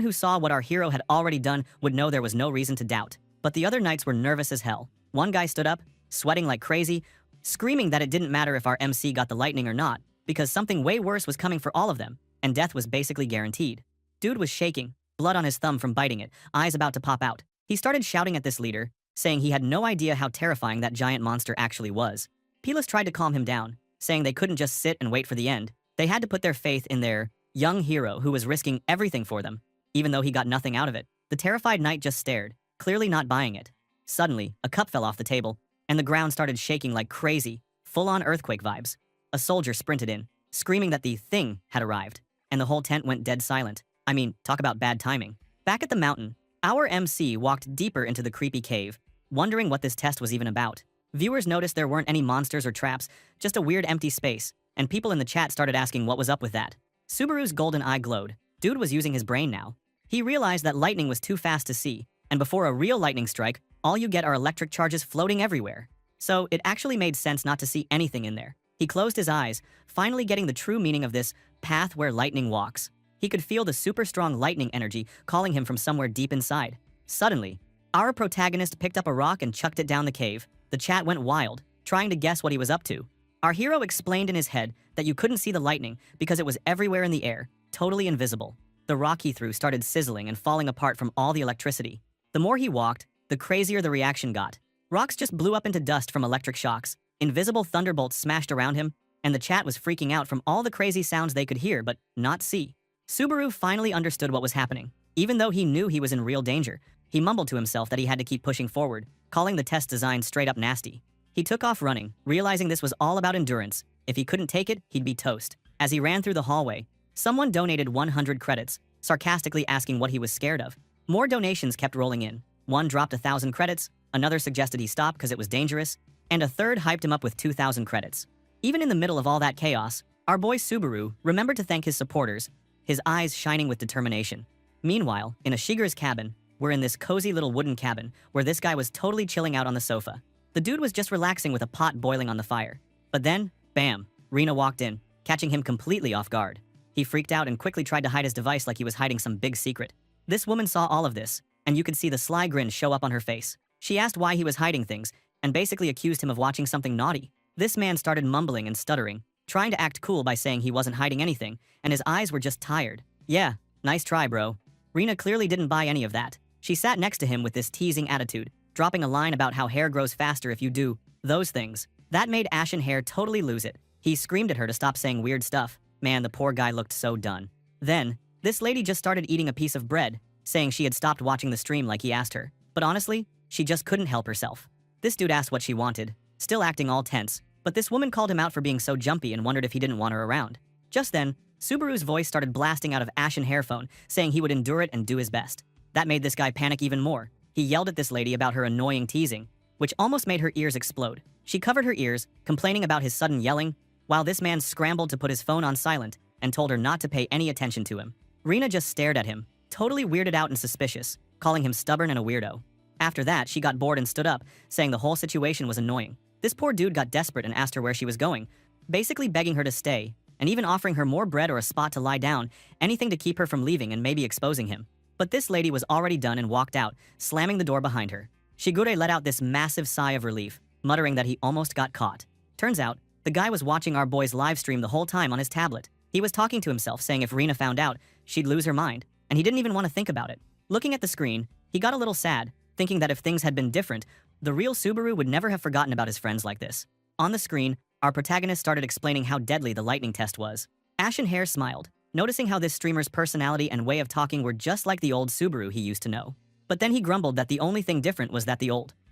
who saw what our hero had already done would know there was no reason to doubt. But the other knights were nervous as hell. One guy stood up, sweating like crazy, screaming that it didn't matter if our MC got the lightning or not, because something way worse was coming for all of them, and death was basically guaranteed. Dude was shaking, blood on his thumb from biting it, eyes about to pop out. He started shouting at this leader, saying he had no idea how terrifying that giant monster actually was. Pelis tried to calm him down, saying they couldn't just sit and wait for the end. They had to put their faith in their young hero who was risking everything for them, even though he got nothing out of it. The terrified knight just stared, clearly not buying it. Suddenly, a cup fell off the table, and the ground started shaking like crazy, full-on earthquake vibes. A soldier sprinted in, screaming that the thing had arrived, and the whole tent went dead silent. I mean, talk about bad timing. Back at the mountain, our MC walked deeper into the creepy cave, wondering what this test was even about. Viewers noticed there weren't any monsters or traps, just a weird empty space, and people in the chat started asking what was up with that. Subaru's golden eye glowed. Dude was using his brain now. He realized that lightning was too fast to see, and before a real lightning strike, all you get are electric charges floating everywhere. So it actually made sense not to see anything in there. He closed his eyes, finally getting the true meaning of this path where lightning walks. He could feel the super strong lightning energy calling him from somewhere deep inside. Suddenly, our protagonist picked up a rock and chucked it down the cave. The chat went wild, trying to guess what he was up to. Our hero explained in his head that you couldn't see the lightning because it was everywhere in the air, totally invisible. The rock he threw started sizzling and falling apart from all the electricity. The more he walked, the crazier the reaction got. Rocks just blew up into dust from electric shocks. Invisible thunderbolts smashed around him, and the chat was freaking out from all the crazy sounds they could hear but not see. Subaru finally understood what was happening. Even though he knew he was in real danger, he mumbled to himself that he had to keep pushing forward, calling the test design straight up nasty. He took off running, realizing this was all about endurance. If he couldn't take it, he'd be toast. As he ran through the hallway, someone donated 100 credits, sarcastically asking what he was scared of. More donations kept rolling in. One dropped 1,000 credits, another suggested he stop because it was dangerous, and a third hyped him up with 2,000 credits. Even in the middle of all that chaos, our boy Subaru remembered to thank his supporters, his eyes shining with determination. Meanwhile, in Ashiger's cabin, we're in this cozy little wooden cabin where this guy was totally chilling out on the sofa. The dude was just relaxing with a pot boiling on the fire. But then, bam, Rena walked in, catching him completely off guard. He freaked out and quickly tried to hide his device like he was hiding some big secret. This woman saw all of this, and you could see the sly grin show up on her face. She asked why he was hiding things, and basically accused him of watching something naughty. This man started mumbling and stuttering, trying to act cool by saying he wasn't hiding anything, and his eyes were just tired. Yeah, nice try, bro. Rina clearly didn't buy any of that. She sat next to him with this teasing attitude, dropping a line about how hair grows faster if you do those things. That made Ashen Hair totally lose it. He screamed at her to stop saying weird stuff. Man, the poor guy looked so done. Then, this lady just started eating a piece of bread, saying she had stopped watching the stream like he asked her. But honestly, she just couldn't help herself. This dude asked what she wanted, still acting all tense, but this woman called him out for being so jumpy and wondered if he didn't want her around. Just then, Subaru's voice started blasting out of Ashen Hair phone, saying he would endure it and do his best. That made this guy panic even more. He yelled at this lady about her annoying teasing, which almost made her ears explode. She covered her ears, complaining about his sudden yelling, while this man scrambled to put his phone on silent and told her not to pay any attention to him. Rina just stared at him, totally weirded out and suspicious, calling him stubborn and a weirdo. After that, she got bored and stood up, saying the whole situation was annoying. This poor dude got desperate and asked her where she was going, basically begging her to stay, and even offering her more bread or a spot to lie down, anything to keep her from leaving and maybe exposing him. But this lady was already done and walked out, slamming the door behind her. Shigure let out this massive sigh of relief, muttering that he almost got caught. Turns out, the guy was watching our boy's live stream the whole time on his tablet. He was talking to himself, saying if Rina found out, she'd lose her mind, and he didn't even want to think about it. Looking at the screen, he got a little sad, thinking that if things had been different, the real Subaru would never have forgotten about his friends like this. On the screen, our protagonist started explaining how deadly the lightning test was. Ashen Hair smiled, noticing how this streamer's personality and way of talking were just like the old Subaru he used to know. But then he grumbled that the only thing different was that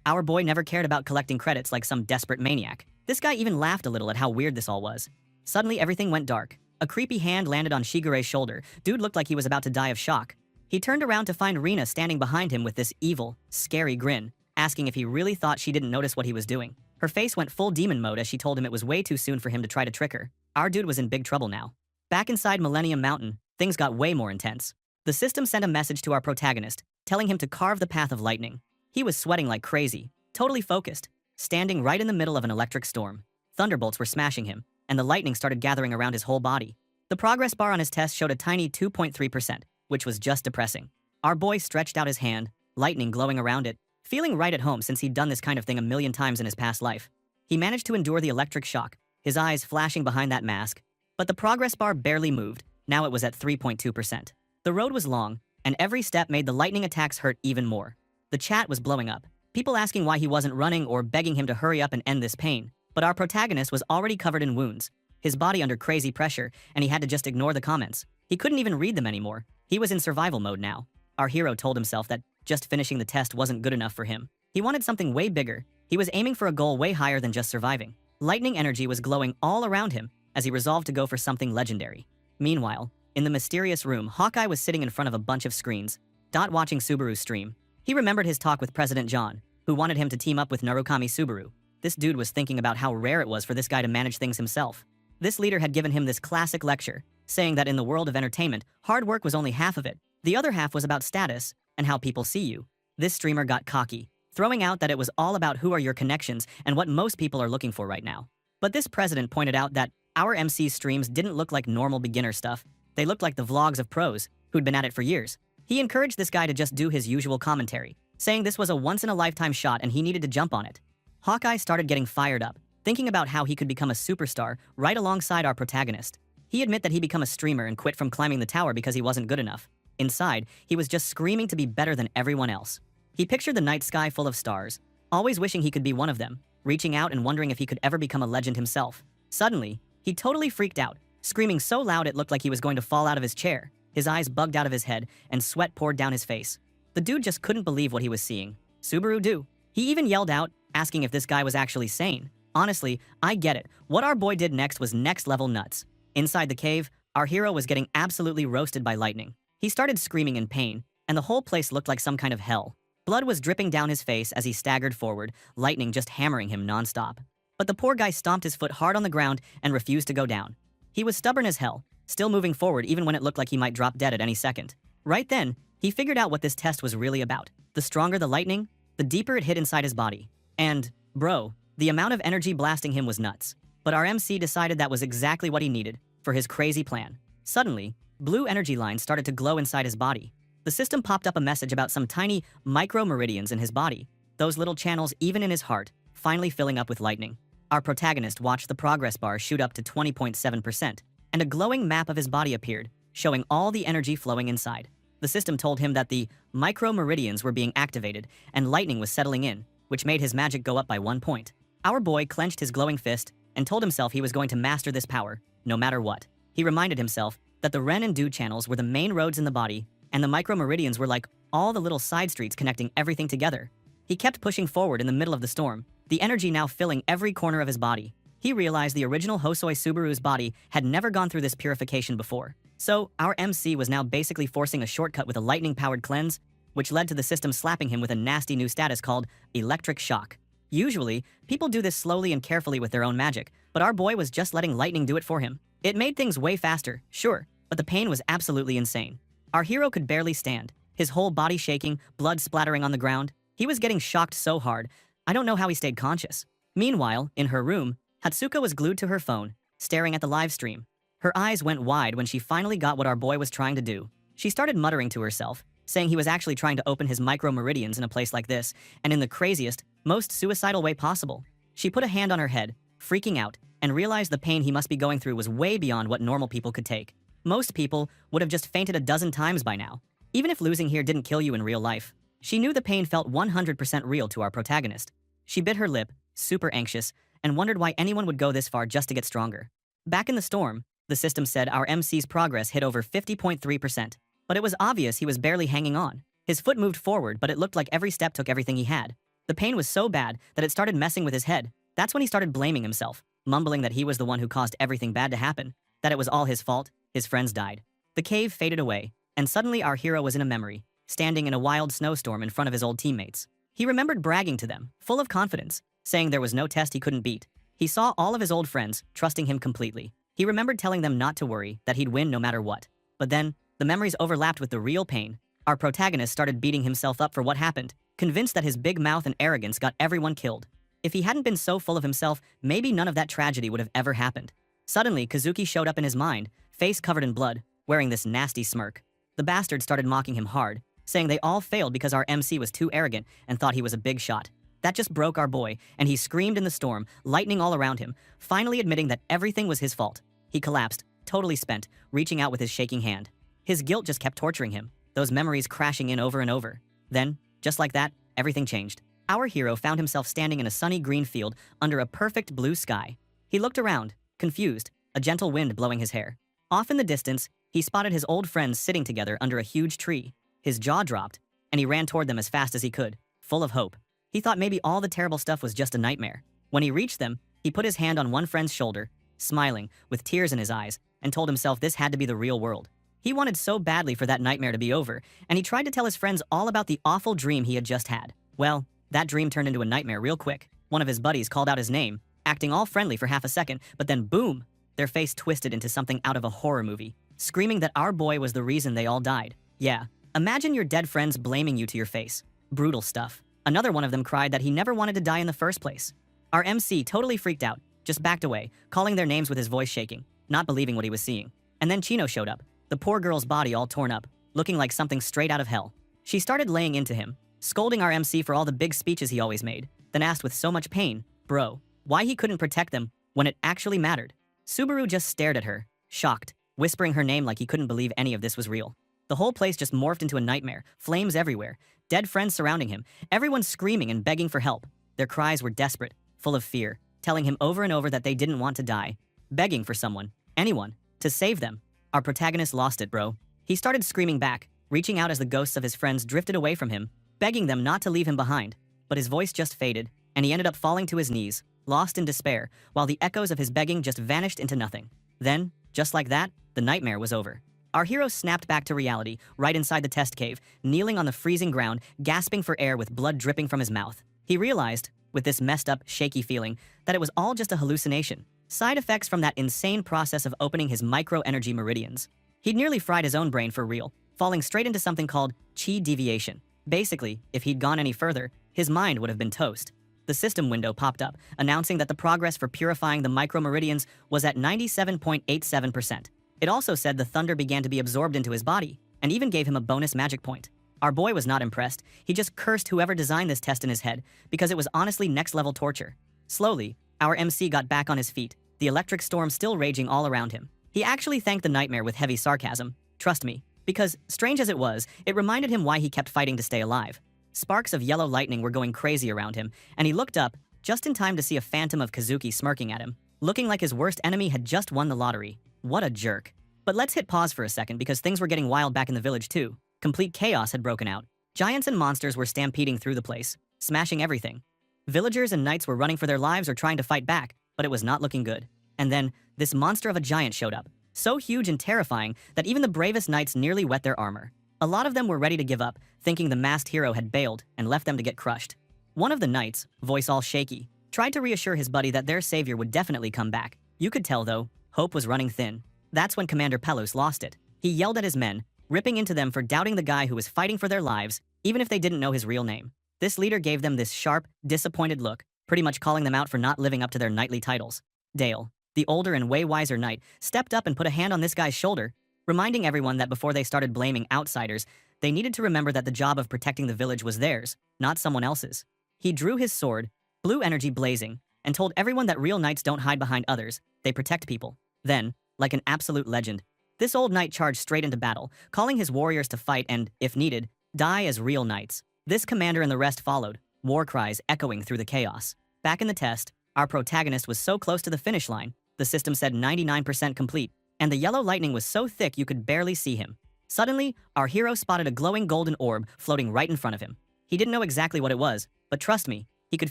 our boy never cared about collecting credits like some desperate maniac. This guy even laughed a little at how weird this all was. Suddenly everything went dark. A creepy hand landed on Shigure's shoulder. Dude looked like he was about to die of shock. He turned around to find Rina standing behind him with this evil, scary grin, asking if he really thought she didn't notice what he was doing. Her face went full demon mode as she told him it was way too soon for him to try to trick her. Our dude was in big trouble now. Back inside Millennium Mountain, things got way more intense. The system sent a message to our protagonist, telling him to carve the path of lightning. He was sweating like crazy, totally focused, standing right in the middle of an electric storm. Thunderbolts were smashing him, and the lightning started gathering around his whole body. The progress bar on his test showed a tiny 2.3%, which was just depressing. Our boy stretched out his hand, lightning glowing around it, feeling right at home since he'd done this kind of thing a million times in his past life. He managed to endure the electric shock, his eyes flashing behind that mask, but the progress bar barely moved. Now it was at 3.2%. The road was long, and every step made the lightning attacks hurt even more. The chat was blowing up, people asking why he wasn't running or begging him to hurry up and end this pain. But our protagonist was already covered in wounds, his body under crazy pressure, and he had to just ignore the comments. He couldn't even read them anymore. He was in survival mode now. Our hero told himself that just finishing the test wasn't good enough for him. He wanted something way bigger. He was aiming for a goal way higher than just surviving. Lightning energy was glowing all around him as he resolved to go for something legendary. Meanwhile, in the mysterious room, Hawkeye was sitting in front of a bunch of screens, watching Subaru's stream. He remembered his talk with President John, who wanted him to team up with Narukami Subaru. This dude was thinking about how rare it was for this guy to manage things himself. This leader had given him this classic lecture, saying that in the world of entertainment, hard work was only half of it. The other half was about status and how people see you. This streamer got cocky, throwing out that it was all about who are your connections and what most people are looking for right now. But this president pointed out that our MC's streams didn't look like normal beginner stuff. They looked like the vlogs of pros who'd been at it for years. He encouraged this guy to just do his usual commentary, saying this was a once-in-a-lifetime shot and he needed to jump on it. Hawkeye started getting fired up, thinking about how he could become a superstar right alongside our protagonist. He admitted that he became a streamer and quit from climbing the tower because he wasn't good enough. Inside, he was just screaming to be better than everyone else. He pictured the night sky full of stars, always wishing he could be one of them, reaching out and wondering if he could ever become a legend himself. Suddenly, he totally freaked out, screaming so loud it looked like he was going to fall out of his chair. His eyes bugged out of his head, and sweat poured down his face. The dude just couldn't believe what he was seeing. Subaru do. He even yelled out, asking if this guy was actually sane. Honestly, I get it. What our boy did next was next level nuts. Inside the cave, our hero was getting absolutely roasted by lightning. He started screaming in pain, and the whole place looked like some kind of hell. Blood was dripping down his face as he staggered forward, lightning just hammering him nonstop. But the poor guy stomped his foot hard on the ground and refused to go down. He was stubborn as hell, still moving forward even when it looked like he might drop dead at any second. Right then, he figured out what this test was really about. The stronger the lightning, the deeper it hit inside his body. And, bro, the amount of energy blasting him was nuts. But our MC decided that was exactly what he needed for his crazy plan. Suddenly, blue energy lines started to glow inside his body. The system popped up a message about some tiny micro-meridians in his body, those little channels even in his heart, finally filling up with lightning. Our protagonist watched the progress bar shoot up to 20.7%, and a glowing map of his body appeared, showing all the energy flowing inside. The system told him that the micro-meridians were being activated and lightning was settling in, which made his magic go up by 1 point. Our boy clenched his glowing fist and told himself he was going to master this power, no matter what. He reminded himself that the Ren and Du channels were the main roads in the body, and the micro-meridians were like all the little side streets connecting everything together. He kept pushing forward in the middle of the storm, the energy now filling every corner of his body. He realized the original Hosoi Subaru's body had never gone through this purification before. So, our MC was now basically forcing a shortcut with a lightning-powered cleanse, which led to the system slapping him with a nasty new status called electric shock. Usually, people do this slowly and carefully with their own magic, but our boy was just letting lightning do it for him. It made things way faster, sure, but the pain was absolutely insane. Our hero could barely stand, his whole body shaking, blood splattering on the ground. He was getting shocked so hard, I don't know how he stayed conscious. Meanwhile, in her room, Hatsuka was glued to her phone, staring at the live stream. Her eyes went wide when she finally got what our boy was trying to do. She started muttering to herself, saying he was actually trying to open his micro-meridians in a place like this, and in the craziest, most suicidal way possible. She put a hand on her head, freaking out, and realized the pain he must be going through was way beyond what normal people could take. Most people would have just fainted a dozen times by now, even if losing here didn't kill you in real life. She knew the pain felt 100% real to our protagonist. She bit her lip, super anxious, and wondered why anyone would go this far just to get stronger. Back in the storm, the system said our MC's progress hit over 50.3%, but it was obvious he was barely hanging on. His foot moved forward, but it looked like every step took everything he had. The pain was so bad that it started messing with his head. That's when he started blaming himself, mumbling that he was the one who caused everything bad to happen, that it was all his fault, his friends died. The cave faded away, and suddenly our hero was in a memory, standing in a wild snowstorm in front of his old teammates. He remembered bragging to them, full of confidence, saying there was no test he couldn't beat. He saw all of his old friends, trusting him completely. He remembered telling them not to worry, that he'd win no matter what. But then, the memories overlapped with the real pain. Our protagonist started beating himself up for what happened, convinced that his big mouth and arrogance got everyone killed. If he hadn't been so full of himself, maybe none of that tragedy would have ever happened. Suddenly, Kazuki showed up in his mind, face covered in blood, wearing this nasty smirk. The bastard started mocking him hard, saying they all failed because our MC was too arrogant and thought he was a big shot. That just broke our boy, and he screamed in the storm, lightning all around him, finally admitting that everything was his fault. He collapsed, totally spent, reaching out with his shaking hand. His guilt just kept torturing him, those memories crashing in over and over. Then, just like that, everything changed. Our hero found himself standing in a sunny green field under a perfect blue sky. He looked around, confused, a gentle wind blowing his hair. Off in the distance, he spotted his old friends sitting together under a huge tree. His jaw dropped, and he ran toward them as fast as he could, full of hope. He thought maybe all the terrible stuff was just a nightmare. When he reached them, he put his hand on one friend's shoulder, smiling, with tears in his eyes, and told himself this had to be the real world. He wanted so badly for that nightmare to be over, and he tried to tell his friends all about the awful dream he had just had. Well, that dream turned into a nightmare real quick. One of his buddies called out his name, acting all friendly for half a second, but then boom! Their face twisted into something out of a horror movie, screaming that our boy was the reason they all died. Yeah, imagine your dead friends blaming you to your face. Brutal stuff. Another one of them cried that he never wanted to die in the first place. Our MC totally freaked out, just backed away, calling their names with his voice shaking, not believing what he was seeing. And then Chino showed up, the poor girl's body all torn up, looking like something straight out of hell. She started laying into him, scolding our MC for all the big speeches he always made, then asked with so much pain, bro, why he couldn't protect them when it actually mattered. Subaru just stared at her, shocked, whispering her name like he couldn't believe any of this was real. The whole place just morphed into a nightmare, flames everywhere, dead friends surrounding him, everyone screaming and begging for help. Their cries were desperate, full of fear, telling him over and over that they didn't want to die, begging for someone, anyone, to save them. Our protagonist lost it, bro. He started screaming back, reaching out as the ghosts of his friends drifted away from him, begging them not to leave him behind. But his voice just faded, and he ended up falling to his knees, lost in despair, while the echoes of his begging just vanished into nothing. Then, just like that, the nightmare was over. Our hero snapped back to reality, right inside the test cave, kneeling on the freezing ground, gasping for air with blood dripping from his mouth. He realized, with this messed up, shaky feeling, that it was all just a hallucination. Side effects from that insane process of opening his micro-energy meridians. He'd nearly fried his own brain for real, falling straight into something called chi deviation. Basically, if he'd gone any further, his mind would have been toast. The system window popped up, announcing that the progress for purifying the micro-meridians was at 97.87%. It also said the thunder began to be absorbed into his body, and even gave him a bonus magic point. Our boy was not impressed. He just cursed whoever designed this test in his head, because it was honestly next-level torture. Slowly, Our MC got back on his feet, the electric storm still raging all around him. He actually thanked the nightmare with heavy sarcasm. Trust me. Because, strange as it was, it reminded him why he kept fighting to stay alive. Sparks of yellow lightning were going crazy around him, and he looked up, just in time to see a phantom of Kazuki smirking at him, looking like his worst enemy had just won the lottery. What a jerk. But let's hit pause for a second because things were getting wild back in the village too. Complete chaos had broken out. Giants and monsters were stampeding through the place, smashing everything. Villagers and knights were running for their lives or trying to fight back, but it was not looking good. And then, this monster of a giant showed up, so huge and terrifying that even the bravest knights nearly wet their armor. A lot of them were ready to give up, thinking the masked hero had bailed and left them to get crushed. One of the knights, voice all shaky, tried to reassure his buddy that their savior would definitely come back. You could tell, though, hope was running thin. That's when Commander Pelus lost it. He yelled at his men, ripping into them for doubting the guy who was fighting for their lives, even if they didn't know his real name. This leader gave them this sharp, disappointed look, pretty much calling them out for not living up to their knightly titles. Dale, the older and way wiser knight, stepped up and put a hand on this guy's shoulder, reminding everyone that before they started blaming outsiders, they needed to remember that the job of protecting the village was theirs, not someone else's. He drew his sword, blue energy blazing, and told everyone that real knights don't hide behind others, they protect people. Then, like an absolute legend, this old knight charged straight into battle, calling his warriors to fight and, if needed, die as real knights. This commander and the rest followed, war cries echoing through the chaos. Back in the test, our protagonist was so close to the finish line, the system said 99% complete, and the yellow lightning was so thick you could barely see him. Suddenly, our hero spotted a glowing golden orb floating right in front of him. He didn't know exactly what it was, but trust me, he could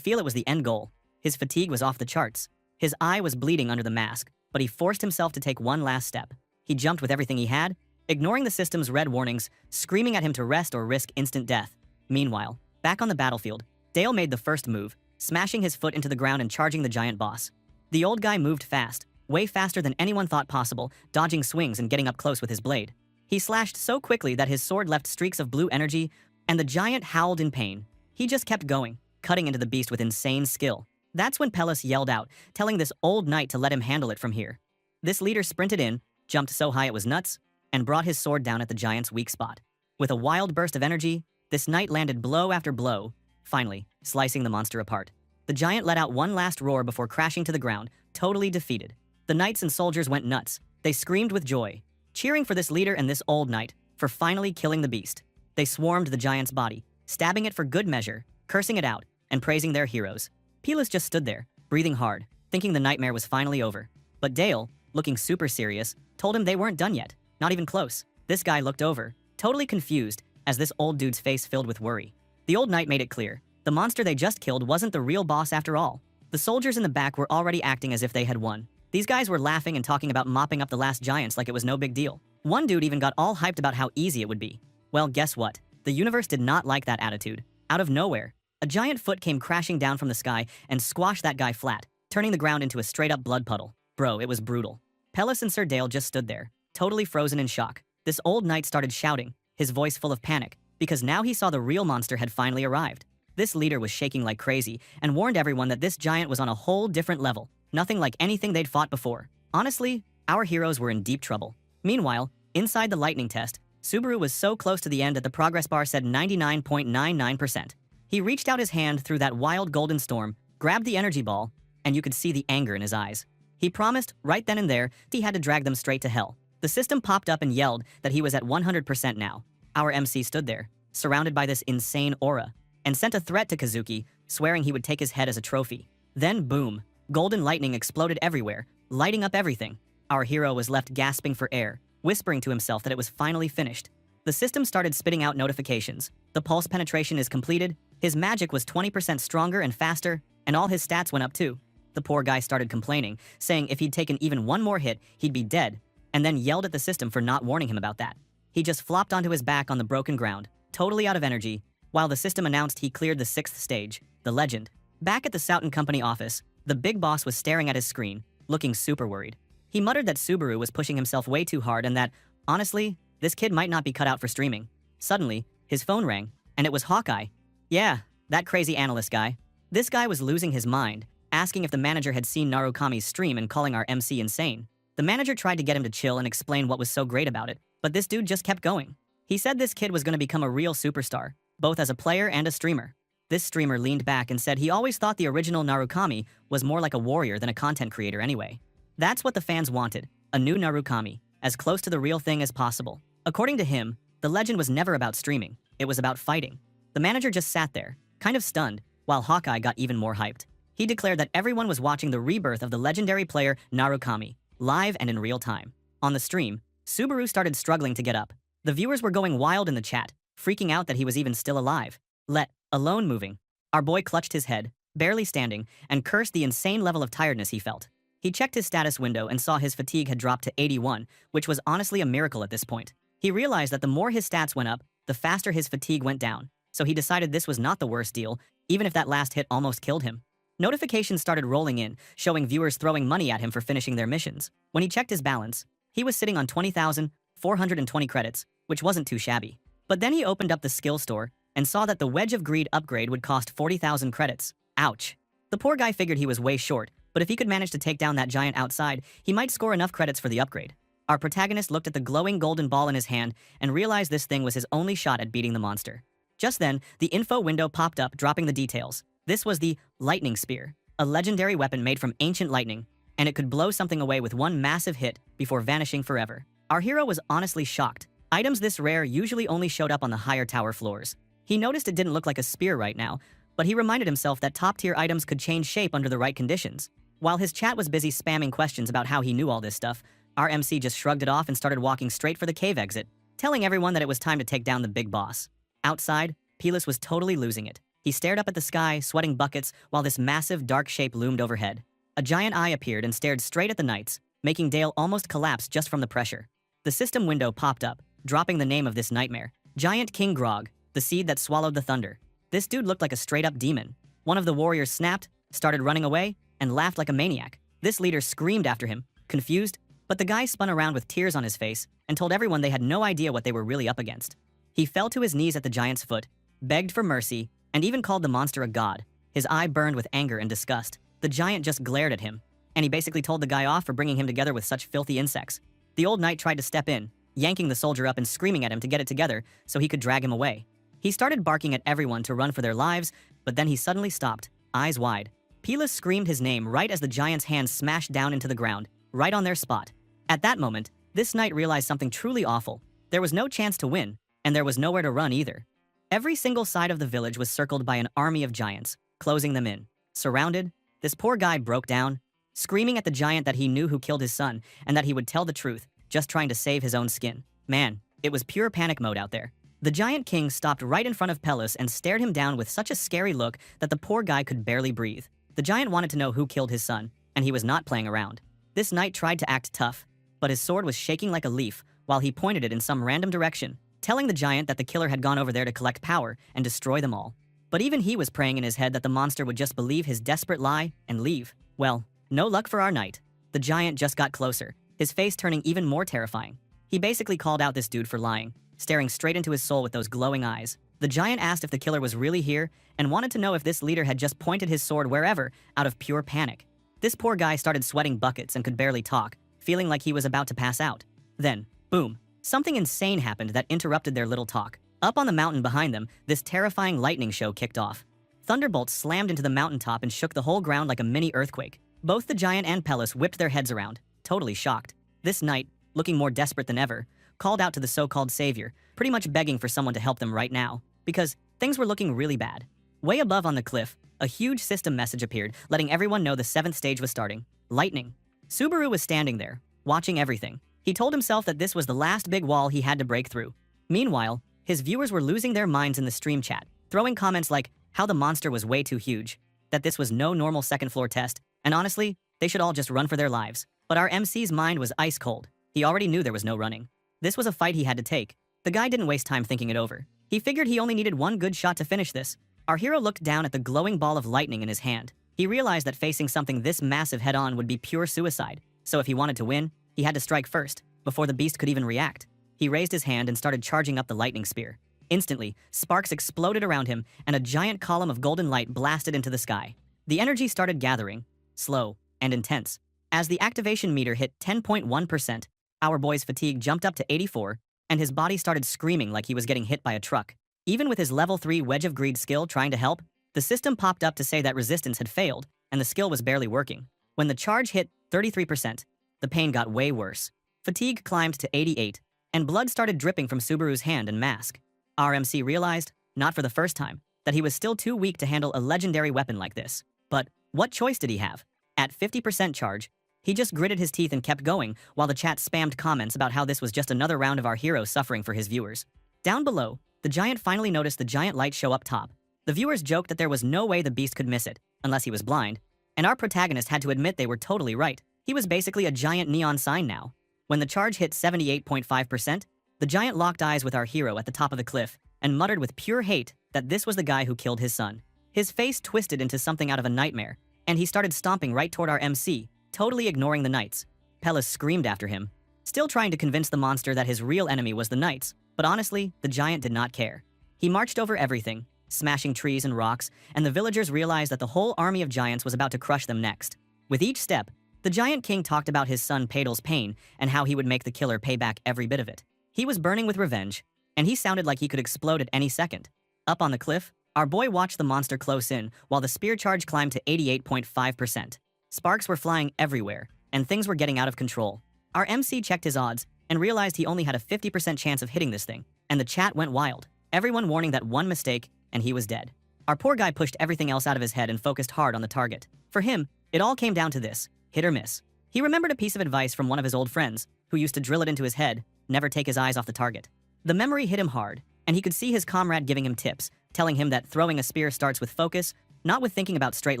feel it was the end goal. His fatigue was off the charts. His eye was bleeding under the mask, but he forced himself to take one last step. He jumped with everything he had, ignoring the system's red warnings, screaming at him to rest or risk instant death. Meanwhile, back on the battlefield, Dale made the first move, smashing his foot into the ground and charging the giant boss. The old guy moved fast, way faster than anyone thought possible, dodging swings and getting up close with his blade. He slashed so quickly that his sword left streaks of blue energy, and the giant howled in pain. He just kept going, cutting into the beast with insane skill. That's when Pelus yelled out, telling this old knight to let him handle it from here. This leader sprinted in, jumped so high it was nuts, and brought his sword down at the giant's weak spot. With a wild burst of energy, this knight landed blow after blow, finally slicing the monster apart. The giant let out one last roar before crashing to the ground, totally defeated. The knights and soldiers went nuts. They screamed with joy, cheering for this leader and this old knight for finally killing the beast. They swarmed the giant's body, stabbing it for good measure, cursing it out, and praising their heroes. Pelus just stood there, breathing hard, thinking the nightmare was finally over. But Dale, looking super serious, told him they weren't done yet, not even close. This guy looked over, totally confused, as this old dude's face filled with worry. The old knight made it clear. The monster they just killed wasn't the real boss after all. The soldiers in the back were already acting as if they had won. These guys were laughing and talking about mopping up the last giants like it was no big deal. One dude even got all hyped about how easy it would be. Well, guess what? The universe did not like that attitude. Out of nowhere, a giant foot came crashing down from the sky and squashed that guy flat, turning the ground into a straight-up blood puddle. Bro, it was brutal. Pelus and Sir Dale just stood there, totally frozen in shock. This old knight started shouting, his voice full of panic, because now he saw the real monster had finally arrived. This leader was shaking like crazy and warned everyone that this giant was on a whole different level, nothing like anything they'd fought before. Honestly, our heroes were in deep trouble. Meanwhile, inside the lightning test, Subaru was so close to the end that the progress bar said 99.99%. He reached out his hand through that wild golden storm, grabbed the energy ball, and you could see the anger in his eyes. He promised, right then and there, he had to drag them straight to hell. The system popped up and yelled that he was at 100% now. Our MC stood there, surrounded by this insane aura, and sent a threat to Kazuki, swearing he would take his head as a trophy. Then boom, golden lightning exploded everywhere, lighting up everything. Our hero was left gasping for air, whispering to himself that it was finally finished. The system started spitting out notifications. The pulse penetration is completed, his magic was 20% stronger and faster, and all his stats went up too. The poor guy started complaining, saying if he'd taken even one more hit, he'd be dead, and then yelled at the system for not warning him about that. He just flopped onto his back on the broken ground, totally out of energy, while the system announced he cleared the 6th stage, the legend. Back at the Soughton Company office, the big boss was staring at his screen, looking super worried. He muttered that Subaru was pushing himself way too hard and that, honestly, this kid might not be cut out for streaming. Suddenly, his phone rang, and it was Hawkeye. Yeah, that crazy analyst guy. This guy was losing his mind, asking if the manager had seen Narukami's stream and calling our MC insane. The manager tried to get him to chill and explain what was so great about it, but this dude just kept going. He said this kid was going to become a real superstar, both as a player and a streamer. This streamer leaned back and said he always thought the original Narukami was more like a warrior than a content creator anyway. That's what the fans wanted, a new Narukami, as close to the real thing as possible. According to him, the legend was never about streaming, it was about fighting. The manager just sat there, kind of stunned, while Hawkeye got even more hyped. He declared that everyone was watching the rebirth of the legendary player Narukami, live and in real time. On the stream, Subaru started struggling to get up. The viewers were going wild in the chat, freaking out that he was even still alive, let alone moving. Our boy clutched his head, barely standing, and cursed the insane level of tiredness he felt. He checked his status window and saw his fatigue had dropped to 81, which was honestly a miracle at this point. He realized that the more his stats went up, the faster his fatigue went down, so he decided this was not the worst deal, even if that last hit almost killed him. Notifications started rolling in, showing viewers throwing money at him for finishing their missions. When he checked his balance, he was sitting on 20,420 credits, which wasn't too shabby. But then he opened up the skill store and saw that the Wedge of Greed upgrade would cost 40,000 credits. Ouch. The poor guy figured he was way short, but if he could manage to take down that giant outside, he might score enough credits for the upgrade. Our protagonist looked at the glowing golden ball in his hand and realized this thing was his only shot at beating the monster. Just then, the info window popped up, dropping the details. This was the Lightning Spear, a legendary weapon made from ancient lightning, and it could blow something away with one massive hit before vanishing forever. Our hero was honestly shocked. Items this rare usually only showed up on the higher tower floors. He noticed it didn't look like a spear right now, but he reminded himself that top-tier items could change shape under the right conditions. While his chat was busy spamming questions about how he knew all this stuff, our MC just shrugged it off and started walking straight for the cave exit, telling everyone that it was time to take down the big boss. Outside, Pelis was totally losing it. He stared up at the sky, sweating buckets, while this massive dark shape loomed overhead. A giant eye appeared and stared straight at the knights, making Dale almost collapse just from the pressure. The system window popped up, dropping the name of this nightmare. Giant King Grog, the seed that swallowed the thunder. This dude looked like a straight-up demon. One of the warriors snapped, started running away, and laughed like a maniac. This leader screamed after him, confused, but the guy spun around with tears on his face and told everyone they had no idea what they were really up against. He fell to his knees at the giant's foot, begged for mercy, and even called the monster a god. His eye burned with anger and disgust. The giant just glared at him, and he basically told the guy off for bringing him together with such filthy insects. The old knight tried to step in, yanking the soldier up and screaming at him to get it together so he could drag him away. He started barking at everyone to run for their lives, but then he suddenly stopped, eyes wide. Pelis screamed his name right as the giant's hands smashed down into the ground, right on their spot. At that moment, this knight realized something truly awful. There was no chance to win, and there was nowhere to run either. Every single side of the village was circled by an army of giants, closing them in. Surrounded, this poor guy broke down, screaming at the giant that he knew who killed his son and that he would tell the truth, just trying to save his own skin. Man, it was pure panic mode out there. The giant king stopped right in front of Pelis and stared him down with such a scary look that the poor guy could barely breathe. The giant wanted to know who killed his son, and he was not playing around. This knight tried to act tough, but his sword was shaking like a leaf while he pointed it in some random direction, telling the giant that the killer had gone over there to collect power and destroy them all. But even he was praying in his head that the monster would just believe his desperate lie and leave. Well, no luck for our knight. The giant just got closer, his face turning even more terrifying. He basically called out this dude for lying, staring straight into his soul with those glowing eyes. The giant asked if the killer was really here and wanted to know if this leader had just pointed his sword wherever out of pure panic. This poor guy started sweating buckets and could barely talk, feeling like he was about to pass out. Then, boom, something insane happened that interrupted their little talk. Up on the mountain behind them, this terrifying lightning show kicked off. Thunderbolts slammed into the mountaintop and shook the whole ground like a mini earthquake. Both the giant and Pelis whipped their heads around, totally shocked. This knight, looking more desperate than ever, called out to the so-called savior, pretty much begging for someone to help them right now, because things were looking really bad. Way above on the cliff, a huge system message appeared, letting everyone know the 7th stage was starting. Lightning. Subaru was standing there, watching everything. He told himself that this was the last big wall he had to break through. Meanwhile, his viewers were losing their minds in the stream chat, throwing comments like how the monster was way too huge, that this was no normal second-floor test, and honestly, they should all just run for their lives. But our MC's mind was ice cold. He already knew there was no running. This was a fight he had to take. The guy didn't waste time thinking it over. He figured he only needed one good shot to finish this. Our hero looked down at the glowing ball of lightning in his hand. He realized that facing something this massive head-on would be pure suicide. So if he wanted to win, he had to strike first, before the beast could even react. He raised his hand and started charging up the lightning spear. Instantly, sparks exploded around him, and a giant column of golden light blasted into the sky. The energy started gathering, slow and intense. As the activation meter hit 10.1%, our boy's fatigue jumped up to 84, and his body started screaming like he was getting hit by a truck. Even with his level 3 Wedge of Greed skill trying to help, The system popped up to say that resistance had failed, and the skill was barely working. When the charge hit 33%, the pain got way worse. Fatigue climbed to 88, and blood started dripping from Subaru's hand and mask. Our MC realized, not for the first time, that he was still too weak to handle a legendary weapon like this. But what choice did he have? At 50% charge, he just gritted his teeth and kept going while the chat spammed comments about how this was just another round of our hero suffering for his viewers. Down below, the giant finally noticed the giant light show up top. The viewers joked that there was no way the beast could miss it, unless he was blind, and our protagonist had to admit they were totally right. He was basically a giant neon sign now. When the charge hit 78.5%, the giant locked eyes with our hero at the top of the cliff and muttered with pure hate that this was the guy who killed his son. His face twisted into something out of a nightmare, and he started stomping right toward our MC, totally ignoring the knights. Pellas screamed after him, still trying to convince the monster that his real enemy was the knights, but honestly, the giant did not care. He marched over everything, smashing trees and rocks, and the villagers realized that the whole army of giants was about to crush them next. With each step, the giant king talked about his son Padal's pain and how he would make the killer pay back every bit of it. He was burning with revenge, and he sounded like he could explode at any second. Up on the cliff, our boy watched the monster close in while the spear charge climbed to 88.5%. Sparks were flying everywhere, and things were getting out of control. Our MC checked his odds and realized he only had a 50% chance of hitting this thing, and the chat went wild, everyone warning that one mistake and he was dead. Our poor guy pushed everything else out of his head and focused hard on the target. For him, it all came down to this: hit or miss. He remembered a piece of advice from one of his old friends, who used to drill it into his head: never take his eyes off the target. The memory hit him hard, and he could see his comrade giving him tips, telling him that throwing a spear starts with focus, not with thinking about straight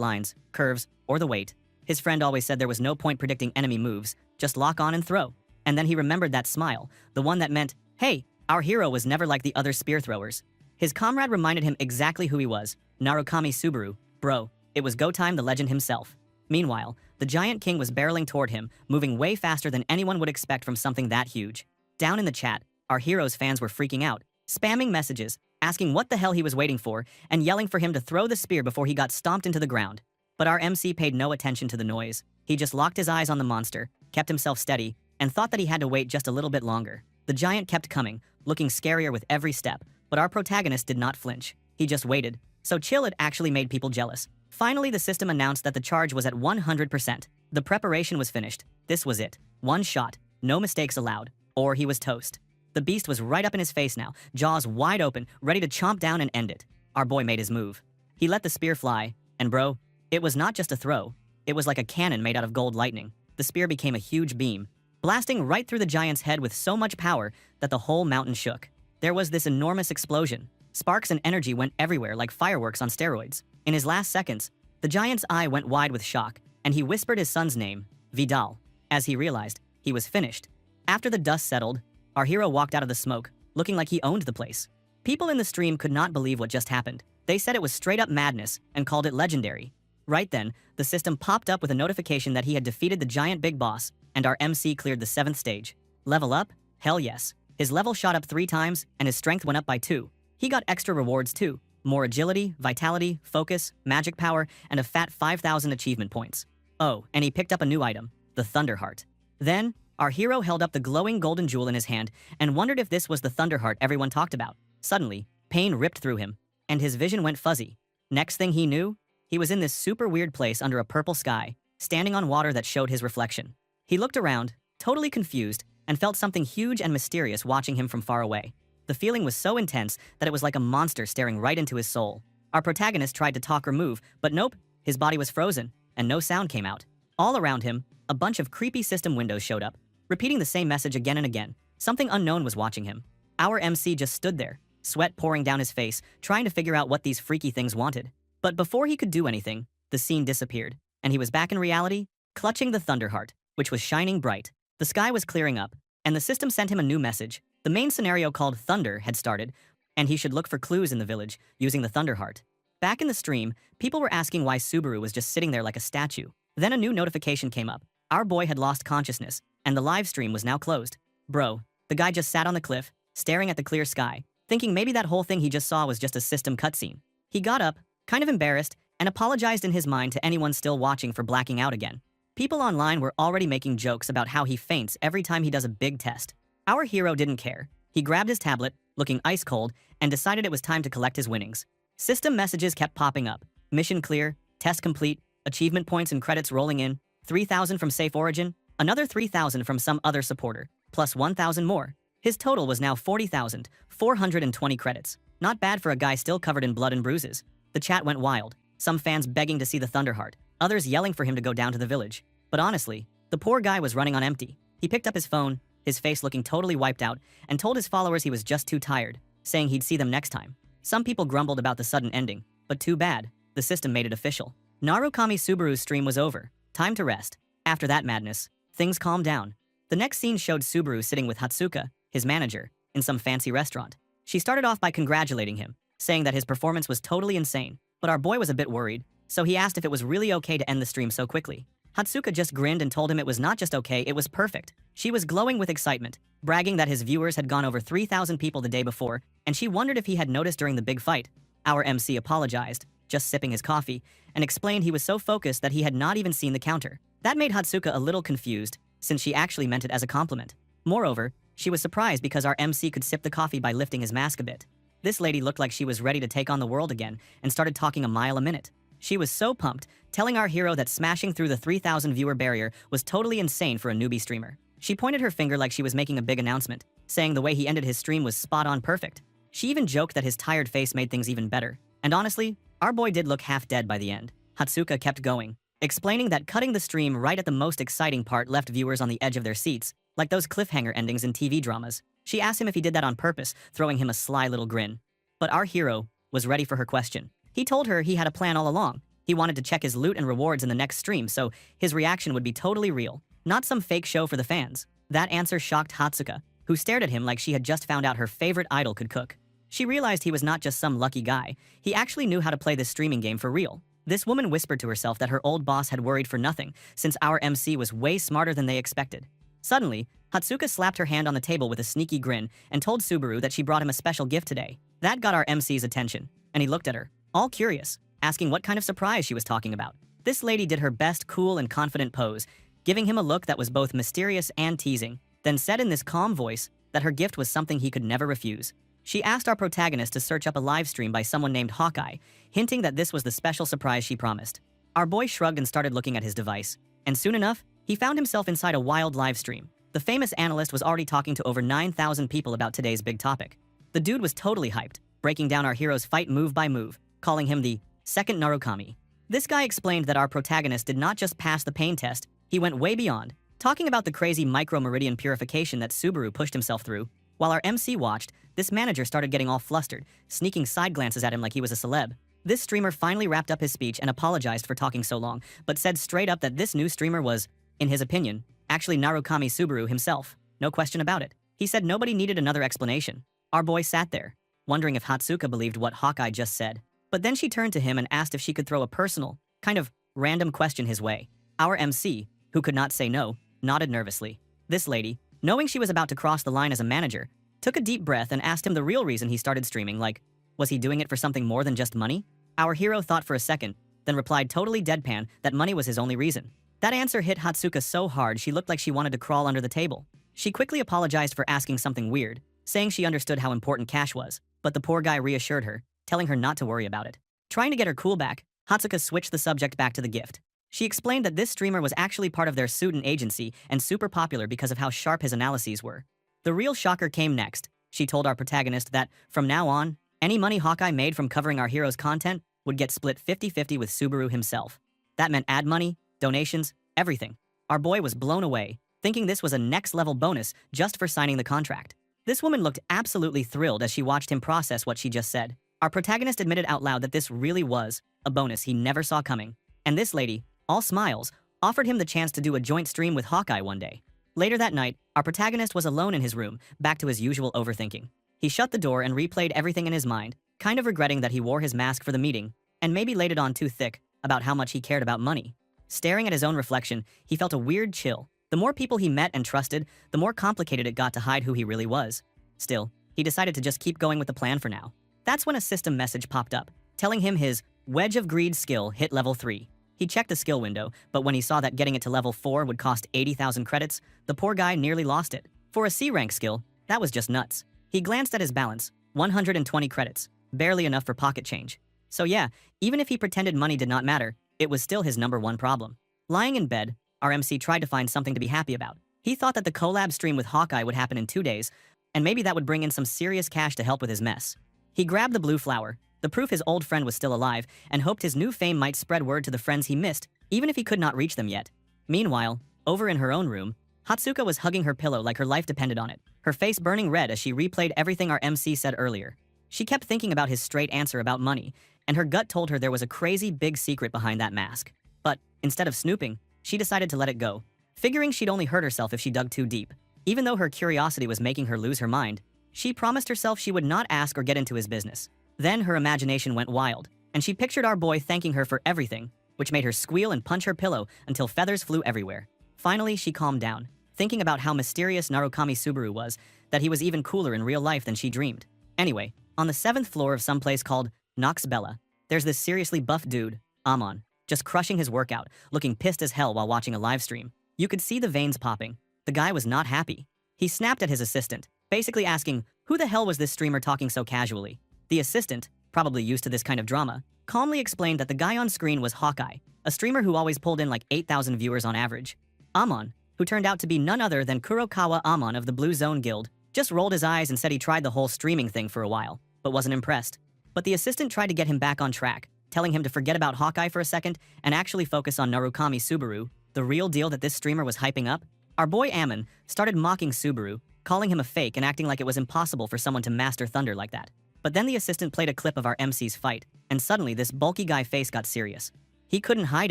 lines, curves, or the weight. His friend always said there was no point predicting enemy moves, just lock on and throw. And then he remembered that smile, the one that meant, hey, our hero was never like the other spear throwers. His comrade reminded him exactly who he was: Narukami Subaru. Bro, it was go time, the legend himself. Meanwhile, the giant king was barreling toward him, moving way faster than anyone would expect from something that huge. Down in the chat, our hero's fans were freaking out, spamming messages, asking what the hell he was waiting for, and yelling for him to throw the spear before he got stomped into the ground. But our MC paid no attention to the noise. He just locked his eyes on the monster, kept himself steady, and thought that he had to wait just a little bit longer. The giant kept coming, looking scarier with every step, but our protagonist did not flinch. He just waited. So chill it actually made people jealous. Finally, the system announced that the charge was at 100%. The preparation was finished. This was it. One shot, no mistakes allowed, or he was toast. The beast was right up in his face now, jaws wide open, ready to chomp down and end it. Our boy made his move. He let the spear fly, and bro, it was not just a throw. It was like a cannon made out of gold lightning. The spear became a huge beam, blasting right through the giant's head with so much power that the whole mountain shook. There was this enormous explosion. Sparks and energy went everywhere like fireworks on steroids. In his last seconds, the giant's eye went wide with shock, and he whispered his son's name, Vidal, as he realized he was finished. After the dust settled, our hero walked out of the smoke, looking like he owned the place. People in the stream could not believe what just happened. They said it was straight up madness and called it legendary. Right then, the system popped up with a notification that he had defeated the giant big boss, and our MC cleared the 7th stage. Level up? Hell yes. His level shot up 3 times, and his strength went up by 2. He got extra rewards too: more agility, vitality, focus, magic power, and a fat 5,000 achievement points. Oh, and he picked up a new item, the Thunder Heart. Then, our hero held up the glowing golden jewel in his hand and wondered if this was the Thunder Heart everyone talked about. Suddenly, pain ripped through him, and his vision went fuzzy. Next thing he knew, he was in this super weird place under a purple sky, standing on water that showed his reflection. He looked around, totally confused, and felt something huge and mysterious watching him from far away. The feeling was so intense that it was like a monster staring right into his soul. Our protagonist tried to talk or move, but nope, his body was frozen, and no sound came out. All around him, a bunch of creepy system windows showed up, repeating the same message again and again. Something unknown was watching him. Our MC just stood there, sweat pouring down his face, trying to figure out what these freaky things wanted. But before he could do anything, the scene disappeared, and he was back in reality, clutching the Thunder Heart, which was shining bright. The sky was clearing up, and the system sent him a new message. The main scenario called Thunder had started, and he should look for clues in the village using the Thunder Heart. Back in the stream, people were asking why Subaru was just sitting there like a statue. Then a new notification came up. Our boy had lost consciousness, and the live stream was now closed. Bro, the guy just sat on the cliff, staring at the clear sky, thinking maybe that whole thing he just saw was just a system cutscene. He got up, kind of embarrassed, and apologized in his mind to anyone still watching for blacking out again. People online were already making jokes about how he faints every time he does a big test. Our hero didn't care. He grabbed his tablet, looking ice cold, and decided it was time to collect his winnings. System messages kept popping up. Mission clear, test complete, achievement points and credits rolling in, 3,000 from Safe Origin, another 3,000 from some other supporter, plus 1,000 more. His total was now 40,420 credits. Not bad for a guy still covered in blood and bruises. The chat went wild, some fans begging to see the Thunderheart, others yelling for him to go down to the village. But honestly, the poor guy was running on empty. He picked up his phone, his face looking totally wiped out, and told his followers he was just too tired, saying he'd see them next time. Some people grumbled about the sudden ending, but too bad, the system made it official. Narukami Subaru's stream was over. Time to rest. After that madness, things calmed down. The next scene showed Subaru sitting with Hatsuka, his manager, in some fancy restaurant. She started off by congratulating him, saying that his performance was totally insane, but our boy was a bit worried, so he asked if it was really okay to end the stream so quickly. Hatsuka just grinned and told him it was not just okay, it was perfect. She was glowing with excitement, bragging that his viewers had gone over 3,000 people the day before, and she wondered if he had noticed during the big fight. Our MC apologized, just sipping his coffee, and explained he was so focused that he had not even seen the counter. That made Hatsuka a little confused, since she actually meant it as a compliment. Moreover, she was surprised because our MC could sip the coffee by lifting his mask a bit. This lady looked like she was ready to take on the world again and started talking a mile a minute. She was so pumped, telling our hero that smashing through the 3,000 viewer barrier was totally insane for a newbie streamer. She pointed her finger like she was making a big announcement, saying the way he ended his stream was spot on perfect. She even joked that his tired face made things even better. And honestly, our boy did look half dead by the end. Hatsuka kept going, explaining that cutting the stream right at the most exciting part left viewers on the edge of their seats, like those cliffhanger endings in TV dramas. She asked him if he did that on purpose, throwing him a sly little grin. But our hero was ready for her question. He told her he had a plan all along. He wanted to check his loot and rewards in the next stream, so his reaction would be totally real, not some fake show for the fans. That answer shocked Hatsuka, who stared at him like she had just found out her favorite idol could cook. She realized he was not just some lucky guy. He actually knew how to play this streaming game for real. This woman whispered to herself that her old boss had worried for nothing, since our MC was way smarter than they expected. Suddenly, Hatsuka slapped her hand on the table with a sneaky grin and told Subaru that she brought him a special gift today. That got our MC's attention, and he looked at her, all curious, asking what kind of surprise she was talking about. This lady did her best cool and confident pose, giving him a look that was both mysterious and teasing, then said in this calm voice that her gift was something he could never refuse. She asked our protagonist to search up a live stream by someone named Hawkeye, hinting that this was the special surprise she promised. Our boy shrugged and started looking at his device, and soon enough, he found himself inside a wild live stream. The famous analyst was already talking to over 9,000 people about today's big topic. The dude was totally hyped, breaking down our hero's fight move by move, calling him the second Narukami. This guy explained that our protagonist did not just pass the pain test, he went way beyond, talking about the crazy micro-meridian purification that Subaru pushed himself through. While our MC watched, this manager started getting all flustered, sneaking side glances at him like he was a celeb. This streamer finally wrapped up his speech and apologized for talking so long, but said straight up that this new streamer was, in his opinion, actually Narukami Subaru himself. No question about it. He said nobody needed another explanation. Our boy sat there, wondering if Hatsuka believed what Hawkeye just said. But then she turned to him and asked if she could throw a personal, kind of random question his way. Our MC, who could not say no, nodded nervously. This lady, knowing she was about to cross the line as a manager, took a deep breath and asked him the real reason he started streaming, like, was he doing it for something more than just money? Our hero thought for a second, then replied totally deadpan that money was his only reason. That answer hit Hatsuka so hard she looked like she wanted to crawl under the table. She quickly apologized for asking something weird, saying she understood how important cash was, but the poor guy reassured her, telling her not to worry about it. Trying to get her cool back, Hatsuka switched the subject back to the gift. She explained that this streamer was actually part of their Sudan agency and super popular because of how sharp his analyses were. The real shocker came next. She told our protagonist that, from now on, any money Hawkeye made from covering our hero's content would get split 50-50 with Subaru himself. That meant ad money, donations, everything. Our boy was blown away, thinking this was a next-level bonus just for signing the contract. This woman looked absolutely thrilled as she watched him process what she just said. Our protagonist admitted out loud that this really was a bonus he never saw coming. And this lady, all smiles, offered him the chance to do a joint stream with Hawkeye one day. Later that night, our protagonist was alone in his room, back to his usual overthinking. He shut the door and replayed everything in his mind, kind of regretting that he wore his mask for the meeting, and maybe laid it on too thick about how much he cared about money. Staring at his own reflection, he felt a weird chill. The more people he met and trusted, the more complicated it got to hide who he really was. Still, he decided to just keep going with the plan for now. That's when a system message popped up, telling him his Wedge of Greed skill hit level 3. He checked the skill window, but when he saw that getting it to level 4 would cost 80,000 credits, the poor guy nearly lost it. For a C rank skill, that was just nuts. He glanced at his balance, 120 credits. barely enough for pocket change. So yeah, even if he pretended money did not matter, it was still his #1 problem. Lying in bed, our MC tried to find something to be happy about. He thought that the collab stream with Hawkeye would happen in 2 days, and maybe that would bring in some serious cash to help with his mess. He grabbed the blue flower, the proof his old friend was still alive, and hoped his new fame might spread word to the friends he missed, even if he could not reach them yet. Meanwhile, over in her own room, Hatsuka was hugging her pillow like her life depended on it, her face burning red as she replayed everything our MC said earlier. She kept thinking about his straight answer about money, and her gut told her there was a crazy big secret behind that mask. But, instead of snooping, she decided to let it go, figuring she'd only hurt herself if she dug too deep. Even though her curiosity was making her lose her mind, she promised herself she would not ask or get into his business. Then her imagination went wild, and she pictured our boy thanking her for everything, which made her squeal and punch her pillow until feathers flew everywhere. Finally, she calmed down, thinking about how mysterious Narukami Subaru was, that he was even cooler in real life than she dreamed. Anyway, on the 7th floor of some place called Nox Bella, there's this seriously buff dude, Amon, just crushing his workout, looking pissed as hell while watching a live stream. You could see the veins popping. The guy was not happy. He snapped at his assistant, basically asking, who the hell was this streamer talking so casually? The assistant, probably used to this kind of drama, calmly explained that the guy on screen was Hawkeye, a streamer who always pulled in like 8,000 viewers on average. Amon, who turned out to be none other than Kurokawa Amon of the Blue Zone Guild, just rolled his eyes and said he tried the whole streaming thing for a while, but wasn't impressed. But the assistant tried to get him back on track, telling him to forget about Hawkeye for a second and actually focus on Narukami Subaru, the real deal that this streamer was hyping up. Our boy Amon started mocking Subaru, calling him a fake and acting like it was impossible for someone to master thunder like that. But then the assistant played a clip of our MC's fight, and suddenly this bulky guy face got serious. He couldn't hide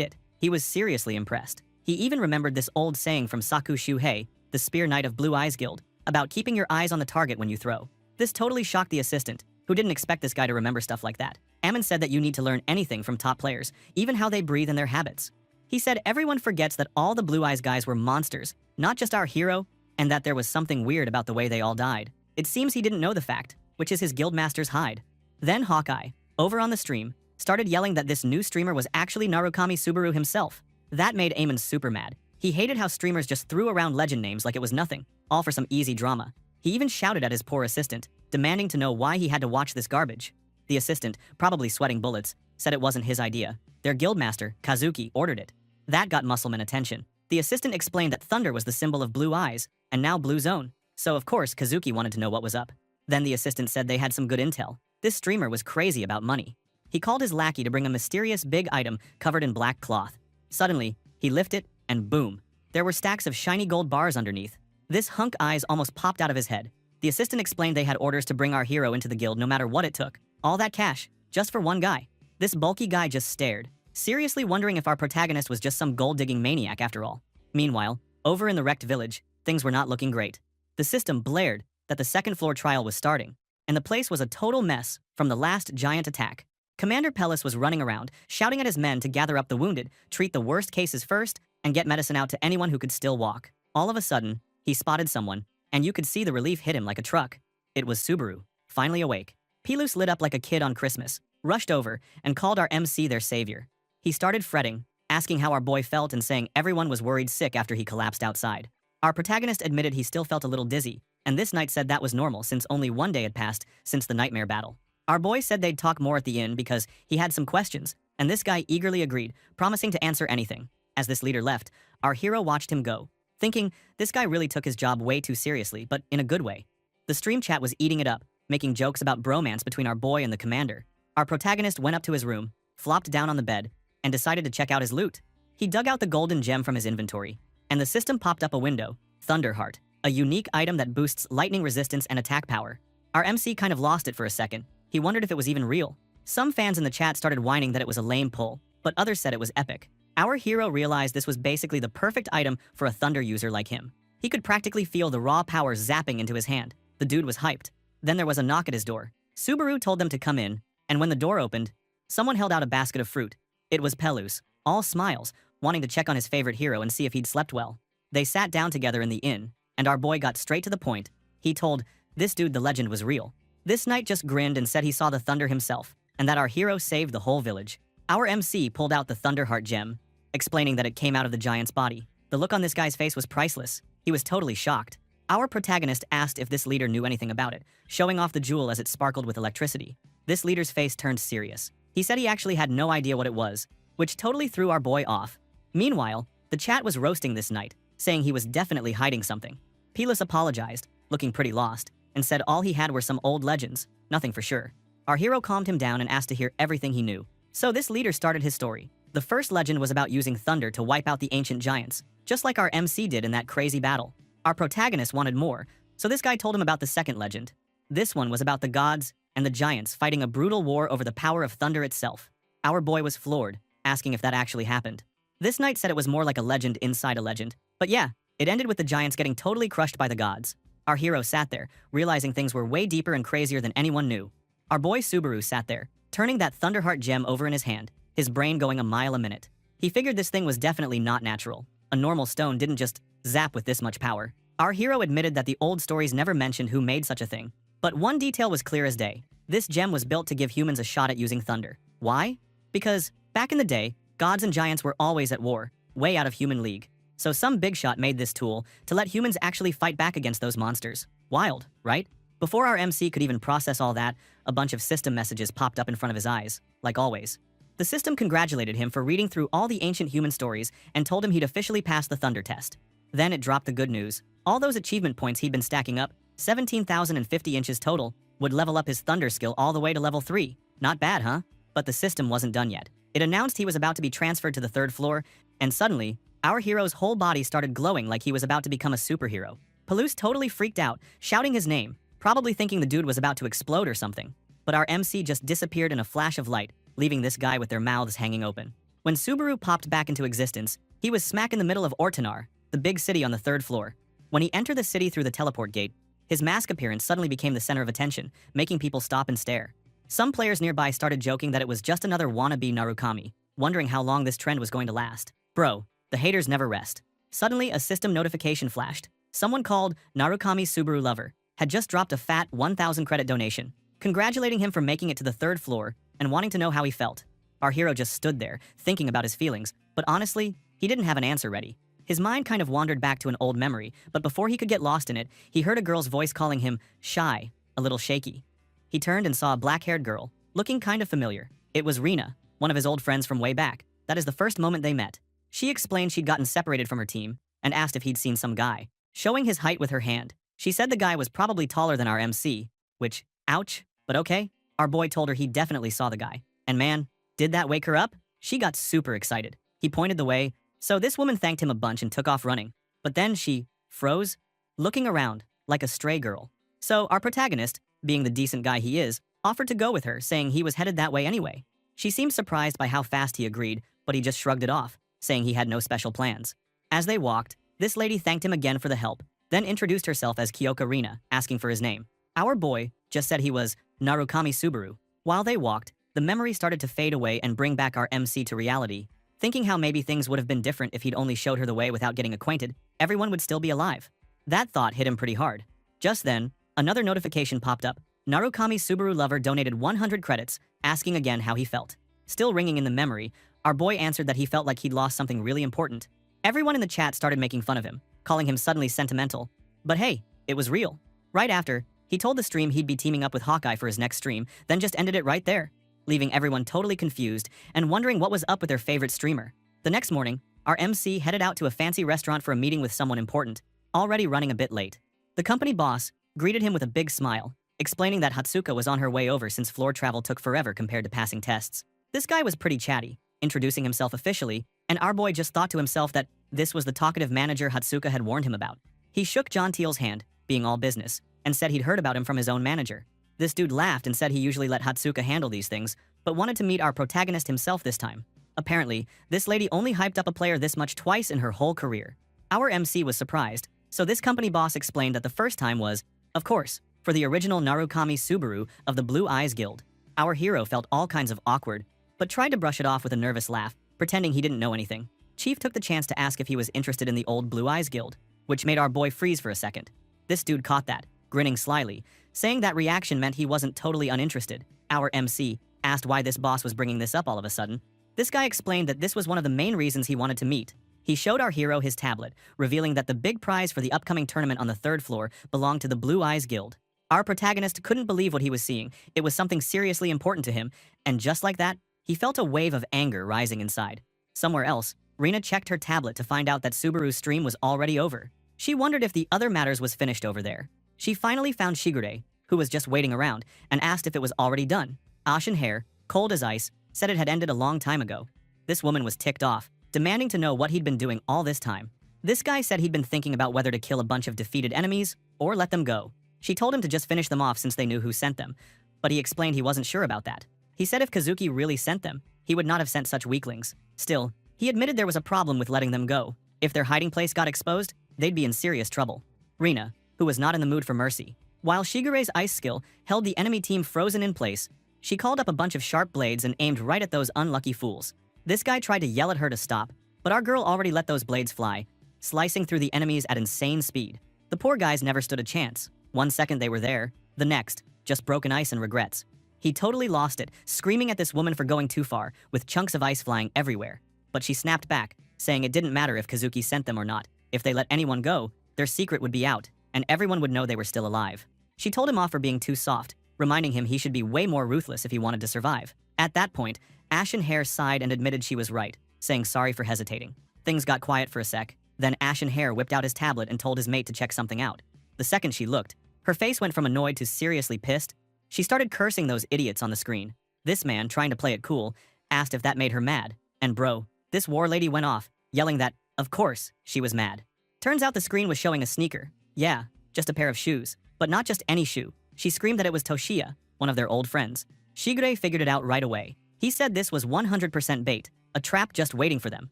it. He was seriously impressed. He even remembered this old saying from Saku Shuhei, the Spear Knight of Blue Eyes Guild, about keeping your eyes on the target when you throw. This totally shocked the assistant, who didn't expect this guy to remember stuff like that. Amon said that you need to learn anything from top players, even how they breathe and their habits. He said everyone forgets that all the Blue Eyes guys were monsters, not just our hero, and that there was something weird about the way they all died. It seems he didn't know the fact, which is his guildmaster's hide. Then Hawkeye, over on the stream, started yelling that this new streamer was actually Narukami Subaru himself. That made Amon super mad. He hated how streamers just threw around legend names like it was nothing, all for some easy drama. He even shouted at his poor assistant, demanding to know why he had to watch this garbage. The assistant, probably sweating bullets, said it wasn't his idea. Their guildmaster, Kazuki, ordered it. That got Muscleman attention. The assistant explained that thunder was the symbol of Blue Eyes, and now Blue Zone. So of course, Kazuki wanted to know what was up. Then the assistant said they had some good intel. This streamer was crazy about money. He called his lackey to bring a mysterious big item covered in black cloth. Suddenly, he lifted it, and boom. There were stacks of shiny gold bars underneath. This hunk eyes almost popped out of his head. The assistant explained they had orders to bring our hero into the guild no matter what it took. All that cash, just for one guy. This bulky guy just stared, seriously wondering if our protagonist was just some gold-digging maniac after all. Meanwhile, over in the wrecked village, things were not looking great. The system blared that the 2nd floor trial was starting, and the place was a total mess from the last giant attack. Commander Pellis was running around, shouting at his men to gather up the wounded, treat the worst cases first, and get medicine out to anyone who could still walk. All of a sudden, he spotted someone, and you could see the relief hit him like a truck. It was Subaru, finally awake. Pilus lit up like a kid on Christmas, rushed over, and called our MC their savior. He started fretting, asking how our boy felt and saying everyone was worried sick after he collapsed outside. Our protagonist admitted he still felt a little dizzy, and this knight said that was normal since only one day had passed since the nightmare battle. Our boy said they'd talk more at the inn because he had some questions, and this guy eagerly agreed, promising to answer anything. As this leader left, our hero watched him go, thinking this guy really took his job way too seriously, but in a good way. The stream chat was eating it up, making jokes about bromance between our boy and the commander. Our protagonist went up to his room, flopped down on the bed, and decided to check out his loot. He dug out the golden gem from his inventory, and the system popped up a window, Thunderheart, a unique item that boosts lightning resistance and attack power. Our MC kind of lost it for a second. He wondered if it was even real. Some fans in the chat started whining that it was a lame pull, but others said it was epic. Our hero realized this was basically the perfect item for a thunder user like him. He could practically feel the raw power zapping into his hand. The dude was hyped. Then there was a knock at his door. Subaru told them to come in, and when the door opened, someone held out a basket of fruit. It was Pelus, all smiles, wanting to check on his favorite hero and see if he'd slept well. They sat down together in the inn, and our boy got straight to the point. He told this dude the legend was real. This knight just grinned and said he saw the thunder himself, and that our hero saved the whole village. Our MC pulled out the Thunderheart gem, explaining that it came out of the giant's body. The look on this guy's face was priceless. He was totally shocked. Our protagonist asked if this leader knew anything about it, showing off the jewel as it sparkled with electricity. This leader's face turned serious. He said he actually had no idea what it was, which totally threw our boy off. Meanwhile, the chat was roasting this knight, saying he was definitely hiding something. Pelis apologized, looking pretty lost, and said all he had were some old legends, nothing for sure. Our hero calmed him down and asked to hear everything he knew. So this leader started his story. The first legend was about using thunder to wipe out the ancient giants, just like our MC did in that crazy battle. Our protagonist wanted more, so this guy told him about the second legend. This one was about the gods and the giants fighting a brutal war over the power of thunder itself. Our boy was floored, asking if that actually happened. This knight said it was more like a legend inside a legend. But yeah, it ended with the giants getting totally crushed by the gods. Our hero sat there, realizing things were way deeper and crazier than anyone knew. Our boy Subaru sat there, turning that Thunderheart gem over in his hand, his brain going a mile a minute. He figured this thing was definitely not natural. A normal stone didn't just zap with this much power. Our hero admitted that the old stories never mentioned who made such a thing. But one detail was clear as day. This gem was built to give humans a shot at using thunder. Why? Because, back in the day, gods and giants were always at war, way out of human league. So some big shot made this tool to let humans actually fight back against those monsters. Wild, right? Before our MC could even process all that, a bunch of system messages popped up in front of his eyes, like always. The system congratulated him for reading through all the ancient human stories and told him he'd officially passed the thunder test. Then it dropped the good news. All those achievement points he'd been stacking up, 17,050 inches total, would level up his thunder skill all the way to level 3. Not bad, huh? But the system wasn't done yet. It announced he was about to be transferred to the 3rd floor, and suddenly, our hero's whole body started glowing like he was about to become a superhero. Palouse totally freaked out, shouting his name, probably thinking the dude was about to explode or something. But our MC just disappeared in a flash of light, leaving this guy with their mouths hanging open. When Subaru popped back into existence, he was smack in the middle of Ortanar, the big city on the 3rd floor. When he entered the city through the teleport gate, his mask appearance suddenly became the center of attention, making people stop and stare. Some players nearby started joking that it was just another wannabe Narukami, wondering how long this trend was going to last. Bro, the haters never rest. Suddenly, a system notification flashed. Someone called Narukami Subaru Lover had just dropped a fat 1,000 credit donation, congratulating him for making it to the 3rd floor and wanting to know how he felt. Our hero just stood there, thinking about his feelings, but honestly, he didn't have an answer ready. His mind kind of wandered back to an old memory, but before he could get lost in it, he heard a girl's voice calling him shy, a little shaky. He turned and saw a black-haired girl, looking kind of familiar. It was Rena, one of his old friends from way back. That is the first moment they met. She explained she'd gotten separated from her team and asked if he'd seen some guy, showing his height with her hand. She said the guy was probably taller than our MC, which, ouch, but okay. Our boy told her he definitely saw the guy. And man, did that wake her up? She got super excited. He pointed the way, so this woman thanked him a bunch and took off running. But then she froze, looking around like a stray girl. So our protagonist, being the decent guy he is, offered to go with her, saying he was headed that way anyway. She seemed surprised by how fast he agreed, but he just shrugged it off, saying he had no special plans. As they walked, this lady thanked him again for the help, then introduced herself as Kyoka Rina, asking for his name. Our boy just said he was Narukami Subaru. While they walked, the memory started to fade away and bring back our MC to reality. Thinking how maybe things would have been different if he'd only showed her the way without getting acquainted, everyone would still be alive. That thought hit him pretty hard. Just then, another notification popped up. Narukami Subaru Lover donated 100 credits, asking again how he felt. Still ringing in the memory, our boy answered that he felt like he'd lost something really important. Everyone in the chat started making fun of him, calling him suddenly sentimental. But hey, it was real. Right after, he told the stream he'd be teaming up with Hawkeye for his next stream, then just ended it right there, leaving everyone totally confused and wondering what was up with their favorite streamer. The next morning, our MC headed out to a fancy restaurant for a meeting with someone important, already running a bit late. The company boss greeted him with a big smile, explaining that Hatsuka was on her way over since floor travel took forever compared to passing tests. This guy was pretty chatty, introducing himself officially, and our boy just thought to himself that this was the talkative manager Hatsuka had warned him about. He shook John Teal's hand, being all business, and said he'd heard about him from his own manager. This dude laughed and said he usually let Hatsuka handle these things, but wanted to meet our protagonist himself this time. Apparently, this lady only hyped up a player this much twice in her whole career. Our MC was surprised, so this company boss explained that the first time was, of course, for the original Narukami Subaru of the Blue Eyes Guild. Our hero felt all kinds of awkward, but tried to brush it off with a nervous laugh, pretending he didn't know anything. Chief took the chance to ask if he was interested in the old Blue Eyes Guild, which made our boy freeze for a second. This dude caught that, grinning slyly, saying that reaction meant he wasn't totally uninterested. Our MC asked why this boss was bringing this up all of a sudden. This guy explained that this was one of the main reasons he wanted to meet. He showed our hero his tablet, revealing that the big prize for the upcoming tournament on the 3rd floor belonged to the Blue Eyes Guild. Our protagonist couldn't believe what he was seeing. It was something seriously important to him, and just like that, he felt a wave of anger rising inside. Somewhere else, Rina checked her tablet to find out that Subaru's stream was already over. She wondered if the other matters was finished over there. She finally found Shigure, who was just waiting around, and asked if it was already done. Ashen hair, cold as ice, said it had ended a long time ago. This woman was ticked off, demanding to know what he'd been doing all this time. This guy said he'd been thinking about whether to kill a bunch of defeated enemies or let them go. She told him to just finish them off since they knew who sent them, but he explained he wasn't sure about that. He said if Kazuki really sent them, he would not have sent such weaklings. Still, he admitted there was a problem with letting them go. If their hiding place got exposed, they'd be in serious trouble. Rina, who was not in the mood for mercy, while Shigure's ice skill held the enemy team frozen in place, she called up a bunch of sharp blades and aimed right at those unlucky fools. This guy tried to yell at her to stop, but our girl already let those blades fly, slicing through the enemies at insane speed. The poor guys never stood a chance. One second they were there, the next, just broken ice and regrets. He totally lost it, screaming at this woman for going too far, with chunks of ice flying everywhere. But she snapped back, saying it didn't matter if Kazuki sent them or not. If they let anyone go, their secret would be out, and everyone would know they were still alive. She told him off for being too soft, reminding him he should be way more ruthless if he wanted to survive. At that point, Ashen Hair sighed and admitted she was right, saying sorry for hesitating. Things got quiet for a sec, then Ashen Hair whipped out his tablet and told his mate to check something out. The second she looked, her face went from annoyed to seriously pissed. She started cursing those idiots on the screen. This man, trying to play it cool, asked if that made her mad, and bro, this war lady went off, yelling that, of course, she was mad. Turns out the screen was showing a sneaker. Yeah, just a pair of shoes, but not just any shoe. She screamed that it was Toshiya, one of their old friends. Shigure figured it out right away. He said this was 100% bait, a trap just waiting for them.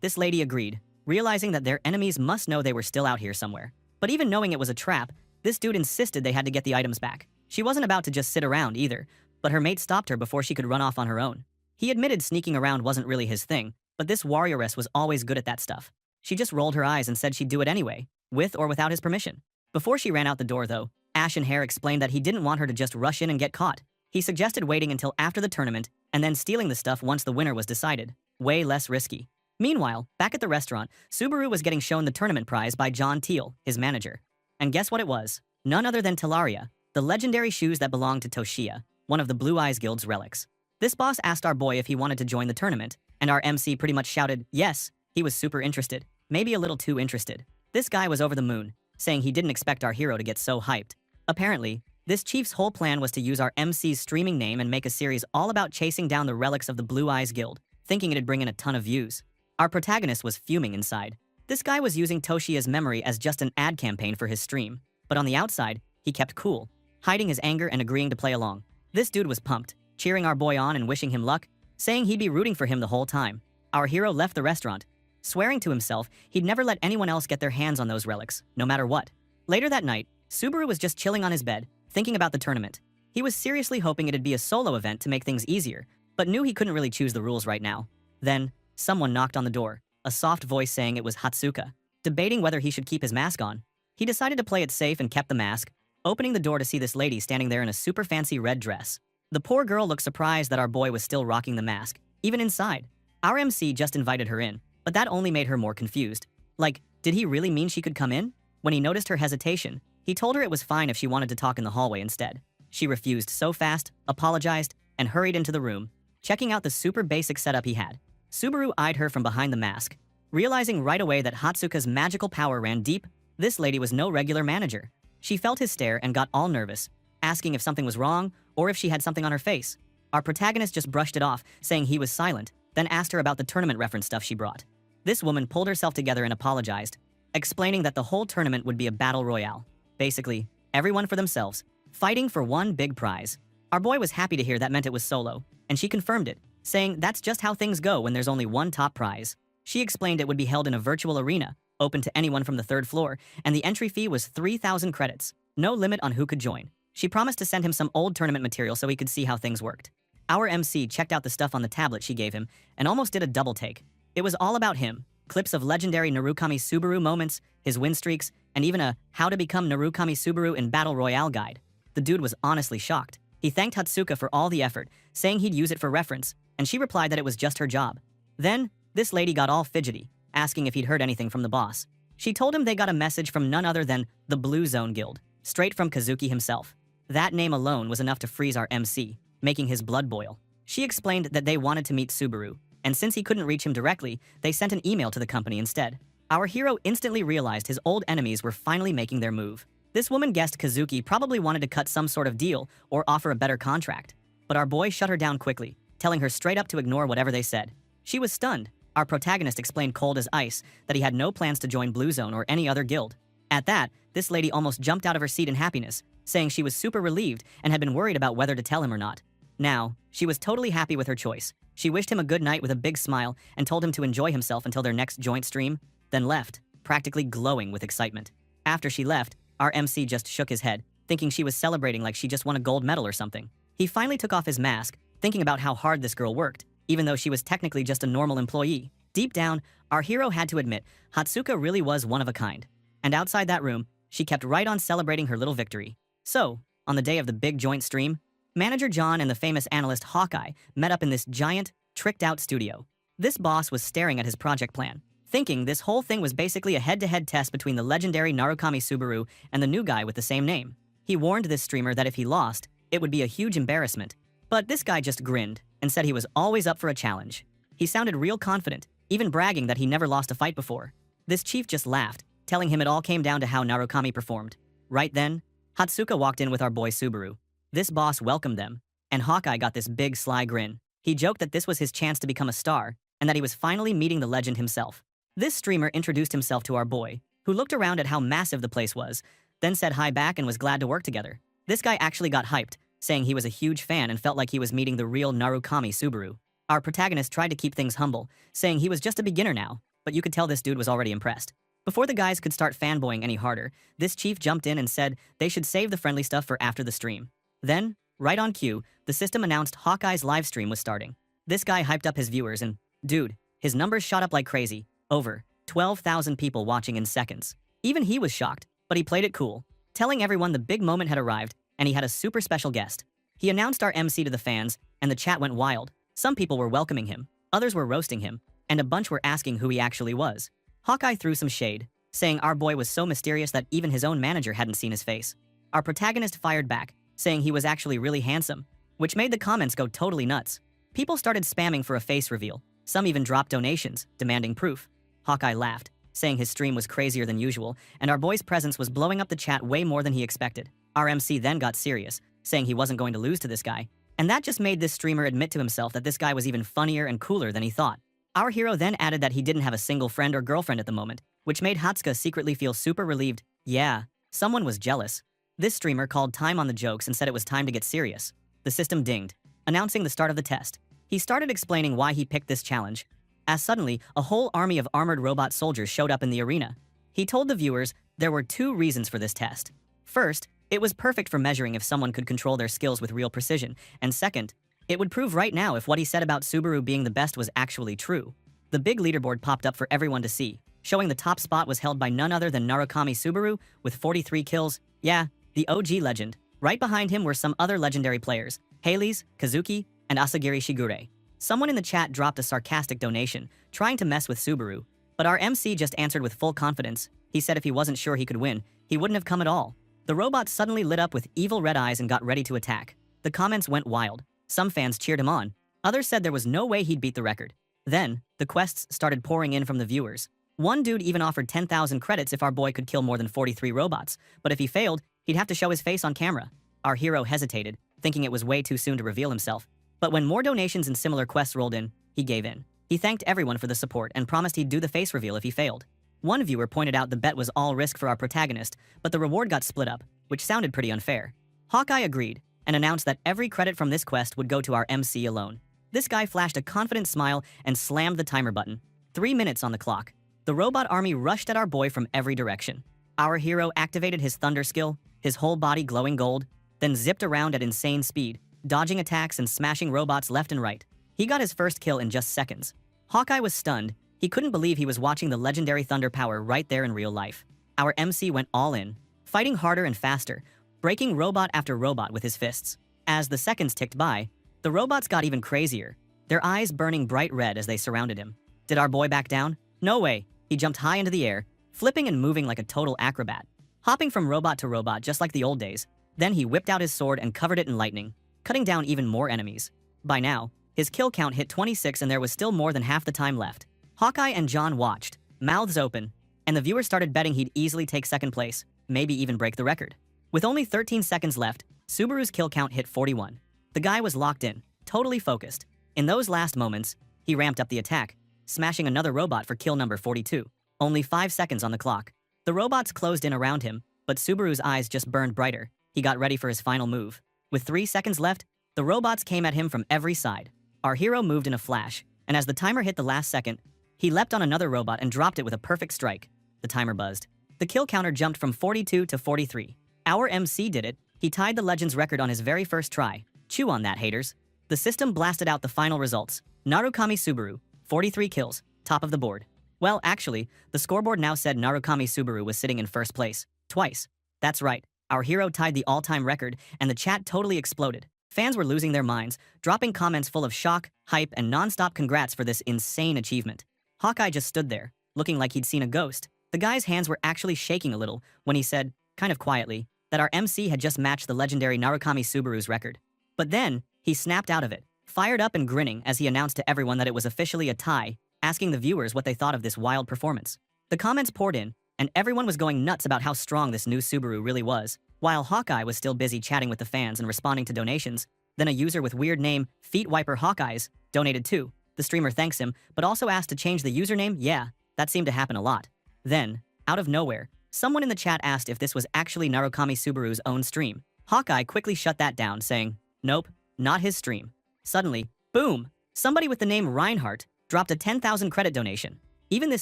This lady agreed, realizing that their enemies must know they were still out here somewhere. But even knowing it was a trap, this dude insisted they had to get the items back. She wasn't about to just sit around either, but her mate stopped her before she could run off on her own. He admitted sneaking around wasn't really his thing, but this warrioress was always good at that stuff. She just rolled her eyes and said she'd do it anyway, with or without his permission. Before she ran out the door though, Ashen Hair explained that he didn't want her to just rush in and get caught. He suggested waiting until after the tournament and then stealing the stuff once the winner was decided. Way less risky. Meanwhile, back at the restaurant, Subaru was getting shown the tournament prize by John Teal, his manager. And guess what it was? None other than Talaria, the legendary shoes that belonged to Toshiya, one of the Blue Eyes Guild's relics. This boss asked our boy if he wanted to join the tournament, and our MC pretty much shouted, yes. He was super interested, maybe a little too interested. This guy was over the moon, saying he didn't expect our hero to get so hyped. Apparently, this chief's whole plan was to use our MC's streaming name and make a series all about chasing down the relics of the Blue Eyes Guild, thinking it'd bring in a ton of views. Our protagonist was fuming inside. This guy was using Toshiya's memory as just an ad campaign for his stream, but on the outside, he kept cool, hiding his anger and agreeing to play along. This dude was pumped, cheering our boy on and wishing him luck, saying he'd be rooting for him the whole time. Our hero left the restaurant, swearing to himself he'd never let anyone else get their hands on those relics, no matter what. Later that night, Subaru was just chilling on his bed, thinking about the tournament. He was seriously hoping it'd be a solo event to make things easier, but knew he couldn't really choose the rules right now. Then, someone knocked on the door, a soft voice saying it was Hatsuka. Debating whether he should keep his mask on, he decided to play it safe and kept the mask, opening the door to see this lady standing there in a super fancy red dress. The poor girl looked surprised that our boy was still rocking the mask, even inside. Our MC just invited her in, but that only made her more confused. Like, did he really mean she could come in? When he noticed her hesitation, he told her it was fine if she wanted to talk in the hallway instead. She refused so fast, apologized, and hurried into the room, checking out the super basic setup he had. Subaru eyed her from behind the mask, realizing right away that Hatsuka's magical power ran deep. This lady was no regular manager. She felt his stare and got all nervous, asking if something was wrong or if she had something on her face. Our protagonist just brushed it off, saying he was silent, then asked her about the tournament reference stuff she brought. This woman pulled herself together and apologized, explaining that the whole tournament would be a battle royale. Basically, everyone for themselves, fighting for one big prize. Our boy was happy to hear that meant it was solo, and she confirmed it, saying that's just how things go when there's only one top prize. She explained it would be held in a virtual arena, open to anyone from the third floor, and the entry fee was 3,000 credits, no limit on who could join. She promised to send him some old tournament material so he could see how things worked. Our MC checked out the stuff on the tablet she gave him and almost did a double take. It was all about him, clips of legendary Narukami Subaru moments, his win streaks, and even a How to Become Narukami Subaru in Battle Royale guide. The dude was honestly shocked. He thanked Hatsuka for all the effort, saying he'd use it for reference, and she replied that it was just her job. Then, this lady got all fidgety, asking if he'd heard anything from the boss. She told him they got a message from none other than the Blue Zone Guild, straight from Kazuki himself. That name alone was enough to freeze our MC, making his blood boil. She explained that they wanted to meet Subaru, and since he couldn't reach him directly, they sent an email to the company instead. Our hero instantly realized his old enemies were finally making their move. This woman guessed Kazuki probably wanted to cut some sort of deal or offer a better contract. But our boy shut her down quickly, telling her straight up to ignore whatever they said. She was stunned. Our protagonist explained cold as ice that he had no plans to join Blue Zone or any other guild. At that, this lady almost jumped out of her seat in happiness, saying she was super relieved and had been worried about whether to tell him or not. Now, she was totally happy with her choice. She wished him a good night with a big smile and told him to enjoy himself until their next joint stream, then left, practically glowing with excitement. After she left, our MC just shook his head, thinking she was celebrating like she just won a gold medal or something. He finally took off his mask, thinking about how hard this girl worked, even though she was technically just a normal employee. Deep down, our hero had to admit Hatsuka really was one of a kind. And outside that room, she kept right on celebrating her little victory. So, on the day of the big joint stream, Manager John and the famous analyst Hawkeye met up in this giant, tricked-out studio. This boss was staring at his project plan, thinking this whole thing was basically a head-to-head test between the legendary Narukami Subaru and the new guy with the same name. He warned this streamer that if he lost, it would be a huge embarrassment. But this guy just grinned and said he was always up for a challenge. He sounded real confident, even bragging that he never lost a fight before. This chief just laughed, telling him it all came down to how Narukami performed. Right then, Hatsuka walked in with our boy Subaru. This boss welcomed them, and Hawkeye got this big sly grin. He joked that this was his chance to become a star, and that he was finally meeting the legend himself. This streamer introduced himself to our boy, who looked around at how massive the place was, then said hi back and was glad to work together. This guy actually got hyped, saying he was a huge fan and felt like he was meeting the real Narukami Subaru. Our protagonist tried to keep things humble, saying he was just a beginner now, but you could tell this dude was already impressed. Before the guys could start fanboying any harder, this chief jumped in and said they should save the friendly stuff for after the stream. Then, right on cue, the system announced Hawkeye's live stream was starting. This guy hyped up his viewers and, dude, his numbers shot up like crazy. Over 12,000 people watching in seconds. Even he was shocked, but he played it cool, telling everyone the big moment had arrived and he had a super special guest. He announced our MC to the fans, and the chat went wild. Some people were welcoming him, others were roasting him, and a bunch were asking who he actually was. Hawkeye threw some shade, saying our boy was so mysterious that even his own manager hadn't seen his face. Our protagonist fired back, saying he was actually really handsome, which made the comments go totally nuts. People started spamming for a face reveal. Some even dropped donations, demanding proof. Hawkeye laughed, saying his stream was crazier than usual, and our boy's presence was blowing up the chat way more than he expected. Our MC then got serious, saying he wasn't going to lose to this guy. And that just made this streamer admit to himself that this guy was even funnier and cooler than he thought. Our hero then added that he didn't have a single friend or girlfriend at the moment, which made Hatsuka secretly feel super relieved. Yeah, someone was jealous. This streamer called time on the jokes and said it was time to get serious. The system dinged, announcing the start of the test. He started explaining why he picked this challenge, as suddenly a whole army of armored robot soldiers showed up in the arena. He told the viewers there were 2 reasons for this test. First, it was perfect for measuring if someone could control their skills with real precision, and second, it would prove right now if what he said about Subaru being the best was actually true. The big leaderboard popped up for everyone to see, showing the top spot was held by none other than Narukami Subaru with 43 kills. Yeah, the OG legend. Right behind him were some other legendary players, Hades, Kazuki, and Asagiri Shigure. Someone in the chat dropped a sarcastic donation, trying to mess with Subaru, but our MC just answered with full confidence. He said if he wasn't sure he could win, he wouldn't have come at all. The robot suddenly lit up with evil red eyes and got ready to attack. The comments went wild. Some fans cheered him on. Others said there was no way he'd beat the record. Then, the quests started pouring in from the viewers. One dude even offered 10,000 credits if our boy could kill more than 43 robots, but if he failed, he'd have to show his face on camera. Our hero hesitated, thinking it was way too soon to reveal himself. But when more donations and similar quests rolled in, he gave in. He thanked everyone for the support and promised he'd do the face reveal if he failed. One viewer pointed out the bet was all risk for our protagonist, but the reward got split up, which sounded pretty unfair. Hawkeye agreed, and announced that every credit from this quest would go to our MC alone. This guy flashed a confident smile and slammed the timer button. 3 minutes on the clock. The robot army rushed at our boy from every direction. Our hero activated his thunder skill, his whole body glowing gold, then zipped around at insane speed, dodging attacks and smashing robots left and right. He got his first kill in just seconds. Hawkeye was stunned. He couldn't believe he was watching the legendary thunder power right there in real life. Our MC went all in, fighting harder and faster, breaking robot after robot with his fists. As the seconds ticked by, the robots got even crazier, their eyes burning bright red as they surrounded him. Did our boy back down? No way. He jumped high into the air, flipping and moving like a total acrobat, hopping from robot to robot just like the old days. Then he whipped out his sword and covered it in lightning, cutting down even more enemies. By now, his kill count hit 26 and there was still more than half the time left. Hawkeye and John watched, mouths open, and the viewers started betting he'd easily take second place, maybe even break the record. With only 13 seconds left, Subaru's kill count hit 41. The guy was locked in, totally focused. In those last moments, he ramped up the attack, smashing another robot for kill number 42. Only 5 seconds on the clock. The robots closed in around him, but Subaru's eyes just burned brighter. He got ready for his final move. With 3 seconds left, the robots came at him from every side. Our hero moved in a flash, and as the timer hit the last second, he leapt on another robot and dropped it with a perfect strike. The timer buzzed. The kill counter jumped from 42 to 43. Our MC did it. He tied the Legends record on his very first try. Chew on that, haters. The system blasted out the final results. Narukami Subaru, 43 kills, top of the board. Well, actually, the scoreboard now said Narukami Subaru was sitting in first place. Twice. That's right. Our hero tied the all-time record, and the chat totally exploded. Fans were losing their minds, dropping comments full of shock, hype, and non-stop congrats for this insane achievement. Hawkeye just stood there, looking like he'd seen a ghost. The guy's hands were actually shaking a little when he said, kind of quietly, that our MC had just matched the legendary Narukami Subaru's record. But then, he snapped out of it, fired up and grinning as he announced to everyone that it was officially a tie, asking the viewers what they thought of this wild performance. The comments poured in, and everyone was going nuts about how strong this new Subaru really was. While Hawkeye was still busy chatting with the fans and responding to donations, then a user with weird name, Feet Wiper Hawkeyes, donated too. The streamer thanks him, but also asked to change the username. Yeah, that seemed to happen a lot. Then, out of nowhere, someone in the chat asked if this was actually Narukami Subaru's own stream. Hawkeye quickly shut that down, saying, nope, not his stream. Suddenly, boom! Somebody with the name Reinhardt dropped a 10,000 credit donation. Even this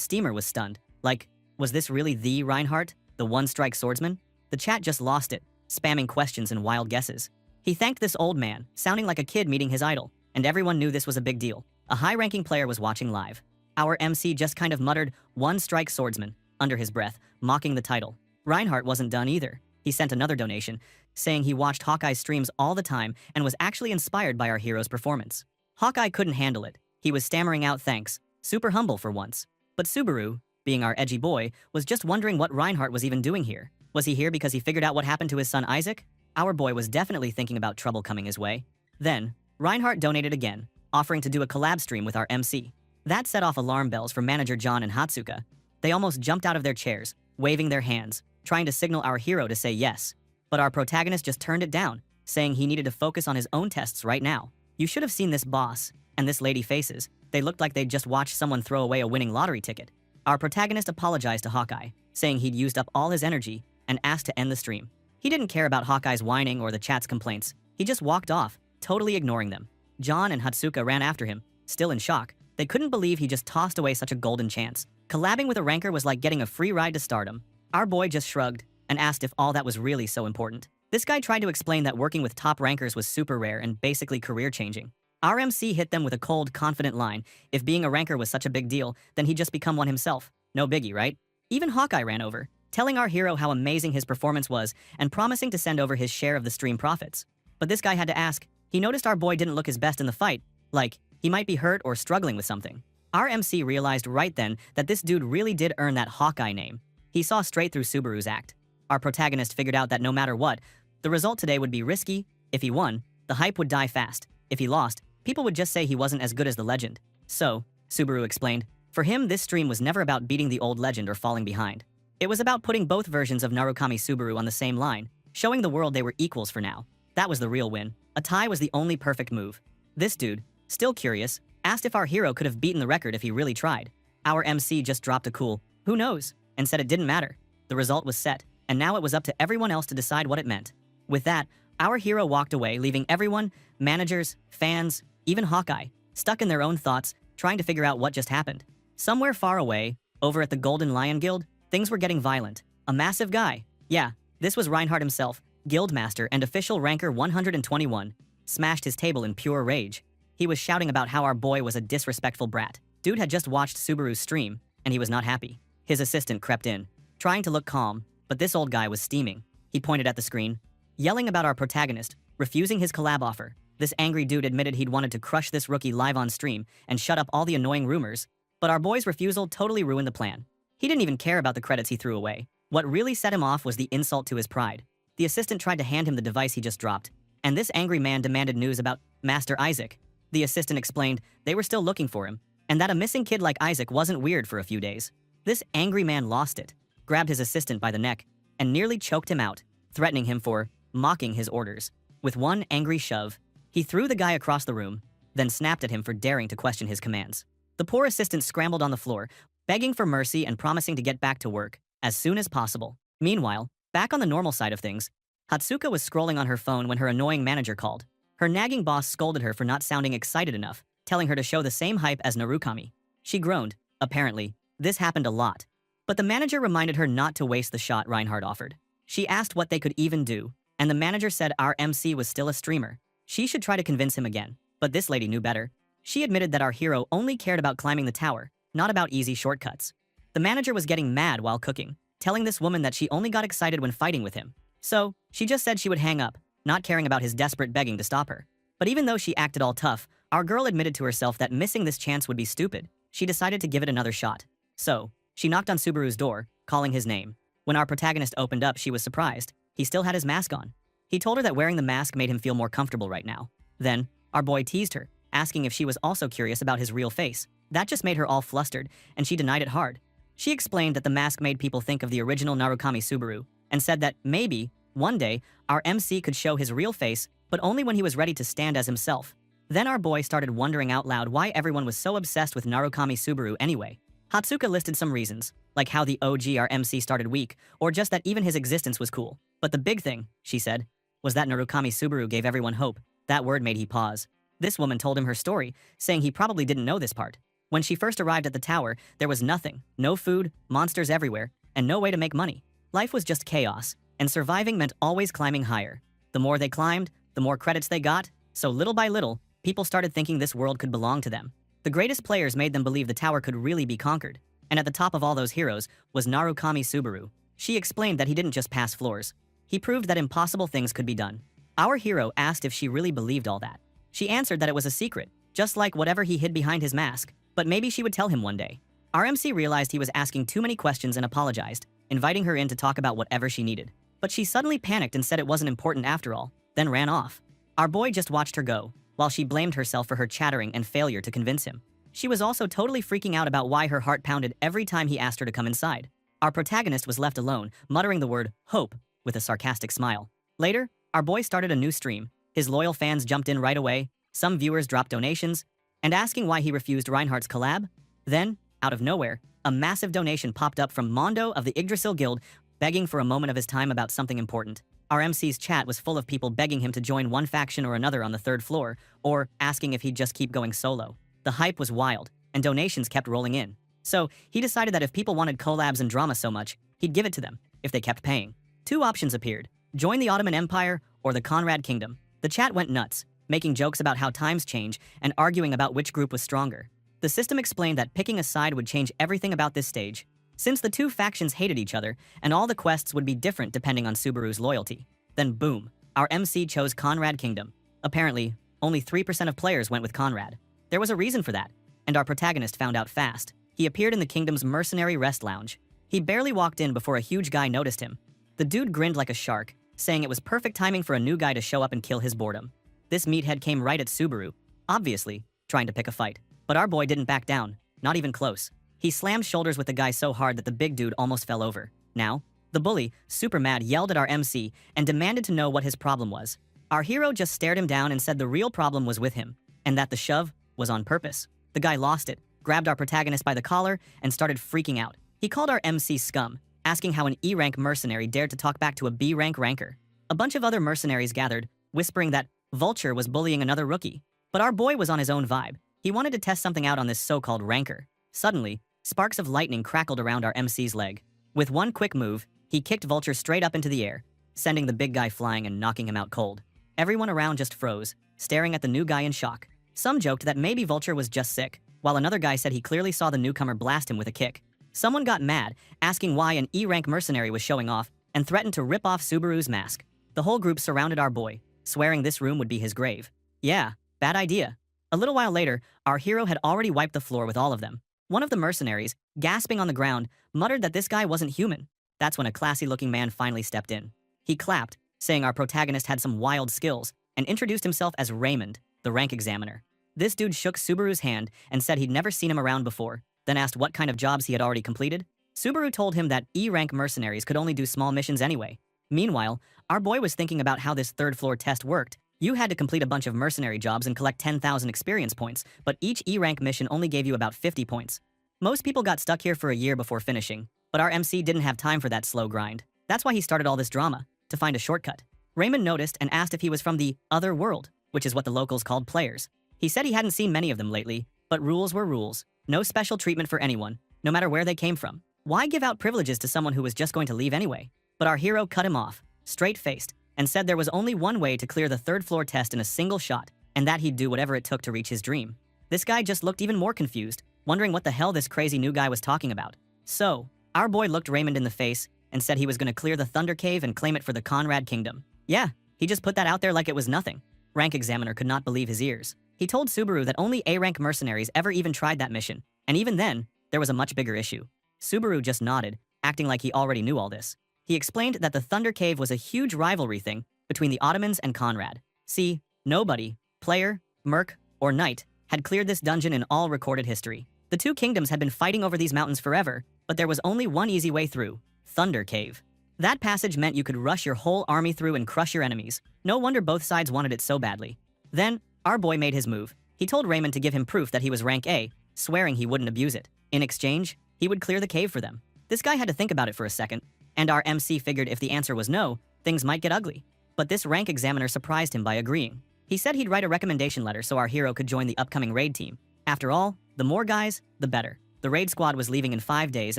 steamer was stunned. Like, was this really the Reinhardt, the one-strike swordsman? The chat just lost it, spamming questions and wild guesses. He thanked this old man, sounding like a kid meeting his idol, and everyone knew this was a big deal. A high-ranking player was watching live. Our MC just kind of muttered, one-strike swordsman, under his breath, mocking the title. Reinhardt wasn't done either. He sent another donation, saying he watched Hawkeye's streams all the time and was actually inspired by our hero's performance. Hawkeye couldn't handle it. He was stammering out thanks, super humble for once. But Subaru, being our edgy boy, was just wondering what Reinhardt was even doing here. Was he here because he figured out what happened to his son Isaac? Our boy was definitely thinking about trouble coming his way. Then, Reinhardt donated again, offering to do a collab stream with our MC. That set off alarm bells for manager John and Hatsuka. They almost jumped out of their chairs, waving their hands, trying to signal our hero to say yes. But our protagonist just turned it down, saying he needed to focus on his own tests right now. You should have seen this boss and this lady faces. They looked like they'd just watched someone throw away a winning lottery ticket. Our protagonist apologized to Hawkeye, saying he'd used up all his energy and asked to end the stream. He didn't care about Hawkeye's whining or the chat's complaints. He just walked off, totally ignoring them. John and Hatsuka ran after him, still in shock. They couldn't believe he just tossed away such a golden chance. Collabing with a ranker was like getting a free ride to stardom. Our boy just shrugged and asked if all that was really so important. This guy tried to explain that working with top rankers was super rare and basically career-changing. Our MC hit them with a cold, confident line. If being a ranker was such a big deal, then he'd just become one himself. No biggie, right? Even Hawkeye ran over, telling our hero how amazing his performance was and promising to send over his share of the stream profits. But this guy had to ask. He noticed our boy didn't look his best in the fight, like he might be hurt or struggling with something. Our MC realized right then that this dude really did earn that Hawkeye name. He saw straight through Subaru's act. Our protagonist figured out that no matter what, the result today would be risky. If he won, the hype would die fast. If he lost, people would just say he wasn't as good as the legend. So, Subaru explained, for him this stream was never about beating the old legend or falling behind. It was about putting both versions of Narukami Subaru on the same line, showing the world they were equals for now. That was the real win. A tie was the only perfect move. This dude, still curious, asked if our hero could have beaten the record if he really tried. Our MC just dropped a cool, who knows, and said it didn't matter. The result was set, and now it was up to everyone else to decide what it meant. With that, our hero walked away, leaving everyone, managers, fans, even Hawkeye, stuck in their own thoughts, trying to figure out what just happened. Somewhere far away, over at the Golden Lion Guild, things were getting violent. A massive guy. Yeah, this was Reinhardt himself, Guildmaster and official ranker 121, smashed his table in pure rage. He was shouting about how our boy was a disrespectful brat. Dude had just watched Subaru's stream, and he was not happy. His assistant crept in, trying to look calm, but this old guy was steaming. He pointed at the screen, yelling about our protagonist, refusing his collab offer. This angry dude admitted he'd wanted to crush this rookie live on stream and shut up all the annoying rumors, but our boy's refusal totally ruined the plan. He didn't even care about the credits he threw away. What really set him off was the insult to his pride. The assistant tried to hand him the device he just dropped, and this angry man demanded news about Master Isaac. The assistant explained they were still looking for him, and that a missing kid like Isaac wasn't weird for a few days. This angry man lost it, grabbed his assistant by the neck, and nearly choked him out, threatening him for mocking his orders. With one angry shove, he threw the guy across the room, then snapped at him for daring to question his commands. The poor assistant scrambled on the floor, begging for mercy and promising to get back to work as soon as possible. Meanwhile, back on the normal side of things, Hatsuka was scrolling on her phone when her annoying manager called. Her nagging boss scolded her for not sounding excited enough, telling her to show the same hype as Narukami. She groaned. Apparently, this happened a lot. But the manager reminded her not to waste the shot Reinhardt offered. She asked what they could even do, and the manager said our MC was still a streamer. She should try to convince him again. But this lady knew better. She admitted that our hero only cared about climbing the tower, not about easy shortcuts. The manager was getting mad while cooking, telling this woman that she only got excited when fighting with him. So, she just said she would hang up, not caring about his desperate begging to stop her. But even though she acted all tough, our girl admitted to herself that missing this chance would be stupid. She decided to give it another shot. So, she knocked on Subaru's door, calling his name. When our protagonist opened up, she was surprised. He still had his mask on. He told her that wearing the mask made him feel more comfortable right now. Then, our boy teased her, asking if she was also curious about his real face. That just made her all flustered, and she denied it hard. She explained that the mask made people think of the original Narukami Subaru, and said that maybe, one day, our MC could show his real face, but only when he was ready to stand as himself. Then our boy started wondering out loud why everyone was so obsessed with Narukami Subaru anyway. Hatsuka listed some reasons, like how the OG our MC started weak, or just that even his existence was cool. But the big thing, she said, was that Narukami Subaru gave everyone hope. That word made he pause. This woman told him her story, saying he probably didn't know this part. When she first arrived at the tower, there was nothing, no food, monsters everywhere, and no way to make money. Life was just chaos, and surviving meant always climbing higher. The more they climbed, the more credits they got, so little by little, people started thinking this world could belong to them. The greatest players made them believe the tower could really be conquered, and at the top of all those heroes was Narukami Subaru. She explained that he didn't just pass floors. He proved that impossible things could be done. Our hero asked if she really believed all that. She answered that it was a secret, just like whatever he hid behind his mask, but maybe she would tell him one day. Our MC realized he was asking too many questions and apologized, inviting her in to talk about whatever she needed. But she suddenly panicked and said it wasn't important after all, then ran off. Our boy just watched her go, while she blamed herself for her chattering and failure to convince him. She was also totally freaking out about why her heart pounded every time he asked her to come inside. Our protagonist was left alone, muttering the word hope with a sarcastic smile. Later, our boy started a new stream. His loyal fans jumped in right away, some viewers dropped donations, and asking why he refused Reinhardt's collab. Then, out of nowhere, a massive donation popped up from Mondo of the Yggdrasil Guild, begging for a moment of his time about something important. Our MC's chat was full of people begging him to join one faction or another on the third floor, or asking if he'd just keep going solo. The hype was wild, and donations kept rolling in. So, he decided that if people wanted collabs and drama so much, he'd give it to them, if they kept paying. Two options appeared: join the Ottoman Empire or the Conrad Kingdom. The chat went nuts, making jokes about how times change and arguing about which group was stronger. The system explained that picking a side would change everything about this stage, since the two factions hated each other and all the quests would be different depending on Subaru's loyalty. Then boom, our MC chose Conrad Kingdom. Apparently, only 3% of players went with Conrad. There was a reason for that, and our protagonist found out fast. He appeared in the kingdom's mercenary rest lounge. He barely walked in before a huge guy noticed him. The dude grinned like a shark, saying it was perfect timing for a new guy to show up and kill his boredom. This meathead came right at Subaru, obviously trying to pick a fight. But our boy didn't back down, not even close. He slammed shoulders with the guy so hard that the big dude almost fell over. Now, the bully, super mad, yelled at our MC and demanded to know what his problem was. Our hero just stared him down and said the real problem was with him, and that the shove was on purpose. The guy lost it, grabbed our protagonist by the collar, and started freaking out. He called our MC scum, asking how an E-rank mercenary dared to talk back to a B-rank ranker. A bunch of other mercenaries gathered, whispering that Vulture was bullying another rookie. But our boy was on his own vibe. He wanted to test something out on this so-called ranker. Suddenly, sparks of lightning crackled around our MC's leg. With one quick move, he kicked Vulture straight up into the air, sending the big guy flying and knocking him out cold. Everyone around just froze, staring at the new guy in shock. Some joked that maybe Vulture was just sick, while another guy said he clearly saw the newcomer blast him with a kick. Someone got mad, asking why an E-rank mercenary was showing off, and threatened to rip off Subaru's mask. The whole group surrounded our boy, swearing this room would be his grave. Yeah, bad idea. A little while later, our hero had already wiped the floor with all of them. One of the mercenaries, gasping on the ground, muttered that this guy wasn't human. That's when a classy-looking man finally stepped in. He clapped, saying our protagonist had some wild skills, and introduced himself as Raymond, the rank examiner. This dude shook Subaru's hand and said he'd never seen him around before, then asked what kind of jobs he had already completed. Subaru told him that E-rank mercenaries could only do small missions anyway. Meanwhile, our boy was thinking about how this third-floor test worked. You had to complete a bunch of mercenary jobs and collect 10,000 experience points, but each E-rank mission only gave you about 50 points. Most people got stuck here for a year before finishing, but our MC didn't have time for that slow grind. That's why he started all this drama, to find a shortcut. Raymond noticed and asked if he was from the other world, which is what the locals called players. He said he hadn't seen many of them lately, but rules were rules. No special treatment for anyone, no matter where they came from. Why give out privileges to someone who was just going to leave anyway? But our hero cut him off, straight-faced, and said there was only one way to clear the third-floor test in a single shot, and that he'd do whatever it took to reach his dream. This guy just looked even more confused, wondering what the hell this crazy new guy was talking about. So, our boy looked Raymond in the face and said he was going to clear the Thunder Cave and claim it for the Conrad Kingdom. Yeah, he just put that out there like it was nothing. Rank Examiner could not believe his ears. He told Subaru that only A-rank mercenaries ever even tried that mission, and even then, there was a much bigger issue. Subaru just nodded, acting like he already knew all this. He explained that the Thunder Cave was a huge rivalry thing between the Ottomans and Conrad. See, nobody, player, merc, or knight, had cleared this dungeon in all recorded history. The two kingdoms had been fighting over these mountains forever, but there was only one easy way through: Thunder Cave. That passage meant you could rush your whole army through and crush your enemies. No wonder both sides wanted it so badly. Then, our boy made his move. He told Raymond to give him proof that he was rank A, swearing he wouldn't abuse it. In exchange, he would clear the cave for them. This guy had to think about it for a second, and our MC figured if the answer was no, things might get ugly. But this rank examiner surprised him by agreeing. He said he'd write a recommendation letter so our hero could join the upcoming raid team. After all, the more guys, the better. The raid squad was leaving in 5 days,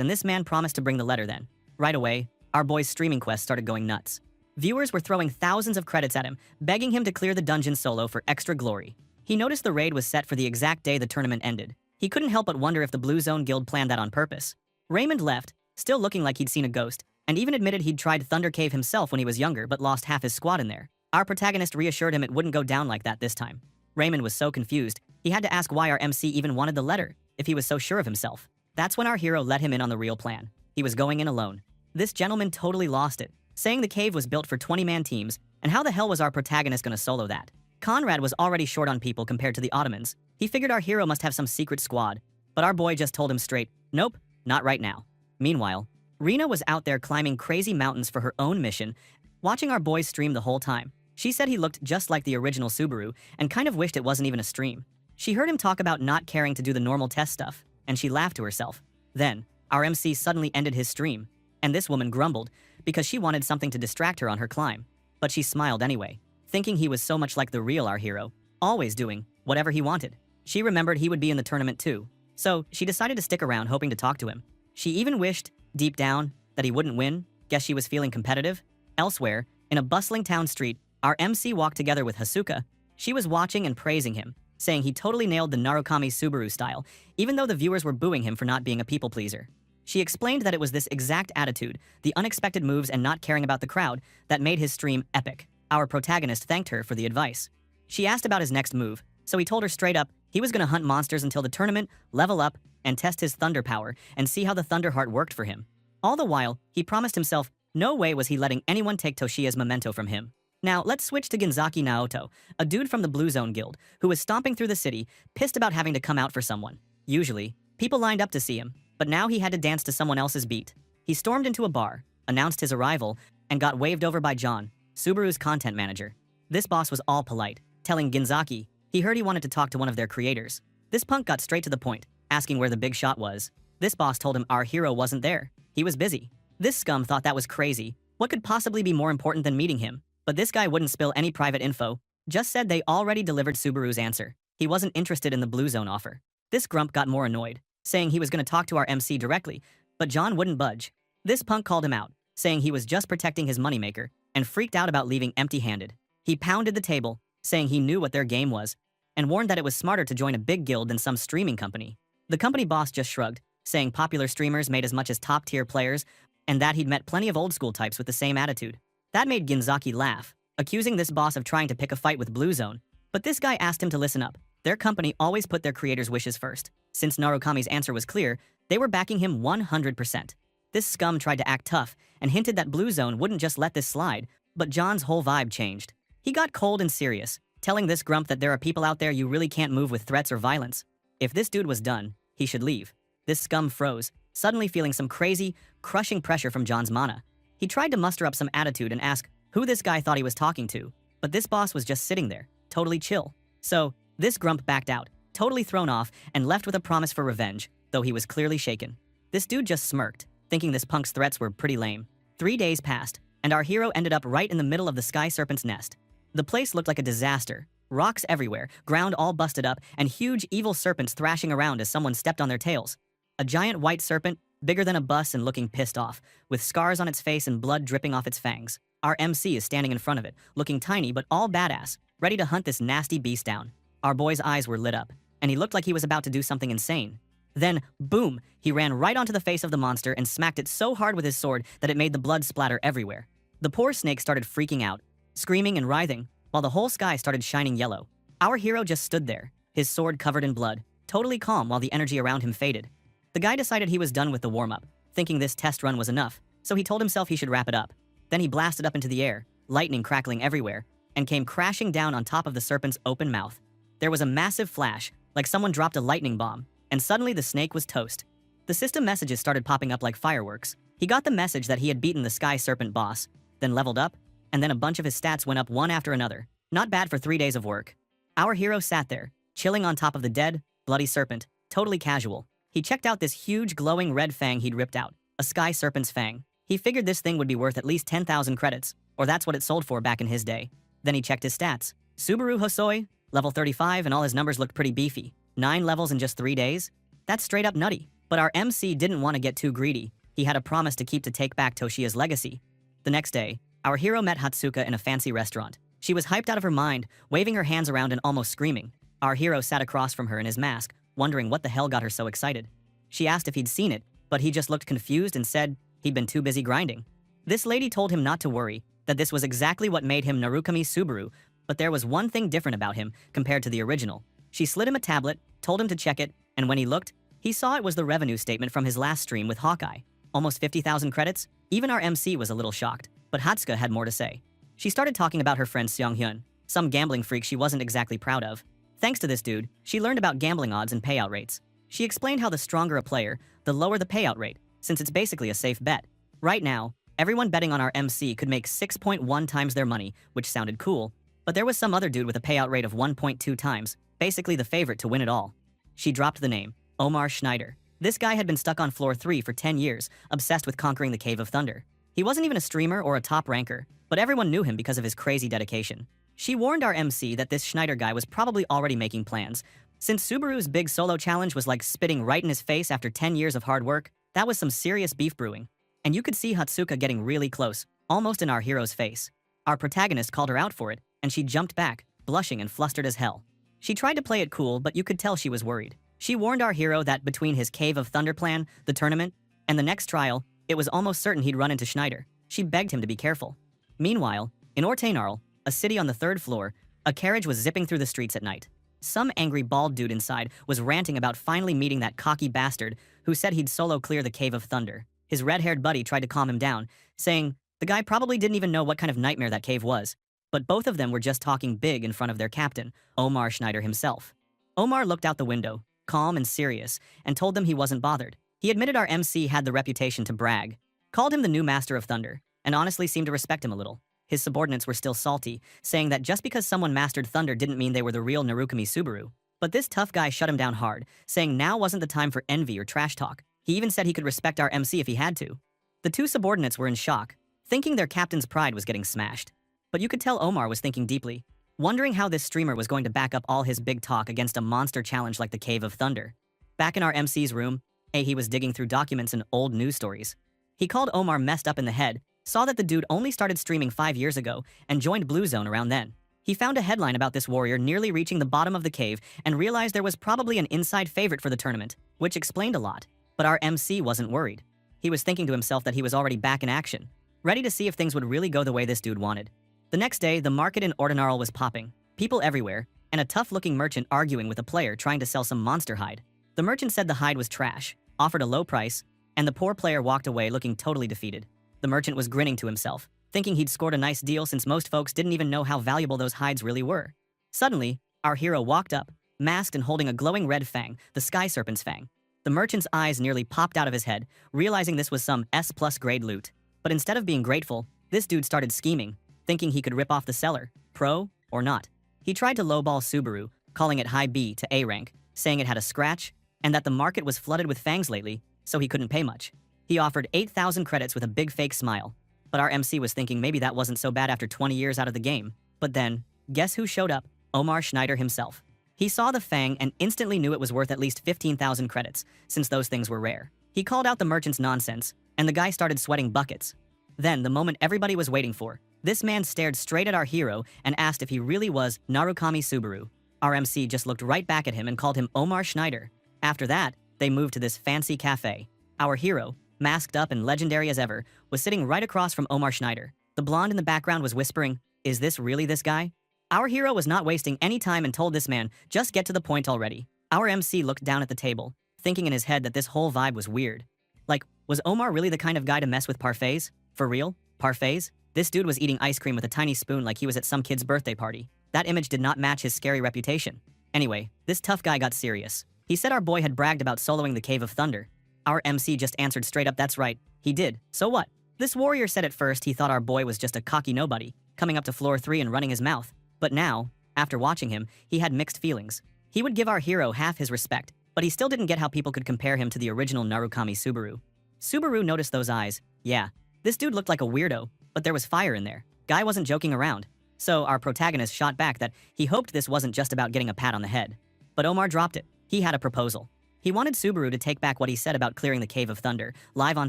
and this man promised to bring the letter then. Right away, our boy's streaming quest started going nuts. Viewers were throwing thousands of credits at him, begging him to clear the dungeon solo for extra glory. He noticed the raid was set for the exact day the tournament ended. He couldn't help but wonder if the Blue Zone Guild planned that on purpose. Raymond left, still looking like he'd seen a ghost, and even admitted he'd tried Thunder Cave himself when he was younger but lost half his squad in there. Our protagonist reassured him it wouldn't go down like that this time. Raymond was so confused, he had to ask why our MC even wanted the letter, if he was so sure of himself. That's when our hero let him in on the real plan. He was going in alone. This gentleman totally lost it, saying the cave was built for 20-man teams, and how the hell was our protagonist gonna solo that? Conrad was already short on people compared to the Ottomans. He figured our hero must have some secret squad, but our boy just told him straight, nope, not right now. Meanwhile, Rena was out there climbing crazy mountains for her own mission, watching our boy stream the whole time. She said he looked just like the original Subaru, and kind of wished it wasn't even a stream. She heard him talk about not caring to do the normal test stuff, and she laughed to herself. Then, our MC suddenly ended his stream, and this woman grumbled because she wanted something to distract her on her climb. But she smiled anyway, thinking he was so much like the real our hero, always doing whatever he wanted. She remembered he would be in the tournament too, so she decided to stick around hoping to talk to him. She even wished, deep down, that he wouldn't win. Guess she was feeling competitive. Elsewhere, in a bustling town street, our MC walked together with Hasuka. She was watching and praising him, saying he totally nailed the Narukami Subaru style, even though the viewers were booing him for not being a people pleaser. She explained that it was this exact attitude, the unexpected moves and not caring about the crowd, that made his stream epic. Our protagonist thanked her for the advice. She asked about his next move, so he told her straight up he was gonna hunt monsters until the tournament, level up, and test his thunder power, and see how the Thunder Heart worked for him. All the while, he promised himself no way was he letting anyone take Toshiya's memento from him. Now, let's switch to Genzaki Naoto, a dude from the Blue Zone Guild, who was stomping through the city, pissed about having to come out for someone. Usually, people lined up to see him, but now he had to dance to someone else's beat. He stormed into a bar, announced his arrival, and got waved over by John, Subaru's content manager. This boss was all polite, telling Genzaki he heard he wanted to talk to one of their creators. This punk got straight to the point, asking where the big shot was. This boss told him our hero wasn't there. He was busy. This scum thought that was crazy. What could possibly be more important than meeting him? But this guy wouldn't spill any private info, just said they already delivered Subaru's answer. He wasn't interested in the Blue Zone offer. This grump got more annoyed, saying he was going to talk to our MC directly, but John wouldn't budge. This punk called him out, saying he was just protecting his moneymaker, and freaked out about leaving empty-handed. He pounded the table, saying he knew what their game was, and warned that it was smarter to join a big guild than some streaming company. The company boss just shrugged, saying popular streamers made as much as top-tier players, and that he'd met plenty of old-school types with the same attitude. That made Genzaki laugh, accusing this boss of trying to pick a fight with Blue Zone. But this guy asked him to listen up. Their company always put their creators' wishes first. Since Narukami's answer was clear, they were backing him 100%. This scum tried to act tough and hinted that Blue Zone wouldn't just let this slide, But John's whole vibe changed. He got cold and serious, telling this grump that there are people out there you really can't move with threats or violence. If this dude was done, he should leave. This scum froze, suddenly feeling some crazy, crushing pressure from John's mana. He tried to muster up some attitude and ask who this guy thought he was talking to, but this boss was just sitting there, totally chill. So, this grump backed out, totally thrown off, and left with a promise for revenge, though he was clearly shaken. This dude just smirked, thinking this punk's threats were pretty lame. 3 days passed, and our hero ended up right in the middle of the Sky Serpent's nest. The place looked like a disaster. Rocks everywhere, ground all busted up, and huge evil serpents thrashing around as someone stepped on their tails. A giant white serpent, bigger than a bus and looking pissed off, with scars on its face and blood dripping off its fangs. Our MC is standing in front of it, looking tiny but all badass, ready to hunt this nasty beast down. Our boy's eyes were lit up, and he looked like he was about to do something insane. Then, boom, he ran right onto the face of the monster and smacked it so hard with his sword that it made the blood splatter everywhere. The poor snake started freaking out, screaming and writhing, while the whole sky started shining yellow. Our hero just stood there, his sword covered in blood, totally calm while the energy around him faded. The guy decided he was done with the warm-up, thinking this test run was enough, so he told himself he should wrap it up. Then he blasted up into the air, lightning crackling everywhere, and came crashing down on top of the serpent's open mouth. There was a massive flash, like someone dropped a lightning bomb, and suddenly the snake was toast. The system messages started popping up like fireworks. He got the message that he had beaten the Sky Serpent boss, then leveled up, and then a bunch of his stats went up one after another. Not bad for 3 days of work. Our hero sat there, chilling on top of the dead, bloody serpent, totally casual. He checked out this huge glowing red fang he'd ripped out, a Sky Serpent's fang. He figured this thing would be worth at least 10,000 credits, or that's what it sold for back in his day. Then he checked his stats. Subaru Hosoi, level 35, and all his numbers looked pretty beefy. 9 levels in just 3 days? That's straight up nutty. But our MC didn't want to get too greedy. He had a promise to keep to take back Toshiya's legacy. The next day, our hero met Hatsuka in a fancy restaurant. She was hyped out of her mind, waving her hands around and almost screaming. Our hero sat across from her in his mask, wondering what the hell got her so excited. She asked if he'd seen it, but he just looked confused and said he'd been too busy grinding. This lady told him not to worry, that this was exactly what made him Narukami Subaru, but there was one thing different about him compared to the original. She slid him a tablet, told him to check it, and when he looked, he saw it was the revenue statement from his last stream with Hawkeye. Almost 50,000 credits? Even our MC was a little shocked, but Hatsuka had more to say. She started talking about her friend Seong-hyun, some gambling freak she wasn't exactly proud of. Thanks to this dude, she learned about gambling odds and payout rates. She explained how the stronger a player, the lower the payout rate, since it's basically a safe bet. Right now, everyone betting on our MC could make 6.1 times their money, which sounded cool, but there was some other dude with a payout rate of 1.2 times, basically the favorite to win it all. She dropped the name, Omar Schneider. This guy had been stuck on floor 3 for 10 years, obsessed with conquering the Cave of Thunder. He wasn't even a streamer or a top ranker, but everyone knew him because of his crazy dedication. She warned our MC that this Schneider guy was probably already making plans. Since Subaru's big solo challenge was like spitting right in his face after 10 years of hard work, that was some serious beef brewing. And you could see Hatsuka getting really close, almost in our hero's face. Our protagonist called her out for it, and she jumped back, blushing and flustered as hell. She tried to play it cool, but you could tell she was worried. She warned our hero that between his Cave of Thunder plan, the tournament, and the next trial, it was almost certain he'd run into Schneider. She begged him to be careful. Meanwhile, in Ortainarl, a city on the 3rd floor, a carriage was zipping through the streets at night. Some angry bald dude inside was ranting about finally meeting that cocky bastard who said he'd solo clear the Cave of Thunder. His red-haired buddy tried to calm him down, saying the guy probably didn't even know what kind of nightmare that cave was. But both of them were just talking big in front of their captain, Omar Schneider himself. Omar looked out the window, calm and serious, and told them he wasn't bothered. He admitted our MC had the reputation to brag, called him the new Master of Thunder, and honestly seemed to respect him a little. His subordinates were still salty, saying that just because someone mastered Thunder didn't mean they were the real Narukami Subaru. But this tough guy shut him down hard, saying now wasn't the time for envy or trash talk. He even said he could respect our MC if he had to. The two subordinates were in shock, thinking their captain's pride was getting smashed. But you could tell Omar was thinking deeply, wondering how this streamer was going to back up all his big talk against a monster challenge like the Cave of Thunder. Back in our MC's room, he was digging through documents and old news stories. He called Omar messed up in the head, saw that the dude only started streaming 5 years ago, and joined Blue Zone around then. He found a headline about this warrior nearly reaching the bottom of the cave and realized there was probably an inside favorite for the tournament, which explained a lot. But our MC wasn't worried. He was thinking to himself that he was already back in action, ready to see if things would really go the way this dude wanted. The next day, the market in Ordinar was popping, people everywhere, and a tough-looking merchant arguing with a player trying to sell some monster hide. The merchant said the hide was trash, offered a low price, and the poor player walked away looking totally defeated. The merchant was grinning to himself, thinking he'd scored a nice deal since most folks didn't even know how valuable those hides really were. Suddenly, our hero walked up, masked and holding a glowing red fang, the sky serpent's fang. The merchant's eyes nearly popped out of his head, realizing this was some S+ grade loot. But instead of being grateful, this dude started scheming, thinking he could rip off the seller, pro or not. He tried to lowball Subaru, calling it high B to A rank, saying it had a scratch, and that the market was flooded with fangs lately, so he couldn't pay much. He offered 8,000 credits with a big fake smile. But our MC was thinking maybe that wasn't so bad after 20 years out of the game. But then, guess who showed up? Omar Schneider himself. He saw the fang and instantly knew it was worth at least 15,000 credits, since those things were rare. He called out the merchant's nonsense, and the guy started sweating buckets. Then, the moment everybody was waiting for, this man stared straight at our hero and asked if he really was Narukami Subaru. Our MC just looked right back at him and called him Omar Schneider. After that, they moved to this fancy cafe. Our hero, masked up and legendary as ever, was sitting right across from Omar Schneider. The blonde in the background was whispering, "Is this really this guy?" Our hero was not wasting any time and told this man, "Just get to the point already." Our MC looked down at the table, thinking in his head that this whole vibe was weird. Like, was Omar really the kind of guy to mess with parfaits? For real? Parfaits? This dude was eating ice cream with a tiny spoon like he was at some kid's birthday party. That image did not match his scary reputation. Anyway, this tough guy got serious. He said our boy had bragged about soloing the Cave of Thunder. Our MC just answered straight up, "That's right, he did. So what?" This warrior said at first he thought our boy was just a cocky nobody, coming up to floor 3 and running his mouth. But now, after watching him, he had mixed feelings. He would give our hero half his respect, but he still didn't get how people could compare him to the original Narukami Subaru. Subaru noticed those eyes. Yeah, this dude looked like a weirdo, but there was fire in there. Guy wasn't joking around. So our protagonist shot back that he hoped this wasn't just about getting a pat on the head. But Omar dropped it. He had a proposal. He wanted Subaru to take back what he said about clearing the Cave of Thunder, live on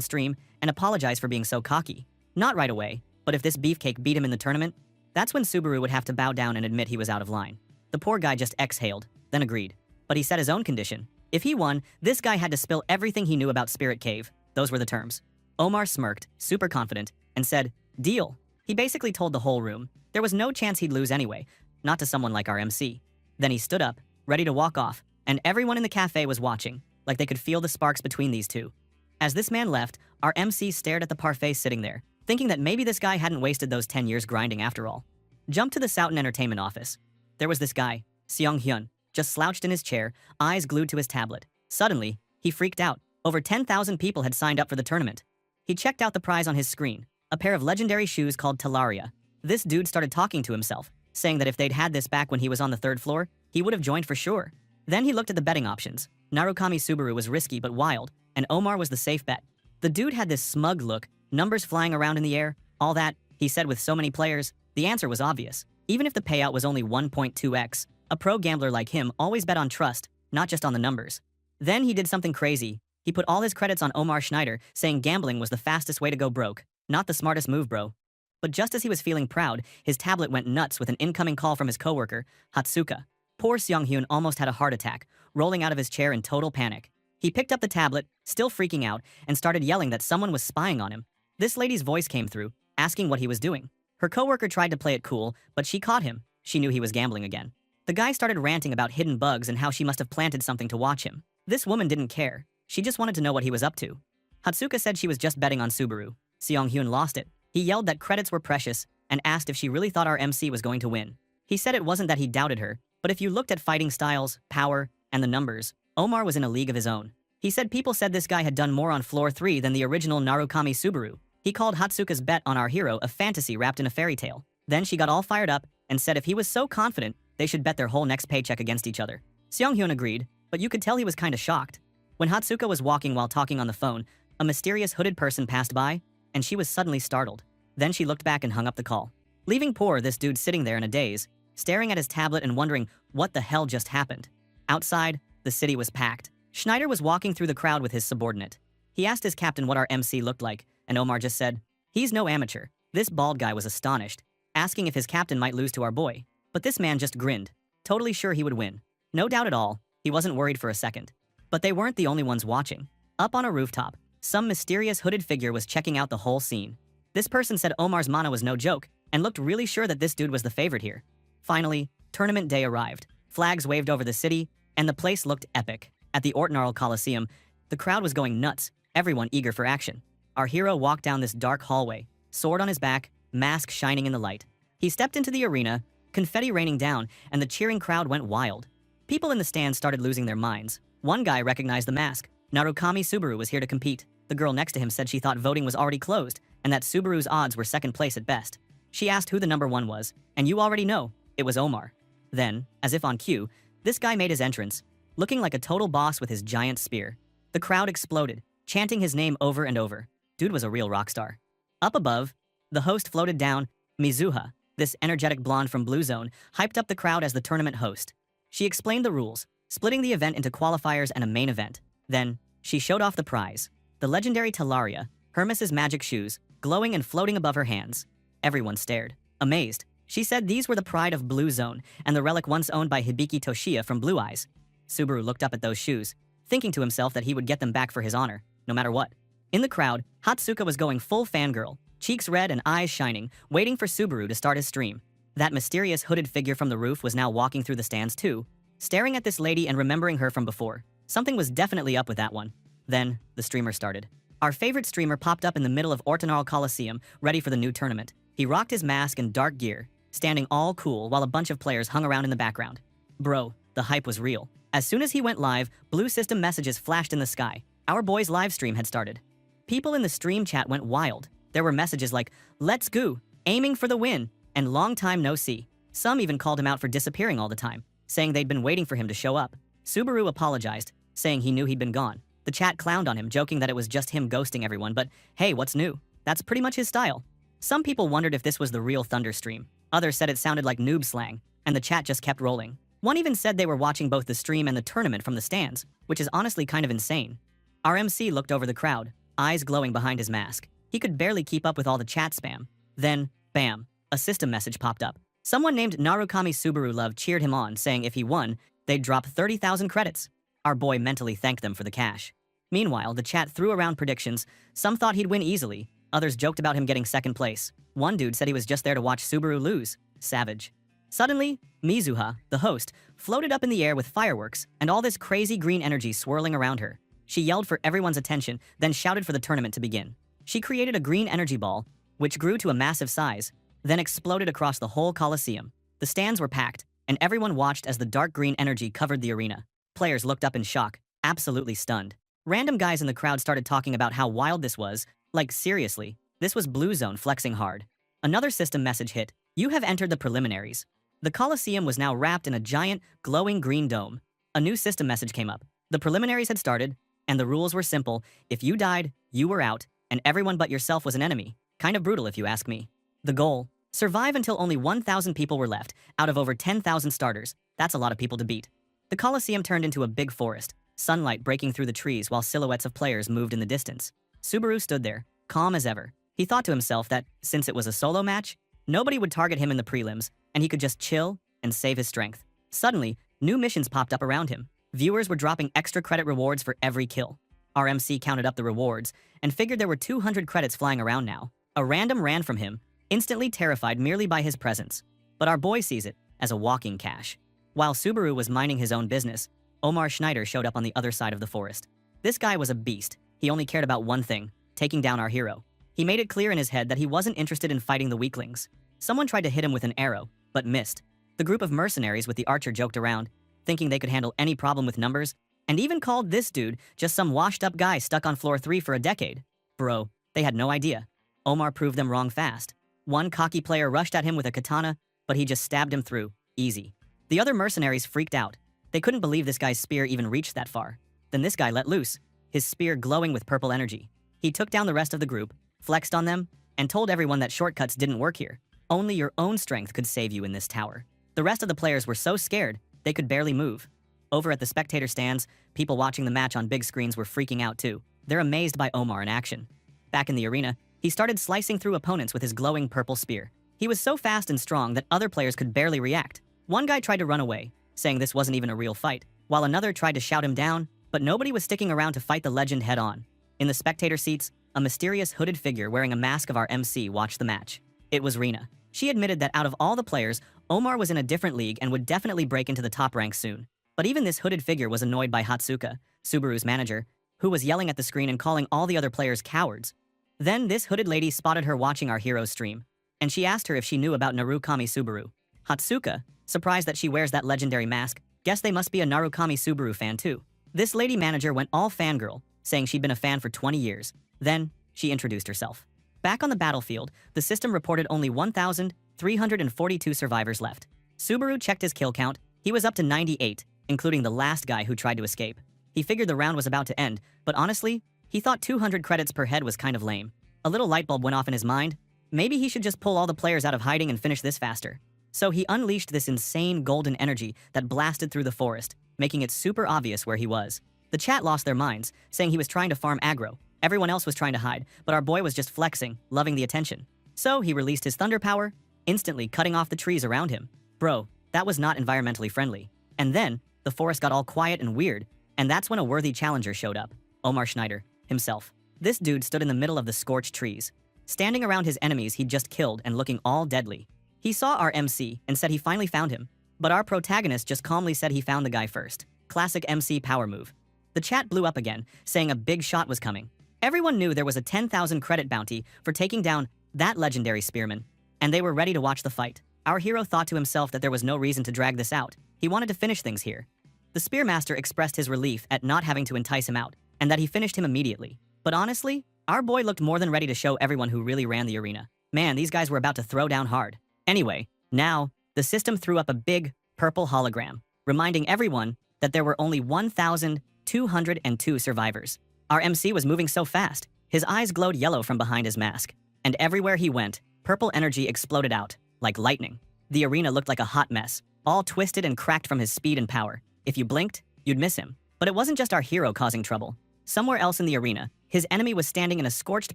stream, and apologize for being so cocky. Not right away, but if this beefcake beat him in the tournament, that's when Subaru would have to bow down and admit he was out of line. The poor guy just exhaled, then agreed. But he set his own condition. If he won, this guy had to spill everything he knew about Spirit Cave. Those were the terms. Omar smirked, super confident, and said, "Deal." He basically told the whole room. There was no chance he'd lose anyway, not to someone like our MC. Then he stood up, ready to walk off, and everyone in the cafe was watching, like they could feel the sparks between these two. As this man left, our MC stared at the parfait sitting there, thinking that maybe this guy hadn't wasted those 10 years grinding after all. Jump to the Soughton Entertainment office. There was this guy, Seong Hyun, just slouched in his chair, eyes glued to his tablet. Suddenly, he freaked out. Over 10,000 people had signed up for the tournament. He checked out the prize on his screen, a pair of legendary shoes called Talaria. This dude started talking to himself, saying that if they'd had this back when he was on the 3rd floor, he would have joined for sure. Then he looked at the betting options. Narukami Subaru was risky but wild, and Omar was the safe bet. The dude had this smug look, numbers flying around in the air, all that, he said with so many players. The answer was obvious. Even if the payout was only 1.2x, a pro gambler like him always bet on trust, not just on the numbers. Then he did something crazy. He put all his credits on Omar Schneider, saying gambling was the fastest way to go broke. Not the smartest move, bro. But just as he was feeling proud, his tablet went nuts with an incoming call from his coworker, Hatsuka. Poor Seong-hyun almost had a heart attack, rolling out of his chair in total panic. He picked up the tablet, still freaking out, and started yelling that someone was spying on him. This lady's voice came through, asking what he was doing. Her coworker tried to play it cool, but she caught him. She knew he was gambling again. The guy started ranting about hidden bugs and how she must have planted something to watch him. This woman didn't care. She just wanted to know what he was up to. Hatsuka said she was just betting on Subaru. Seong-hyun lost it. He yelled that credits were precious and asked if she really thought our MC was going to win. He said it wasn't that he doubted her, but if you looked at fighting styles, power, and the numbers, Omar was in a league of his own. He said people said this guy had done more on floor 3 than the original Narukami Subaru. He called Hatsuka's bet on our hero a fantasy wrapped in a fairy tale. Then she got all fired up and said if he was so confident, they should bet their whole next paycheck against each other. Seong-hyun agreed, but you could tell he was kinda shocked. When Hatsuka was walking while talking on the phone, a mysterious hooded person passed by, and she was suddenly startled. Then she looked back and hung up the call, leaving poor this dude sitting there in a daze, staring at his tablet and wondering what the hell just happened. Outside, the city was packed. Schneider was walking through the crowd with his subordinate. He asked his captain what our MC looked like, and Omar just said, "He's no amateur." This bald guy was astonished, asking if his captain might lose to our boy. But this man just grinned, totally sure he would win. No doubt at all, he wasn't worried for a second. But they weren't the only ones watching. Up on a rooftop, some mysterious hooded figure was checking out the whole scene. This person said Omar's mana was no joke, and looked really sure that this dude was the favorite here. Finally, tournament day arrived. Flags waved over the city, and the place looked epic. At the Ortnarl Coliseum, the crowd was going nuts, everyone eager for action. Our hero walked down this dark hallway, sword on his back, mask shining in the light. He stepped into the arena, confetti raining down, and the cheering crowd went wild. People in the stands started losing their minds. One guy recognized the mask. Narukami Subaru was here to compete. The girl next to him said she thought voting was already closed, and that Subaru's odds were second place at best. She asked who the number one was, and you already know, it was Omar. Then, as if on cue, this guy made his entrance, looking like a total boss with his giant spear. The crowd exploded, chanting his name over and over. Dude was a real rock star. Up above, the host floated down. Mizuha, this energetic blonde from Blue Zone, hyped up the crowd as the tournament host. She explained the rules, splitting the event into qualifiers and a main event. Then, she showed off the prize. The legendary Talaria, Hermes's magic shoes, glowing and floating above her hands. Everyone stared, amazed. She said these were the pride of Blue Zone and the relic once owned by Hibiki Toshiya from Blue Eyes. Subaru looked up at those shoes, thinking to himself that he would get them back for his honor, no matter what. In the crowd, Hatsuka was going full fangirl, cheeks red and eyes shining, waiting for Subaru to start his stream. That mysterious hooded figure from the roof was now walking through the stands too, staring at this lady and remembering her from before. Something was definitely up with that one. Then, the streamer started. Our favorite streamer popped up in the middle of Ortonal Coliseum, ready for the new tournament. He rocked his mask and dark gear, standing all cool while a bunch of players hung around in the background. Bro, the hype was real. As soon as he went live, blue system messages flashed in the sky. Our boy's live stream had started. People in the stream chat went wild. There were messages like, "Let's go," "Aiming for the win," and "Long time no see." Some even called him out for disappearing all the time, saying they'd been waiting for him to show up. Subaru apologized, saying he knew he'd been gone. The chat clowned on him, joking that it was just him ghosting everyone, but hey, what's new? That's pretty much his style. Some people wondered if this was the real Thunder stream. Others said it sounded like noob slang, and the chat just kept rolling. One even said they were watching both the stream and the tournament from the stands, which is honestly kind of insane. Our MC looked over the crowd, eyes glowing behind his mask. He could barely keep up with all the chat spam. Then, bam, a system message popped up. Someone named Narukami Subaru Love cheered him on, saying if he won, they'd drop 30,000 credits. Our boy mentally thanked them for the cash. Meanwhile, the chat threw around predictions. Some thought he'd win easily. Others joked about him getting second place. One dude said he was just there to watch Subaru lose. Savage. Suddenly, Mizuha, the host, floated up in the air with fireworks and all this crazy green energy swirling around her. She yelled for everyone's attention, then shouted for the tournament to begin. She created a green energy ball, which grew to a massive size, then exploded across the whole Coliseum. The stands were packed, and everyone watched as the dark green energy covered the arena. Players looked up in shock, absolutely stunned. Random guys in the crowd started talking about how wild this was. Like, seriously, this was Blue Zone flexing hard. Another system message hit. You have entered the preliminaries. The Coliseum was now wrapped in a giant, glowing green dome. A new system message came up. The preliminaries had started, and the rules were simple. If you died, you were out, and everyone but yourself was an enemy. Kind of brutal if you ask me. The goal? Survive until only 1,000 people were left, out of over 10,000 starters. That's a lot of people to beat. The Coliseum turned into a big forest, sunlight breaking through the trees while silhouettes of players moved in the distance. Subaru stood there, calm as ever. He thought to himself that, since it was a solo match, nobody would target him in the prelims, and he could just chill and save his strength. Suddenly, new missions popped up around him. Viewers were dropping extra credit rewards for every kill. Our MC counted up the rewards and figured there were 200 credits flying around now. A random ran from him, instantly terrified merely by his presence. But our boy sees it as a walking cache. While Subaru was minding his own business, Omar Schneider showed up on the other side of the forest. This guy was a beast. He only cared about one thing, taking down our hero. He made it clear in his head that he wasn't interested in fighting the weaklings. Someone tried to hit him with an arrow, but missed. The group of mercenaries with the archer joked around, thinking they could handle any problem with numbers, and even called this dude just some washed-up guy stuck on floor 3 for a decade. Bro, they had no idea. Omar proved them wrong fast. One cocky player rushed at him with a katana, but he just stabbed him through, easy. The other mercenaries freaked out. They couldn't believe this guy's spear even reached that far. Then this guy let loose, his spear glowing with purple energy. He took down the rest of the group, flexed on them, and told everyone that shortcuts didn't work here. Only your own strength could save you in this tower. The rest of the players were so scared, they could barely move. Over at the spectator stands, people watching the match on big screens were freaking out too. They're amazed by Omar in action. Back in the arena, he started slicing through opponents with his glowing purple spear. He was so fast and strong that other players could barely react. One guy tried to run away, saying this wasn't even a real fight, while another tried to shout him down, but nobody was sticking around to fight the legend head-on. In the spectator seats, a mysterious hooded figure wearing a mask of our MC watched the match. It was Rina. She admitted that out of all the players, Omar was in a different league and would definitely break into the top ranks soon. But even this hooded figure was annoyed by Hatsuka, Subaru's manager, who was yelling at the screen and calling all the other players cowards. Then this hooded lady spotted her watching our hero's stream. and she asked her if she knew about Narukami Subaru. Hatsuka, surprised that she wears that legendary mask, guessed they must be a Narukami Subaru fan too. This lady manager went all fangirl, saying she'd been a fan for 20 years. Then, she introduced herself. Back on the battlefield, the system reported only 1,342 survivors left. Subaru checked his kill count. He was up to 98, including the last guy who tried to escape. He figured the round was about to end, but honestly, he thought 200 credits per head was kind of lame. A little light bulb went off in his mind. Maybe he should just pull all the players out of hiding and finish this faster. So he unleashed this insane golden energy that blasted through the forest, making it super obvious where he was. The chat lost their minds, saying he was trying to farm aggro. Everyone else was trying to hide, but our boy was just flexing, loving the attention. So he released his thunder power, instantly cutting off the trees around him. Bro, that was not environmentally friendly. And then, the forest got all quiet and weird, and that's when a worthy challenger showed up. Omar Schneider, himself. This dude stood in the middle of the scorched trees, standing around his enemies he'd just killed and looking all deadly. He saw our MC and said he finally found him, but our protagonist just calmly said he found the guy first. Classic MC power move. The chat blew up again, saying a big shot was coming. Everyone knew there was a 10,000 credit bounty for taking down that legendary spearman, and they were ready to watch the fight. Our hero thought to himself that there was no reason to drag this out. He wanted to finish things here. The Spearmaster expressed his relief at not having to entice him out, and that he finished him immediately. But honestly, our boy looked more than ready to show everyone who really ran the arena. Man, these guys were about to throw down hard. Anyway, now, the system threw up a big, purple hologram, reminding everyone that there were only 1,202 survivors. Our MC was moving so fast, his eyes glowed yellow from behind his mask, and everywhere he went, purple energy exploded out, like lightning. The arena looked like a hot mess, all twisted and cracked from his speed and power. If you blinked, you'd miss him. But it wasn't just our hero causing trouble. Somewhere else in the arena, his enemy was standing in a scorched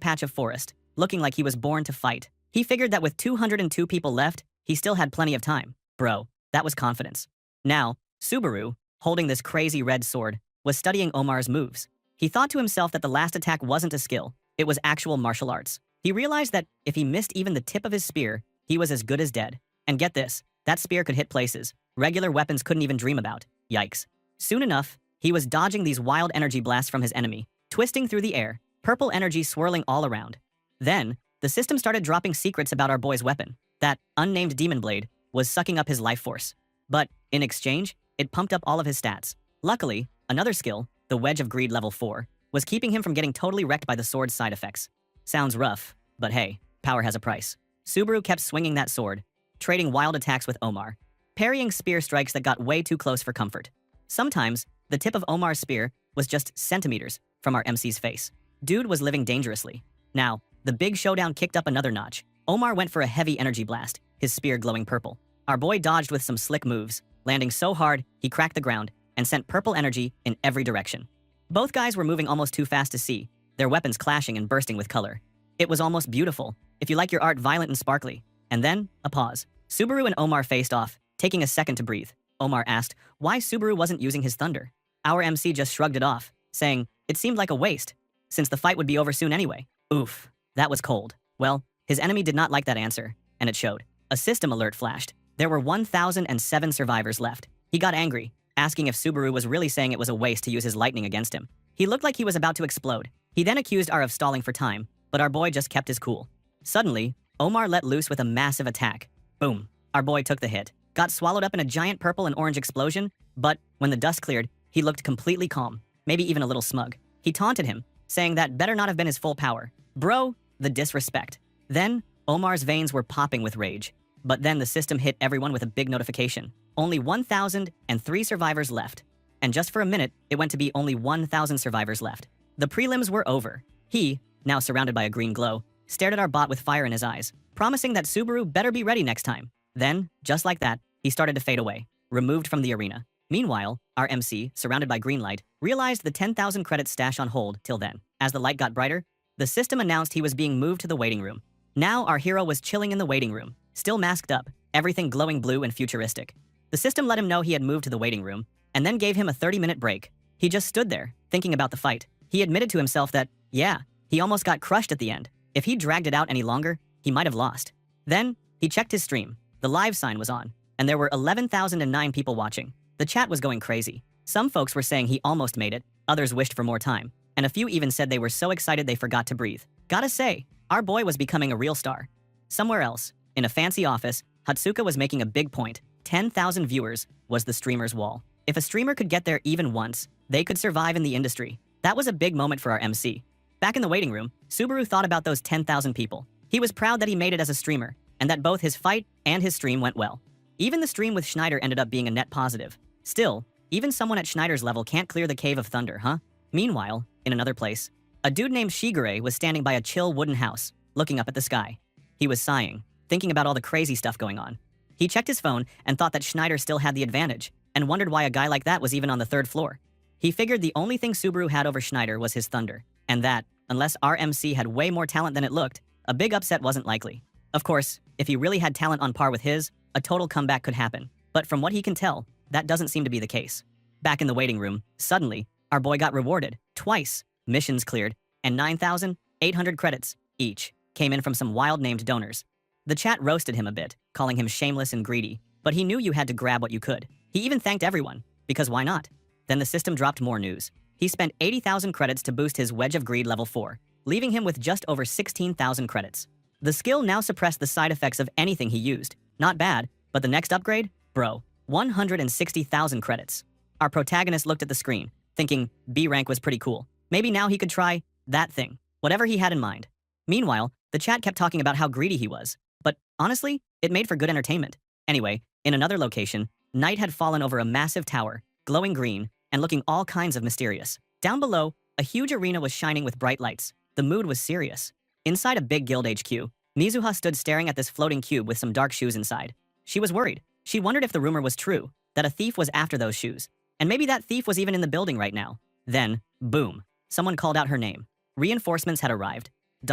patch of forest, looking like he was born to fight. He figured that with 202 people left, he still had plenty of time. Bro, that was confidence. Now, Subaru, holding this crazy red sword, was studying Omar's moves. He thought to himself that the last attack wasn't a skill, it was actual martial arts. He realized that if he missed even the tip of his spear, he was as good as dead. And get this, that spear could hit places regular weapons couldn't even dream about. Yikes. Soon enough, he was dodging these wild energy blasts from his enemy, twisting through the air, purple energy swirling all around. Then, the system started dropping secrets about our boy's weapon. That unnamed demon blade was sucking up his life force. But, in exchange, it pumped up all of his stats. Luckily, another skill, the Wedge of Greed level 4, was keeping him from getting totally wrecked by the sword's side effects. Sounds rough, but hey, power has a price. Subaru kept swinging that sword, trading wild attacks with Omar, parrying spear strikes that got way too close for comfort. Sometimes, the tip of Omar's spear was just centimeters from our MC's face. Dude was living dangerously. Now, the big showdown kicked up another notch. Omar went for a heavy energy blast, his spear glowing purple. Our boy dodged with some slick moves, landing so hard he cracked the ground and sent purple energy in every direction. Both guys were moving almost too fast to see, their weapons clashing and bursting with color. It was almost beautiful, if you like your art violent and sparkly. And then, a pause. Subaru and Omar faced off, taking a second to breathe. Omar asked why Subaru wasn't using his thunder. Our MC just shrugged it off, saying it seemed like a waste, since the fight would be over soon anyway. Oof, that was cold. Well, his enemy did not like that answer, and it showed. A system alert flashed. There were 1,007 survivors left. He got angry, asking if Subaru was really saying it was a waste to use his lightning against him. He looked like he was about to explode. He then accused R of stalling for time, but our boy just kept his cool. Suddenly, Omar let loose with a massive attack. Boom. Our boy took the hit, got swallowed up in a giant purple and orange explosion, but when the dust cleared, he looked completely calm, maybe even a little smug. He taunted him, saying that better not have been his full power. Bro, the disrespect. Then, Omar's veins were popping with rage. But then the system hit everyone with a big notification. Only 1,003 survivors left. And just for a minute, it went to be only 1,000 survivors left. The prelims were over. He, now surrounded by a green glow, stared at our bot with fire in his eyes, promising that Subaru better be ready next time. Then, just like that, he started to fade away, removed from the arena. Meanwhile, our MC, surrounded by green light, realized the 10,000 credits stash on hold till then. As the light got brighter, the system announced he was being moved to the waiting room. Now our hero was chilling in the waiting room, still masked up, everything glowing blue and futuristic. The system let him know he had moved to the waiting room, and then gave him a 30-minute break. He just stood there, thinking about the fight. He admitted to himself that, yeah, he almost got crushed at the end. If he dragged it out any longer, he might have lost. Then, he checked his stream. The live sign was on, and there were 11,009 people watching. The chat was going crazy. Some folks were saying he almost made it, others wished for more time, and a few even said they were so excited they forgot to breathe. Gotta say, our boy was becoming a real star. Somewhere else, in a fancy office, Hatsuka was making a big point. 10,000 viewers was the streamer's wall. If a streamer could get there even once, they could survive in the industry. That was a big moment for our MC. Back in the waiting room, Subaru thought about those 10,000 people. He was proud that he made it as a streamer, and that both his fight and his stream went well. Even the stream with Schneider ended up being a net positive. Still, even someone at Schneider's level can't clear the Cave of Thunder, huh? Meanwhile, in another place, a dude named Shigure was standing by a chill wooden house, looking up at the sky. He was sighing, thinking about all the crazy stuff going on. He checked his phone and thought that Schneider still had the advantage, and wondered why a guy like that was even on the 3rd floor. He figured the only thing Subaru had over Schneider was his thunder, and that, unless our MC had way more talent than it looked, a big upset wasn't likely. Of course, if he really had talent on par with his, a total comeback could happen. But from what he can tell, that doesn't seem to be the case. Back in the waiting room, suddenly, our boy got rewarded, twice, missions cleared, and 9,800 credits, each, came in from some wild-named donors. The chat roasted him a bit, calling him shameless and greedy, but he knew you had to grab what you could. He even thanked everyone, because why not? Then the system dropped more news. He spent 80,000 credits to boost his Wedge of Greed level 4, leaving him with just over 16,000 credits. The skill now suppressed the side effects of anything he used. Not bad, but the next upgrade? Bro, 160,000 credits. Our protagonist looked at the screen, thinking B rank was pretty cool. Maybe now he could try that thing, whatever he had in mind. Meanwhile, the chat kept talking about how greedy he was. But honestly, it made for good entertainment. Anyway, in another location, night had fallen over a massive tower, glowing green, and looking all kinds of mysterious. Down below, a huge arena was shining with bright lights. The mood was serious. Inside a big guild HQ, Mizuha stood staring at this floating cube with some dark shoes inside. She was worried. She wondered if the rumor was true, that a thief was after those shoes. And maybe that thief was even in the building right now. Then, boom, someone called out her name. Reinforcements had arrived,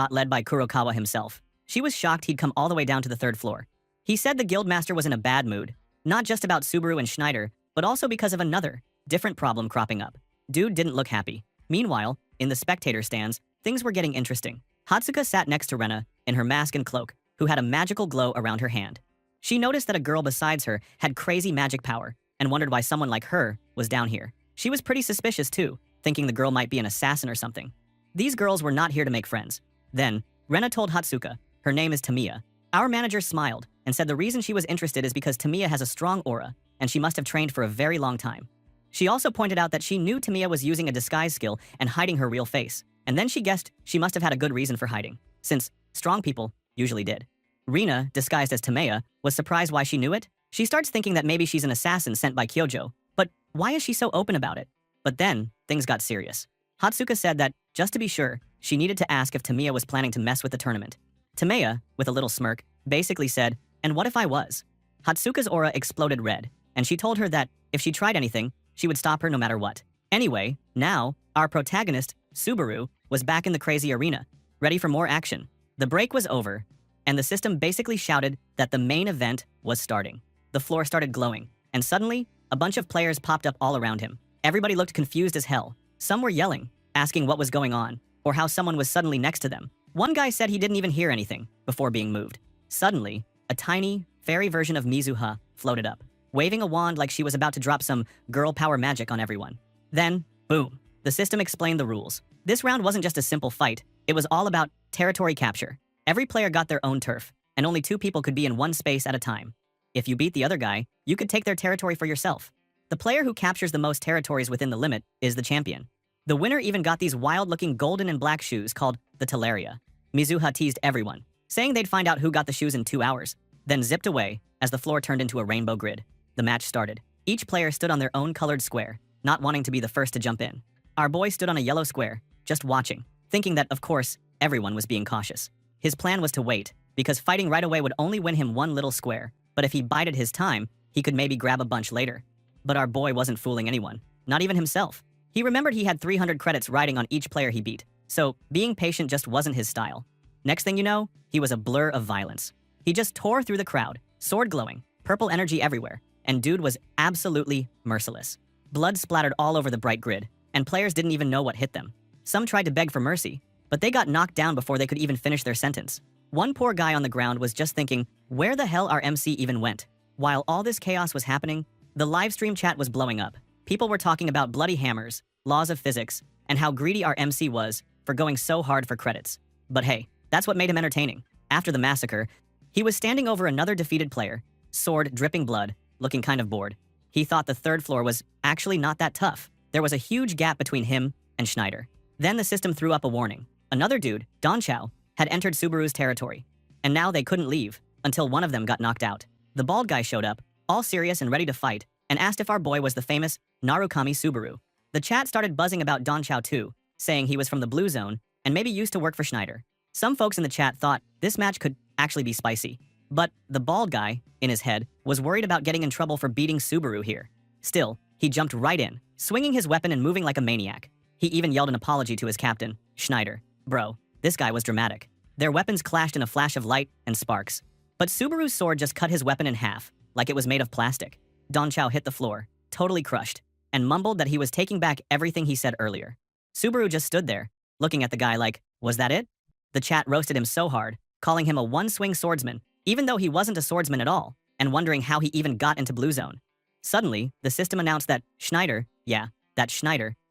led by Kurokawa himself. She was shocked he'd come all the way down to the 3rd floor. He said the guildmaster was in a bad mood, not just about Subaru and Schneider, but also because of another, different problem cropping up. Dude didn't look happy. Meanwhile, in the spectator stands, things were getting interesting. Hatsuka sat next to Rena, in her mask and cloak, who had a magical glow around her hand. She noticed that a girl besides her had crazy magic power, and wondered why someone like her was down here. She was pretty suspicious too, thinking the girl might be an assassin or something. These girls were not here to make friends. Then, Rena told Hatsuka, her name is Tamiya. Our manager smiled, and said the reason she was interested is because Tamiya has a strong aura, and she must have trained for a very long time. She also pointed out that she knew Tamiya was using a disguise skill and hiding her real face, and then she guessed she must have had a good reason for hiding, since strong people usually did. Rina, disguised as Tamiya, was surprised why she knew it. She starts thinking that maybe she's an assassin sent by Kyojo, but why is she so open about it? But then, things got serious. Hatsuka said that, just to be sure, she needed to ask if Tamiya was planning to mess with the tournament. Tamiya, with a little smirk, basically said, "And what if I was?" Hatsuka's aura exploded red, and she told her that, if she tried anything, she would stop her no matter what. Anyway, now, our protagonist, Subaru, was back in the crazy arena, ready for more action. The break was over, and the system basically shouted that the main event was starting. The floor started glowing, and suddenly, a bunch of players popped up all around him. Everybody looked confused as hell. Some were yelling, asking what was going on, or how someone was suddenly next to them. One guy said he didn't even hear anything before being moved. Suddenly, a tiny, fairy version of Mizuha floated up, waving a wand like she was about to drop some girl power magic on everyone. Then, boom, the system explained the rules. This round wasn't just a simple fight, it was all about territory capture. Every player got their own turf, and only 2 people could be in one space at a time. If you beat the other guy, you could take their territory for yourself. The player who captures the most territories within the limit is the champion. The winner even got these wild-looking golden and black shoes called the Teleria. Mizuha teased everyone, saying they'd find out who got the shoes in 2 hours, then zipped away as the floor turned into a rainbow grid. The match started. Each player stood on their own colored square, not wanting to be the first to jump in. Our boy stood on a yellow square, just watching, thinking that, of course, everyone was being cautious. His plan was to wait, because fighting right away would only win him one little square, but if he bided his time, he could maybe grab a bunch later. But our boy wasn't fooling anyone, not even himself. He remembered he had 300 credits riding on each player he beat, so being patient just wasn't his style. Next thing you know, he was a blur of violence. He just tore through the crowd, sword glowing, purple energy everywhere, and dude was absolutely merciless. Blood splattered all over the bright grid, and players didn't even know what hit them. Some tried to beg for mercy, but they got knocked down before they could even finish their sentence. One poor guy on the ground was just thinking, where the hell our MC even went? While all this chaos was happening, the livestream chat was blowing up. People were talking about bloody hammers, laws of physics, and how greedy our MC was for going so hard for credits. But hey, that's what made him entertaining. After the massacre, He was standing over another defeated player, sword dripping blood, looking kind of bored. He thought the third floor was actually not that tough. There was a huge gap between him and Schneider. Then the system threw up a warning. Another dude, Don Chow, had entered Subaru's territory. And now they couldn't leave until one of them got knocked out. The bald guy showed up, all serious and ready to fight, and asked if our boy was the famous Narukami Subaru. The chat started buzzing about Don Chow too, saying he was from the blue zone and maybe used to work for Schneider. Some folks in the chat thought this match could actually be spicy. But the bald guy, in his head, was worried about getting in trouble for beating Subaru here. Still, he jumped right in, swinging his weapon and moving like a maniac. He even yelled an apology to his captain, Schneider. Bro, this guy was dramatic. Their weapons clashed in a flash of light and sparks. But Subaru's sword just cut his weapon in half, like it was made of plastic. Don Chow hit the floor, totally crushed, and mumbled that he was taking back everything he said earlier. Subaru just stood there, looking at the guy like, was that it? The chat roasted him so hard, calling him a one-swing swordsman, even though he wasn't a swordsman at all, and wondering how he even got into Blue Zone. Suddenly, the system announced that Schneider,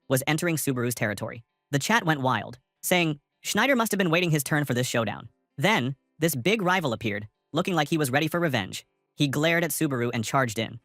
was entering Subaru's territory. The chat went wild, saying, Schneider must have been waiting his turn for this showdown. Then, this big rival appeared, looking like he was ready for revenge. He glared at Subaru and charged in.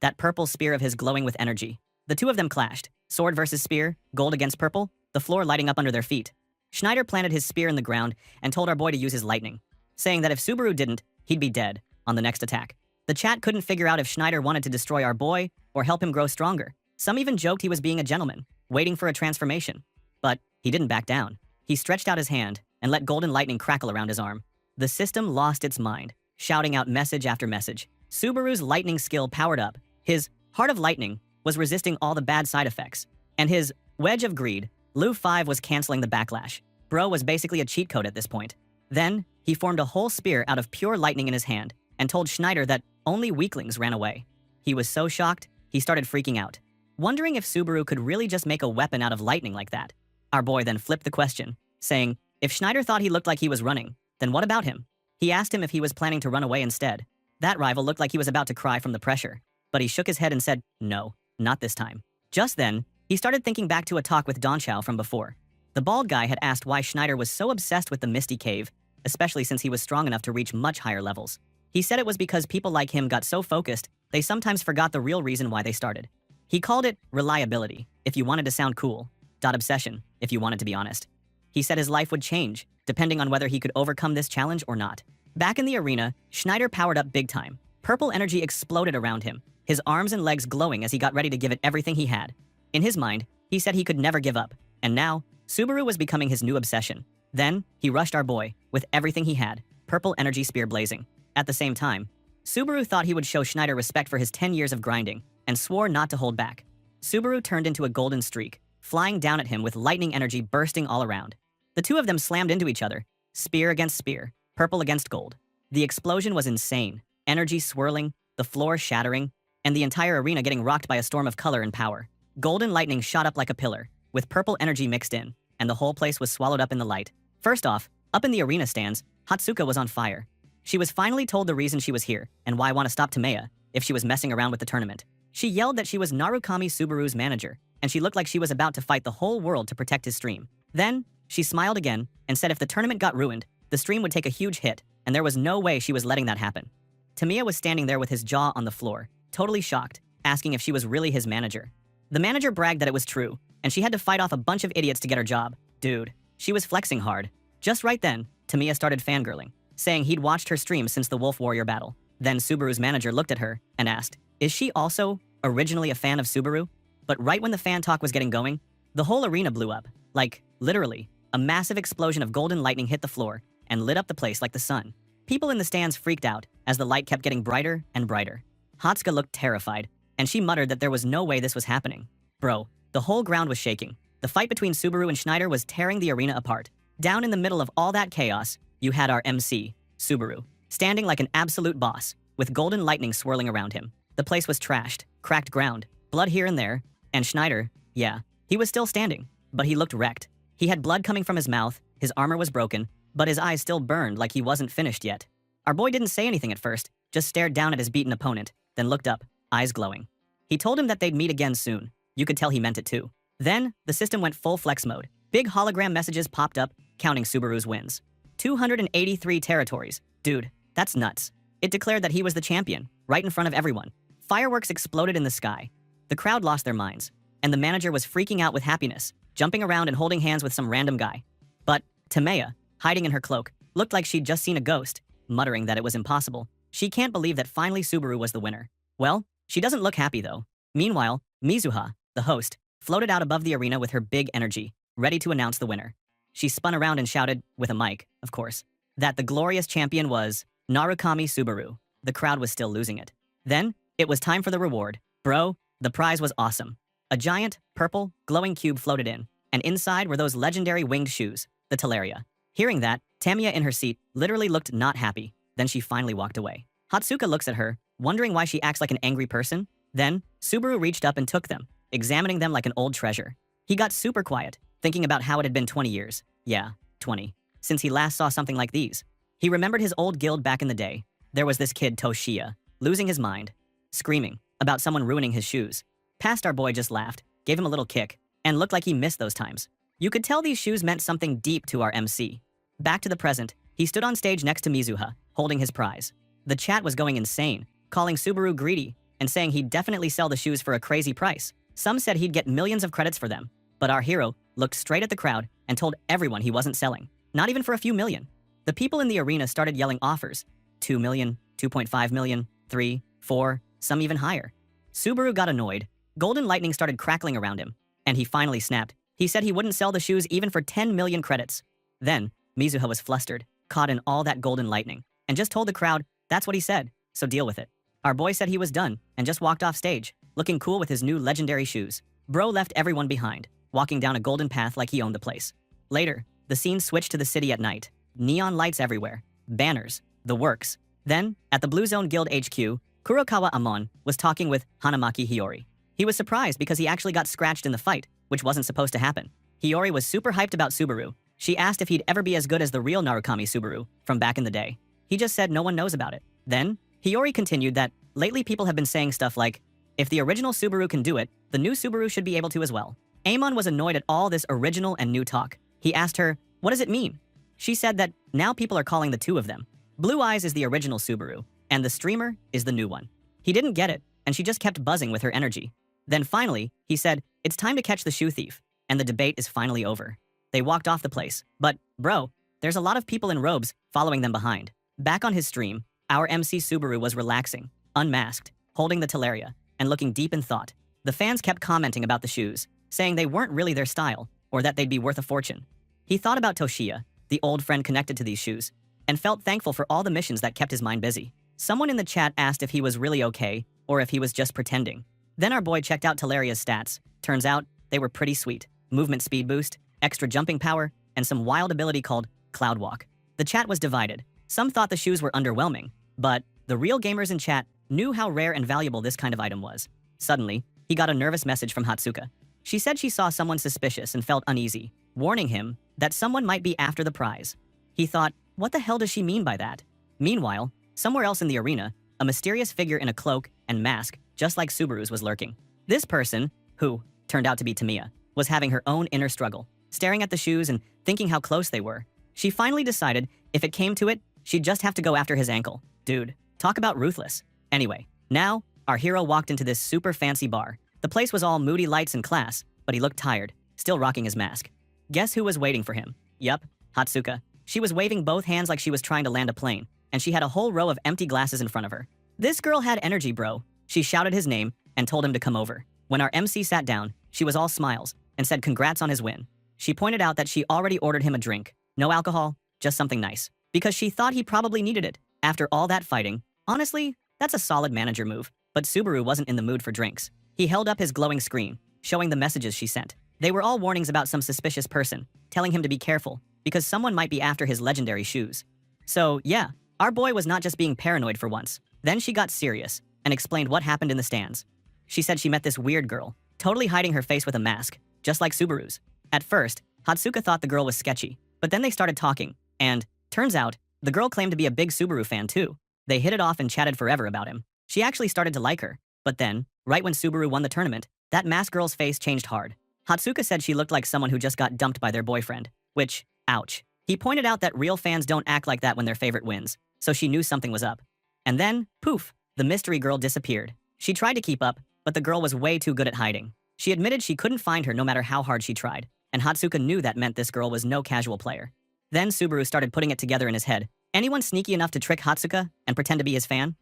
That purple spear of his glowing with energy. The two of them clashed, sword versus spear, gold against purple, the floor lighting up under their feet. Schneider planted his spear in the ground and told our boy to use his lightning, saying that if Subaru didn't, he'd be dead on the next attack. The chat couldn't figure out if Schneider wanted to destroy our boy or help him grow stronger. Some even joked he was being a gentleman, waiting for a transformation. But he didn't back down. He stretched out his hand and let golden lightning crackle around his arm. The system lost its mind, shouting out message after message. Subaru's lightning skill powered up. His Heart of Lightning was resisting all the bad side effects. And his Wedge of Greed, Lu 5, was canceling the backlash. Bro was basically a cheat code at this point. Then, he formed a whole spear out of pure lightning in his hand and told Schneider that only weaklings ran away. He was so shocked, he started freaking out, wondering if Subaru could really just make a weapon out of lightning like that. Our boy then flipped the question, saying, if Schneider thought he looked like he was running, then what about him? He asked him if he was planning to run away instead. That rival looked like he was about to cry from the pressure, but he shook his head and said, no, not this time. Just then, he started thinking back to a talk with Don Chow from before. The bald guy had asked why Schneider was so obsessed with the Misty Cave, especially since he was strong enough to reach much higher levels. He said it was because people like him got so focused, they sometimes forgot the real reason why they started. He called it reliability, if you wanted to sound cool, obsession, if you wanted to be honest. He said his life would change, depending on whether he could overcome this challenge or not. Back in the arena, Schneider powered up big time. Purple energy exploded around him, his arms and legs glowing as he got ready to give it everything he had. In his mind, he said he could never give up, and now, Subaru was becoming his new obsession. Then, he rushed our boy, with everything he had, purple energy spear blazing. At the same time, Subaru thought he would show Schneider respect for his 10 years of grinding, and swore not to hold back. Subaru turned into a golden streak, flying down at him with lightning energy bursting all around. The two of them slammed into each other, spear against spear, purple against gold. The explosion was insane, energy swirling, the floor shattering, and the entire arena getting rocked by a storm of color and power. Golden lightning shot up like a pillar, with purple energy mixed in, and the whole place was swallowed up in the light. First off, up in the arena stands, Hatsuka was on fire. She was finally told the reason she was here, and why want to stop Tameya, if she was messing around with the tournament. She yelled that she was Narukami Subaru's manager, and she looked like she was about to fight the whole world to protect his stream. Then, she smiled again, and said if the tournament got ruined, the stream would take a huge hit, and there was no way she was letting that happen. Tameya was standing there with his jaw on the floor, totally shocked, asking if she was really his manager. The manager bragged that it was true, and she had to fight off a bunch of idiots to get her job. Dude, she was flexing hard. Just right then, Tameya started fangirling, saying he'd watched her stream since the Wolf Warrior battle. Then Subaru's manager looked at her and asked, is she also originally a fan of Subaru? But right when the fan talk was getting going, the whole arena blew up. Like, literally, a massive explosion of golden lightning hit the floor and lit up the place like the sun. People in the stands freaked out as the light kept getting brighter and brighter. Hatsuka looked terrified, and she muttered that there was no way this was happening. Bro, the whole ground was shaking. The fight between Subaru and Schneider was tearing the arena apart. Down in the middle of all that chaos, you had our MC, Subaru, standing like an absolute boss, with golden lightning swirling around him. The place was trashed, cracked ground, blood here and there, and Schneider, yeah, he was still standing, but he looked wrecked. He had blood coming from his mouth, his armor was broken, but his eyes still burned like he wasn't finished yet. Our boy didn't say anything at first, just stared down at his beaten opponent, then looked up, eyes glowing. He told him that they'd meet again soon. You could tell he meant it too. Then, the system went full flex mode. Big hologram messages popped up, counting Subaru's wins. 283 territories. Dude, That's nuts. It declared that he was the champion, right in front of everyone. Fireworks exploded in the sky. The crowd lost their minds, and the manager was freaking out with happiness, jumping around and holding hands with some random guy. But Tamea, hiding in her cloak, looked like she'd just seen a ghost, muttering that it was impossible. She can't believe that finally Subaru was the winner. Well, she doesn't look happy though. Meanwhile, Mizuha, the host, floated out above the arena with her big energy, ready to announce the winner. She spun around and shouted, with a mic, of course, that the glorious champion was Narukami Subaru. The crowd was still losing it. Then, it was time for the reward. Bro, the prize was awesome. A giant, purple, glowing cube floated in, and inside were those legendary winged shoes, the Teleria. Hearing that, Tamiya in her seat literally looked not happy. Then she finally walked away. Hatsuka looks at her, wondering why she acts like an angry person. Then, Subaru reached up and took them, examining them like an old treasure. He got super quiet, thinking about how it had been 20 years. Yeah, 20. Since he last saw something like these. He remembered his old guild back in the day. There was this kid, Toshiya, losing his mind, screaming about someone ruining his shoes. Past our boy just laughed, gave him a little kick, and looked like he missed those times. You could tell these shoes meant something deep to our MC. Back to the present, he stood on stage next to Mizuha, holding his prize. The chat was going insane, calling Subaru greedy, and saying he'd definitely sell the shoes for a crazy price. Some said he'd get millions of credits for them, but our hero looked straight at the crowd and told everyone he wasn't selling, not even for a few million. The people in the arena started yelling offers, 2 million, 2.5 million, 3, 4, some even higher. Subaru got annoyed. Golden lightning started crackling around him, and he finally snapped. He said he wouldn't sell the shoes even for 10 million credits. Then, Mizuha was flustered, caught in all that golden lightning, and just told the crowd, that's what he said, so deal with it. Our boy said he was done, and just walked off stage, looking cool with his new legendary shoes. Bro left everyone behind, walking down a golden path like he owned the place. Later, the scene switched to the city at night. Neon lights everywhere, banners, the works. Then, at the Blue Zone Guild HQ, Kurokawa Amon was talking with Hanamaki Hiyori. He was surprised because he actually got scratched in the fight, which wasn't supposed to happen. Hiyori was super hyped about Subaru. She asked if he'd ever be as good as the real Narukami Subaru from back in the day. He just said no one knows about it. Then, Hiyori continued that lately people have been saying stuff like, if the original Subaru can do it, the new Subaru should be able to as well. Amon was annoyed at all this original and new talk. He asked her, what does it mean? She said that now people are calling the two of them. Blue Eyes is the original Subaru, and the streamer is the new one. He didn't get it, and she just kept buzzing with her energy. Then finally, he said, it's time to catch the shoe thief, and the debate is finally over. They walked off the place, but, bro, there's a lot of people in robes following them behind. Back on his stream, our MC Subaru was relaxing, unmasked, holding the Teleria, and looking deep in thought. The fans kept commenting about the shoes, saying they weren't really their style, or that they'd be worth a fortune. He thought about Toshiya, the old friend connected to these shoes, and felt thankful for all the missions that kept his mind busy. Someone in the chat asked if he was really okay, or if he was just pretending. Then our boy checked out Teleria's stats. Turns out, they were pretty sweet. Movement speed boost, extra jumping power, and some wild ability called Cloud Walk. The chat was divided. Some thought the shoes were underwhelming, but the real gamers in chat knew how rare and valuable this kind of item was. Suddenly, he got a nervous message from Hatsuka. She said she saw someone suspicious and felt uneasy, warning him that someone might be after the prize. He thought, what the hell does she mean by that? Meanwhile, somewhere else in the arena, a mysterious figure in a cloak and mask, just like Subaru's, was lurking. This person, who turned out to be Tamiya, was having her own inner struggle, staring at the shoes and thinking how close they were. She finally decided, if it came to it, she'd just have to go after his ankle. Dude, talk about ruthless. Anyway, now, our hero walked into this super fancy bar. The place was all moody lights and class, but he looked tired, still rocking his mask. Guess who was waiting for him? Yup, Hatsuka. She was waving both hands like she was trying to land a plane, and she had a whole row of empty glasses in front of her. This girl had energy, bro. She shouted his name and told him to come over. When our MC sat down, she was all smiles and said congrats on his win. She pointed out that she already ordered him a drink. No alcohol, just something nice. Because she thought he probably needed it. After all that fighting, honestly, that's a solid manager move. But Subaru wasn't in the mood for drinks. He held up his glowing screen, showing the messages she sent. They were all warnings about some suspicious person, telling him to be careful, because someone might be after his legendary shoes. So, yeah, our boy was not just being paranoid for once. Then she got serious and explained what happened in the stands. She said she met this weird girl, totally hiding her face with a mask, just like Subaru's. At first, Hatsuka thought the girl was sketchy, but then they started talking, and, turns out, the girl claimed to be a big Subaru fan too. They hit it off and chatted forever about him. She actually started to like her, but then, right when Subaru won the tournament, that masked girl's face changed hard. Hatsuka said she looked like someone who just got dumped by their boyfriend, which, ouch. He pointed out that real fans don't act like that when their favorite wins, so she knew something was up. And then, poof, the mystery girl disappeared. She tried to keep up, but the girl was way too good at hiding. She admitted she couldn't find her no matter how hard she tried, and Hatsuka knew that meant this girl was no casual player. Then Subaru started putting it together in his head. Anyone sneaky enough to trick Hatsuka and pretend to be his fan?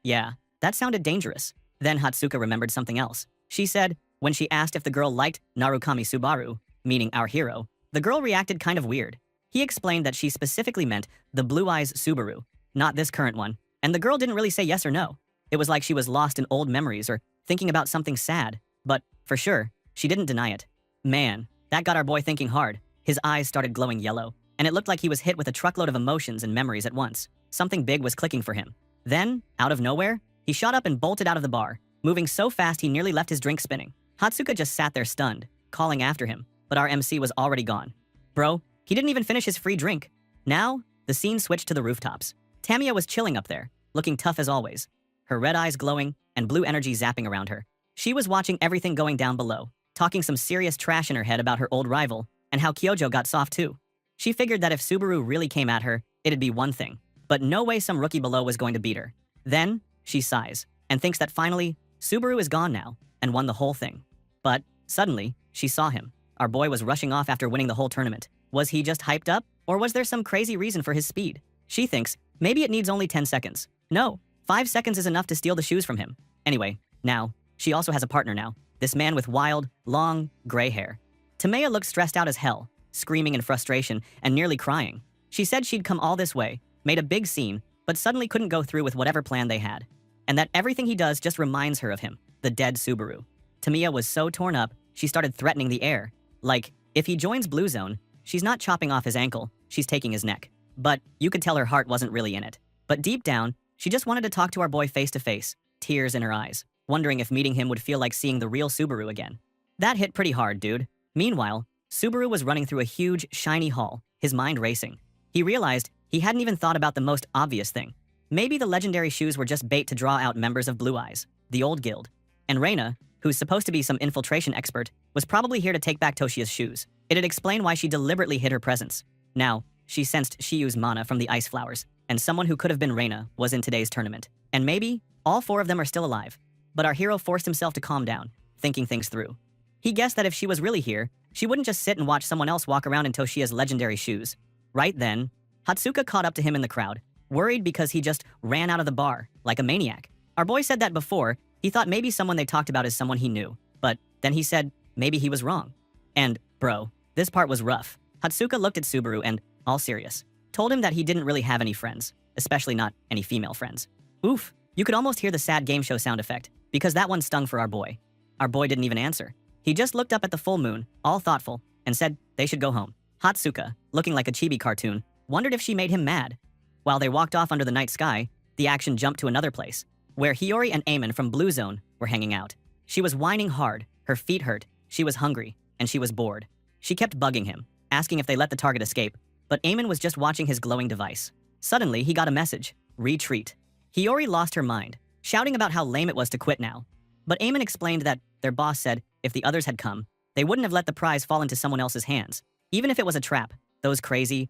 Yeah, that sounded dangerous. Then Hatsuka remembered something else. She said, when she asked if the girl liked Narukami Subaru, meaning our hero, the girl reacted kind of weird. He explained that she specifically meant the Blue Eyes Subaru, not this current one, and the girl didn't really say yes or no. It was like she was lost in old memories or thinking about something sad, but, for sure, she didn't deny it. Man, that got our boy thinking hard. His eyes started glowing yellow, and it looked like he was hit with a truckload of emotions and memories at once. Something big was clicking for him. Then, out of nowhere, he shot up and bolted out of the bar, moving so fast he nearly left his drink spinning. Hatsuka just sat there stunned, calling after him, but our MC was already gone. Bro, he didn't even finish his free drink. Now, the scene switched to the rooftops. Tamiya was chilling up there, looking tough as always, her red eyes glowing and blue energy zapping around her. She was watching everything going down below, talking some serious trash in her head about her old rival and how Kyojo got soft too. She figured that if Subaru really came at her, it'd be one thing, but no way some rookie below was going to beat her. Then, she sighs and thinks that finally, Subaru is gone now and won the whole thing. But, suddenly, she saw him. Our boy was rushing off after winning the whole tournament. Was he just hyped up, or was there some crazy reason for his speed? She thinks, maybe it needs only 10 seconds. No, 5 seconds is enough to steal the shoes from him. Anyway, now, she also has a partner now. This man with wild, long, gray hair. Tamiya looked stressed out as hell, screaming in frustration and nearly crying. She said she'd come all this way, made a big scene, but suddenly couldn't go through with whatever plan they had. And that everything he does just reminds her of him, the dead Subaru. Tamiya was so torn up, she started threatening the air. Like, if he joins Blue Zone, she's not chopping off his ankle, she's taking his neck. But you could tell her heart wasn't really in it. But deep down, she just wanted to talk to our boy face to face, tears in her eyes, wondering if meeting him would feel like seeing the real Subaru again. That hit pretty hard, dude. Meanwhile, Subaru was running through a huge, shiny hall, his mind racing. He realized he hadn't even thought about the most obvious thing. Maybe the legendary shoes were just bait to draw out members of Blue Eyes, the old guild. And Reina, who's supposed to be some infiltration expert, was probably here to take back Toshia's shoes. It'd explain why she deliberately hid her presence. Now, she sensed Shiyu's mana from the ice flowers, and someone who could have been Reina was in today's tournament. And maybe, all 4 of them are still alive. But our hero forced himself to calm down, thinking things through. He guessed that if she was really here, she wouldn't just sit and watch someone else walk around in Toshia's legendary shoes. Right then, Hatsuka caught up to him in the crowd, worried because he just ran out of the bar, like a maniac. Our boy said that before, he thought maybe someone they talked about is someone he knew. But then he said maybe he was wrong. And, bro, this part was rough. Hatsuka looked at Subaru and, all serious, told him that he didn't really have any friends, especially not any female friends. Oof, you could almost hear the sad game show sound effect, because that one stung for our boy. Our boy didn't even answer. He just looked up at the full moon, all thoughtful, and said they should go home. Hatsuka, looking like a chibi cartoon, wondered if she made him mad. While they walked off under the night sky, the action jumped to another place, where Hiyori and Eamon from Blue Zone were hanging out. She was whining hard, her feet hurt, she was hungry, and she was bored. She kept bugging him, asking if they let the target escape, but Eamon was just watching his glowing device. Suddenly, he got a message, retreat. Hiyori lost her mind, shouting about how lame it was to quit now. But Eamon explained that their boss said if the others had come, they wouldn't have let the prize fall into someone else's hands. Even if it was a trap, those crazy,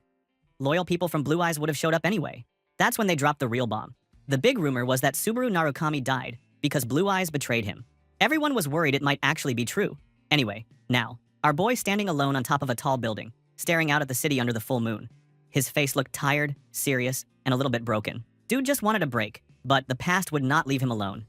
loyal people from Blue Eyes would have showed up anyway. That's when they dropped the real bomb. The big rumor was that Subaru Narukami died because Blue Eyes betrayed him. Everyone was worried it might actually be true. Anyway, now, our boy standing alone on top of a tall building, staring out at the city under the full moon. His face looked tired, serious, and a little bit broken. Dude just wanted a break, but the past would not leave him alone.